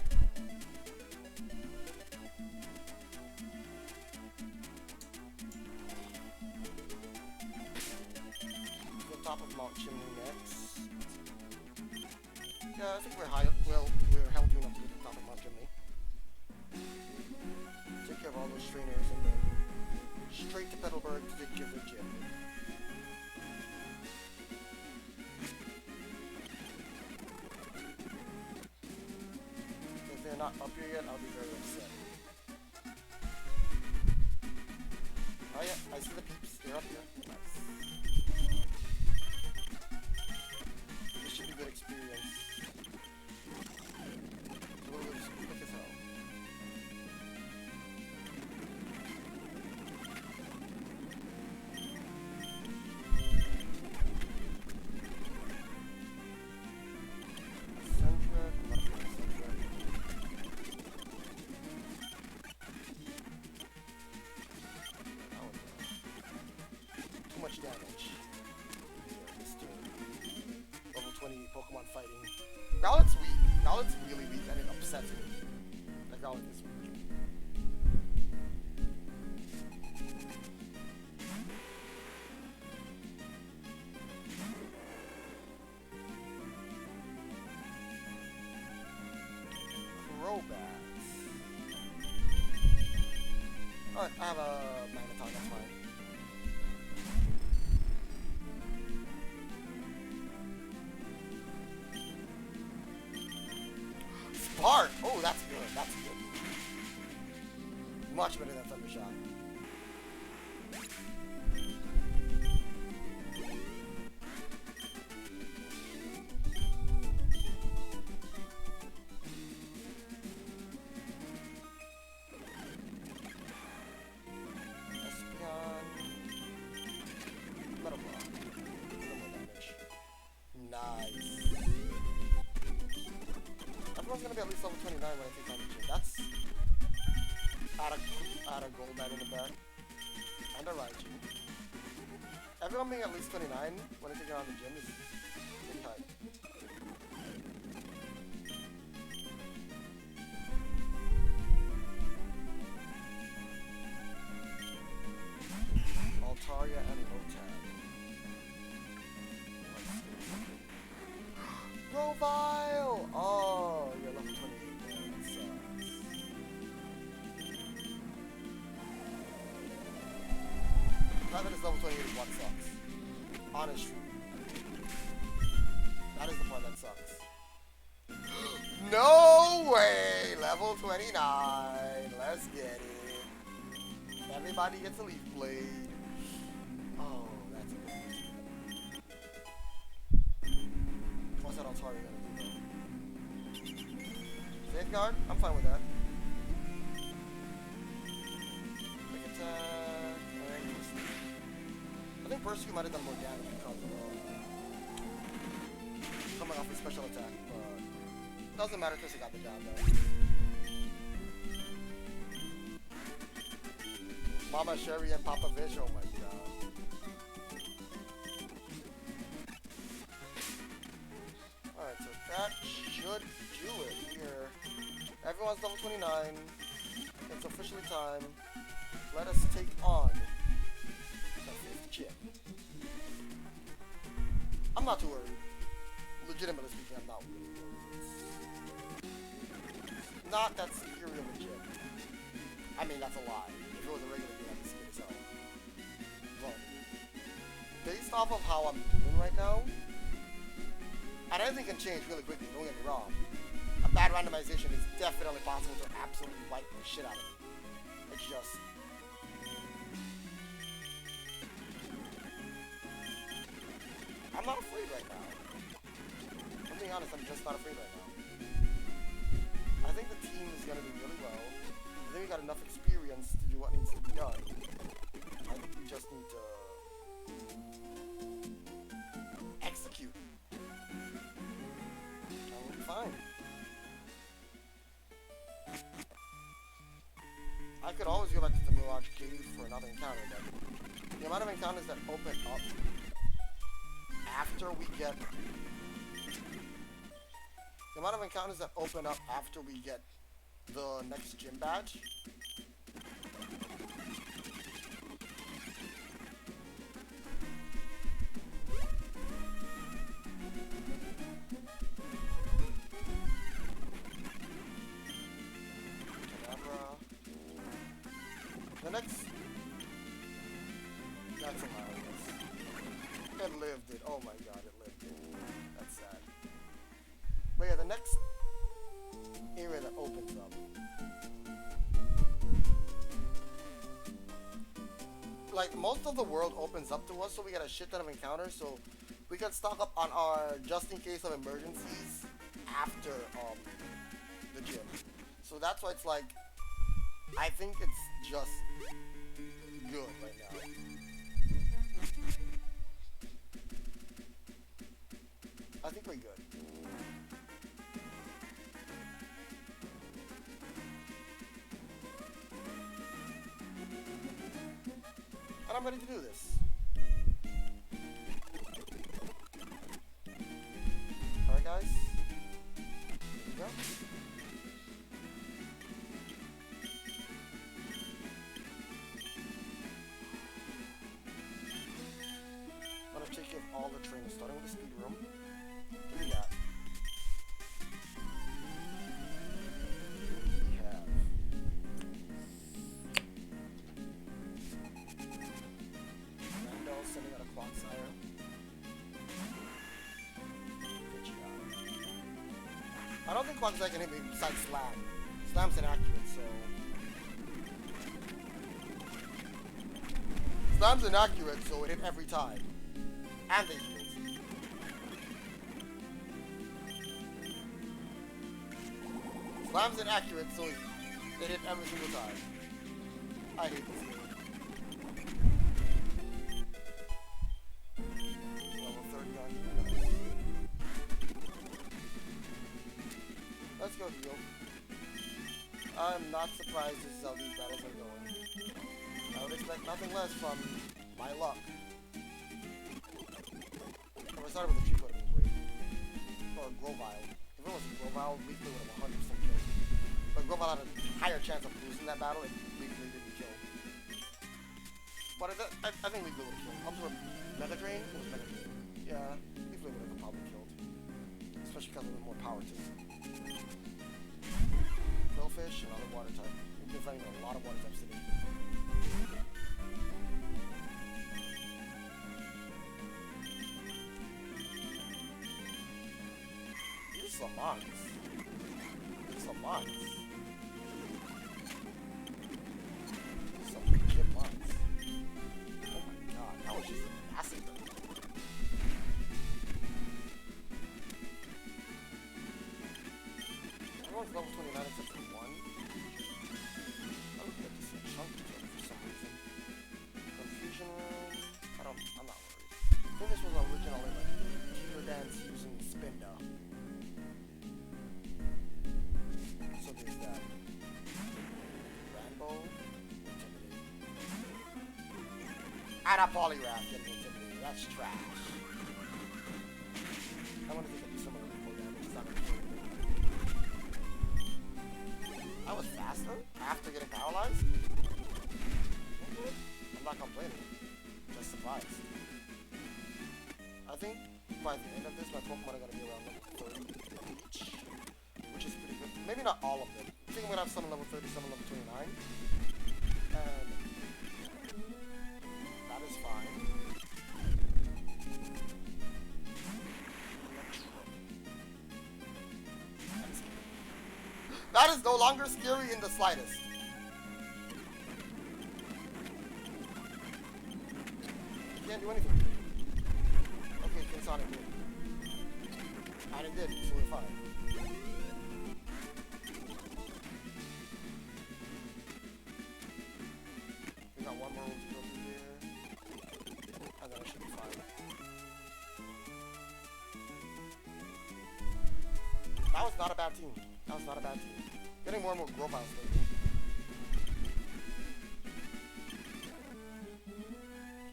The top of Mount Chimney next. Yeah, I think we're high. Well, we're healthy enough to get to the top of Mount Chimney. Take care of all those trainers and then straight to Petalburg to take care of the gym. If they're not up here yet, I'll be very upset. Oh yeah, I see the peeps. They're up here. Nice. This should be good experience. Quick as hell. Too much damage. Mr. Level 20 Pokemon fighting. Growlithe's weak. Growlithe's really weak and it upsets me. That Growlithe is weak. Crobats. Alright, I have a Magneton, that's fine. Spark! Oh, that's good. That's good. Much better than Thunder Shock. Espeon. Metal Block. A little more damage. Nice. be at least level 29 when I take on the gym. That's add a gold knight in the back. And a Raiju. Everyone being at least 29 when I take on the gym is pretty high. Altaria and Lotad. Grovile! Oh, you're level 28. That sucks. The fact that it's level 28 is what sucks. Honestly. That is the part that sucks. No way! Level 29. Let's get it. Everybody gets a Leaf Blade. Oh, that's a good one. What's that Altaria gonna do though? Safeguard? I'm fine with that. Quick attack. I think Bursky might have done more damage because of coming off his special attack, but doesn't matter because he got the job done. Mama Sherry and Papa Vish, oh my god. Alright, so that should do it here. Everyone's level 29. It's officially time. Let us take on the 5th chip. I'm not too worried. Legitimately speaking, I'm not really worried. It's not that superior legit. I mean, that's a lie. If it was a regular game, I'd be scared as hell. But based off of how I'm doing right now, and anything can change really quickly, don't get me wrong. A bad randomization is definitely possible to absolutely wipe the shit out of me. It's just... I'm not afraid right now. I'm being honest, I'm just not afraid right now. I think the team is going to do really well. I think we got enough experience to do what needs to be done. I think we just need to execute. And we'll be fine. I could always go back to the Mirage Cave for another encounter, but the amount of encounters that open up after we get... The amount of encounters that open up after we get the next gym badge. The next... That's hilarious. It lived it. Oh my god, it lived it. That's sad. But yeah, the next area that opens up. Like, most of the world opens up to us, so we get a shit ton of encounters, so we can stock up on our just in case of emergencies after the gym. So that's why it's like, I think it's just good right now. I think we're good. And I'm ready to do this. Alright guys. Here we go. I'm gonna take care of all the trainers, starting with the speed room. Give me that. We have Randall sending out a Clocksire. Good job. I don't think Clocksire can hit me besides Slam. Slam's inaccurate, so... Slam's inaccurate, so it hit every time. And they healed. Slam's inaccurate, so they hit every single time. I hate this game. Level 30 on you. Let's let's go heal. I'm not surprised this is how these battles are going. I would expect nothing less from my luck. If I started with a cheap would have been great. Or a Grovile. If it was a Grovile, Weekly would have 100% killed. But Grovile had a higher chance of losing that battle if Weekly didn't kill. But I think Weekly would have killed. Up to a Mega Drain? It was Mega Drain. Yeah, Weekly would have probably killed. Especially because of the more power too. Fish, another water type. We've been fighting a lot of water types today. These are mons. These are mons. These are legit mons. Oh my god, that was just a massacre. Everyone's level 29 except for one. I look at this chunk for some reason. Confusion room. I'm not worried. I think this was originally like Teeter Dance using Spinda. So there's that. Rambo. Intimidate. And a Poliwrath getting intimidated. That's trash. I wonder if they can do some of the recoil damage. It's not going to do anything. I was faster after getting paralyzed. Okay. I'm not complaining. Just surprised. I think by the end of this, my Pokemon are going to be around level 30 each, which is pretty good. Maybe not all of them. I think I'm going to have some level 30, some level 29. And that is fine. That is no longer scary in the slightest. You can't do anything. Okay, can Sonic do it? And it did, so we're fine. We got one more room to go through here. And then I should be fine. That was not a bad team. That was not a bad team. Getting more and more Groviles lately.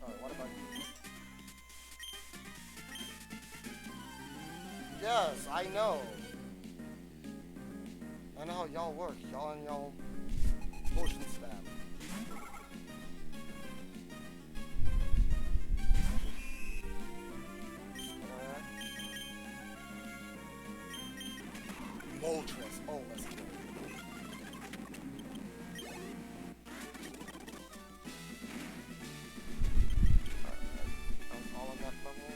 Alright, what about you? Yes, I know. I know how y'all work. Y'all and y'all potion spam. Moltres. Oh, let's go. All on that level.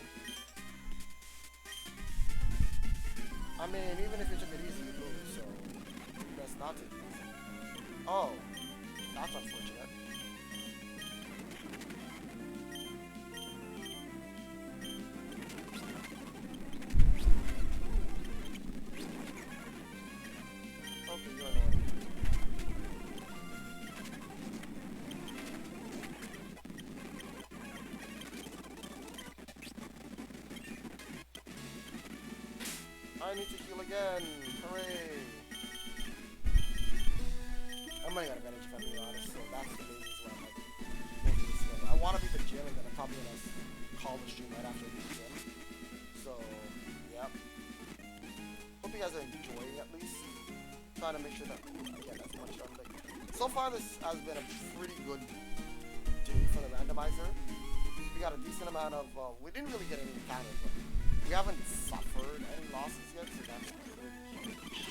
I mean, even if you took it easy, you lose, so best not to. Oh, that's unfortunate. Okay, you're annoying. I need to heal again. Hooray! I'm running out of energy if I'm being honest, so that's the main reason why I'm like making this film. I want to beat the gym and then I'm probably going to call the stream right after I beat the gym. So, yep. Hope you guys are enjoying at least. Trying to make sure that I get as much done. Like, so far this has been a pretty good day for the randomizer. We got a decent amount of, we didn't really get any encounters, but we haven't suffered any losses yet, so that's pretty huge.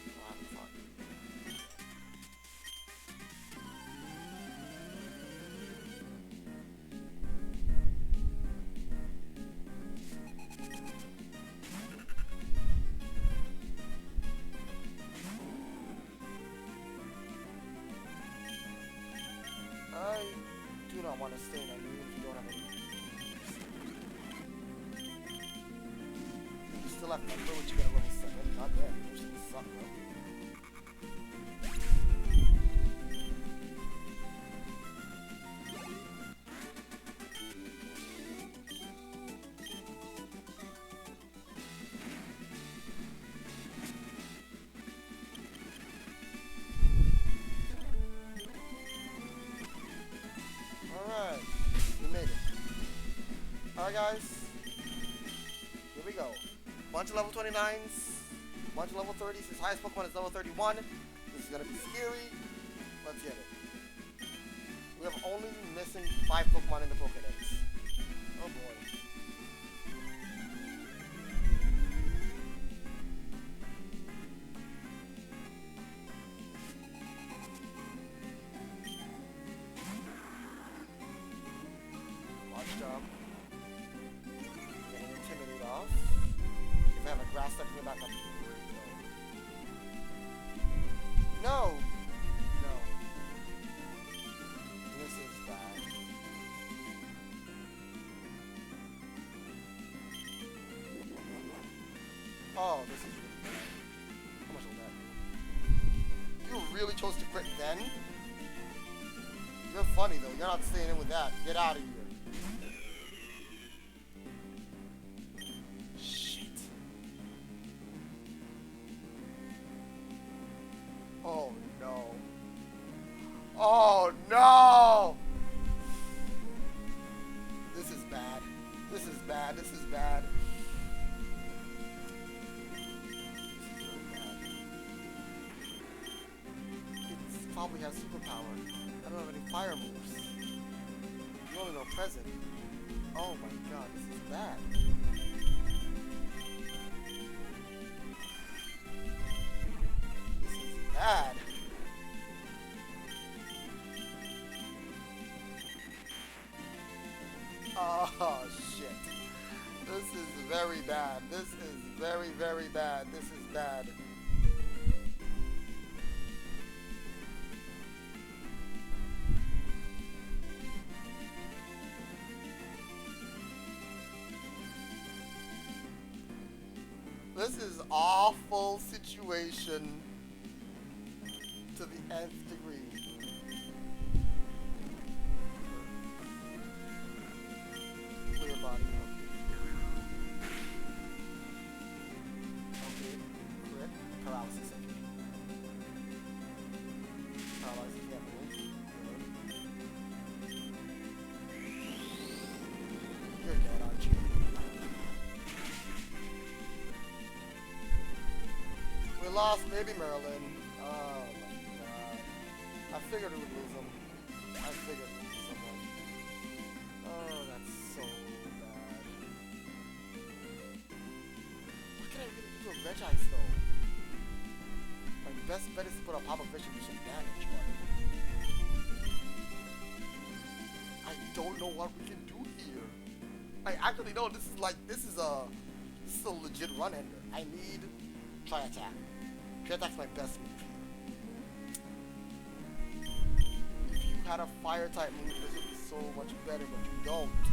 We're having fun. I do not want to stay in a room if you don't have any. You still have number, which you get a level 7. God damn, you should suck, bro. Alright guys, here we go. Bunch of level 29s, bunch of level 30s. His highest Pokemon is level 31. This is gonna be scary. Let's get it. We have only missing 5 Pokemon in the Pokedex. Oh boy. Watch jump. Getting intimidated off. If I have a grass type in the back, I'm no! No. This is bad. Oh, this is really bad. How much will that do? You really chose to crit then? You're funny though, you're not staying in with that. Get out of here. Oh no. Oh no! This is bad. This is bad. This is bad. It probably has superpower. I don't have any fire moves. You only know present. Oh my god, this is bad. Bad. Oh shit. This is very bad. This is very, very bad. This is bad. This is awful situation. To the nth degree. Clear body. Okay. Crit. Paralysis. Paralysis. You're dead, aren't you? We lost baby Merlin. Oh my god. I figured we would lose him. I figured we'd lose someone. Oh, that's so bad. What can I really do with Veg Ice though? My best bet is to put a Papa Fish and do some damage, but I don't know what we can do here. I actually know this is a legit run ender. I need Tri Attack. Tri Attack's my best move here. If you had a fire type move, this would be so much better, but you don't.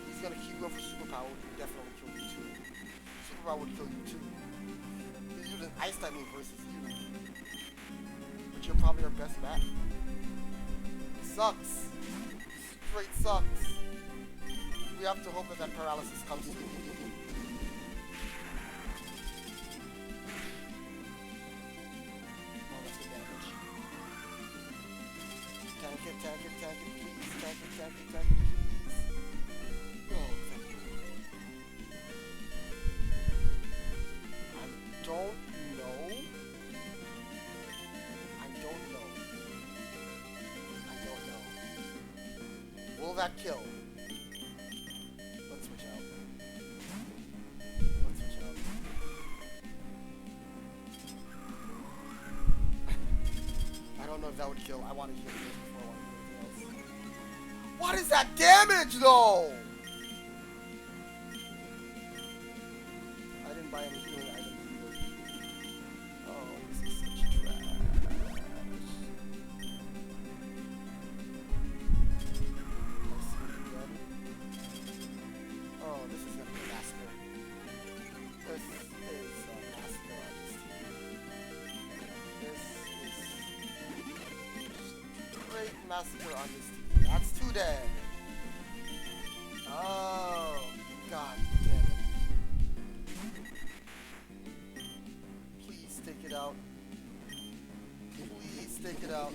He's gonna keep going for superpower, which would definitely kill you too. Superpower would kill you too. He's using ice type move versus you. But you're probably our best bet. Sucks. Straight sucks. We have to hope that that paralysis comes to you. Oh, that's good damage. Tank it, please. Tank it, please. Oh, thank you. I don't know. Will that kill? Let's switch out. I don't know if that would kill. I want to heal this before I want to do anything else. What is that damage though? I didn't buy any healing items either. Oh, this is such trash. Oh, this is gonna be a massacre. This is a massacre on this team. This is straight massacre on this team. That's 2 dead. Oh, god damn it. Please take it out. Please take it out.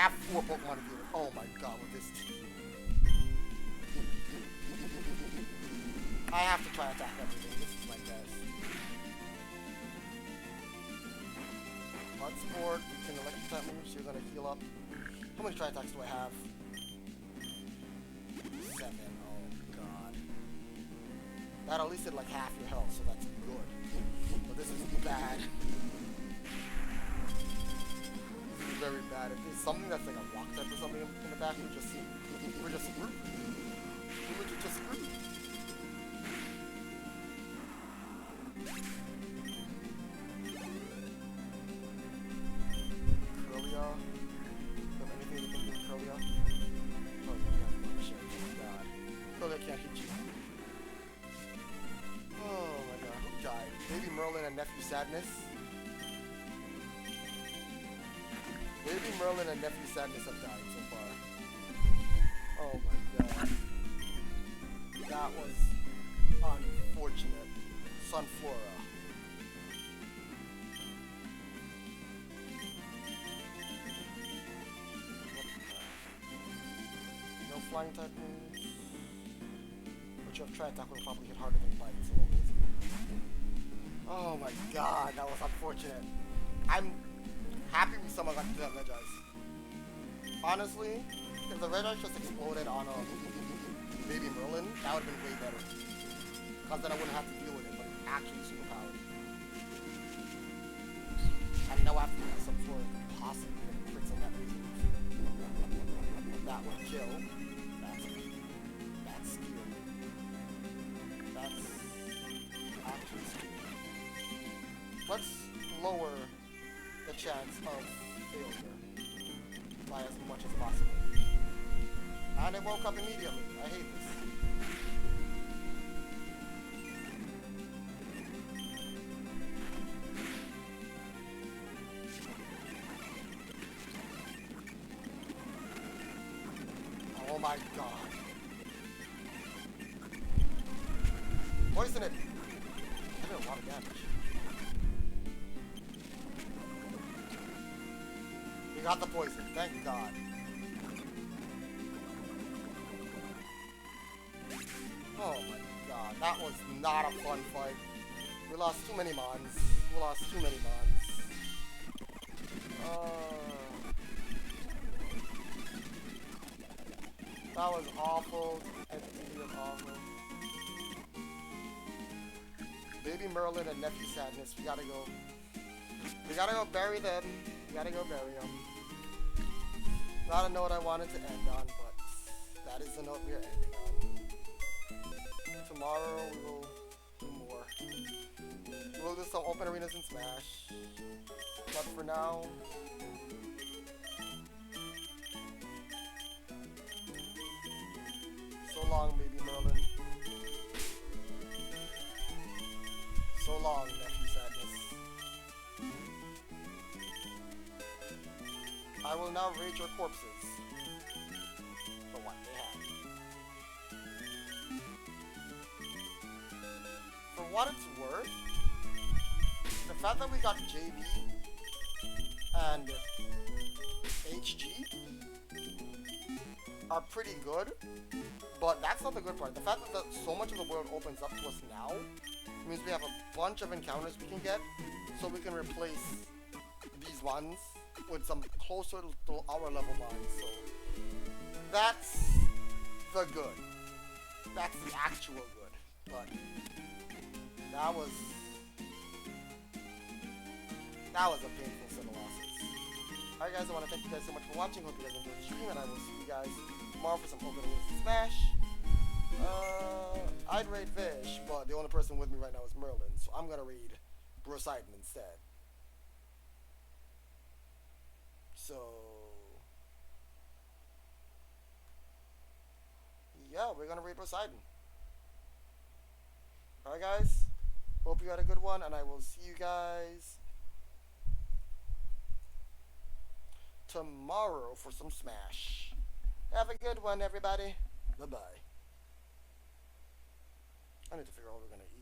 have 4 Pokemon to deal with. Oh my god, with this team. I have to try attack everything. This is my best. Mud Sport, you can electric type moves, so you're gonna heal up. How many try attacks do I have? 7. Oh god. That at least did like half your health, so that's good. But this is bad. This is very bad. If there's something that's like a rock type or something in the back, we're just screwed. We were just screwed. Curlia. Do you have anything you can do with Curlia? Oh yeah, we have no shit. Oh my god. Curlia can't hit you. Oh my god. Who died? Baby Merlin and Nephew Sadness? Baby Merlin and Nephew Sadness have died so far. Oh my god. That was unfortunate. Sunflora. No flying type moves. But you have try attack will probably hit harder than bite, so amazing. Oh my god, that was unfortunate. I'm happy we somehow got to that Regice. Honestly, if the Regice just exploded on Baby Merlin, that would have been way better. Because then I wouldn't have to deal with it, but it's actually super powered. And now I have to have some sort of possibly crits on that reason. That would kill. That's scary. That's actually scary. Let's lower the chance of failure by as much as possible. And it woke up immediately. I hate this. Oh my god. Poison it! I did a lot of damage. We got the poison, thank god. Oh my god, that was not a fun fight. We lost too many mons. That was awful. Entity was awful. Baby Merlin and Nephew Sadness, we gotta go bury them. I don't know what I wanted to end on, but that is the note we are ending on. Tomorrow we will do more. We'll do some open arenas in Smash. But for now, so long, Baby Merlin. So long, Nephew Sadness. I will now raid your corpses for what they have. For what it's worth, the fact that we got JB and HG are pretty good, but that's not the good part. The fact that so much of the world opens up to us now means we have a bunch of encounters we can get, so we can replace these ones with some closer to our level mines. So that's the good. That's the actual good. But that was a painful set of losses. Alright guys, I want to thank you guys so much for watching. Hope you guys enjoyed the stream, and I will see you guys tomorrow for some open arenas in Smash. I'd raid Fish, but the only person with me right now is Merlin, so I'm gonna raid Poseidon instead. So yeah, we're gonna raid Poseidon. Alright guys, hope you had a good one, and I will see you guys tomorrow for some Smash. Have a good one, everybody. Bye-bye. I need to figure out what we're gonna eat.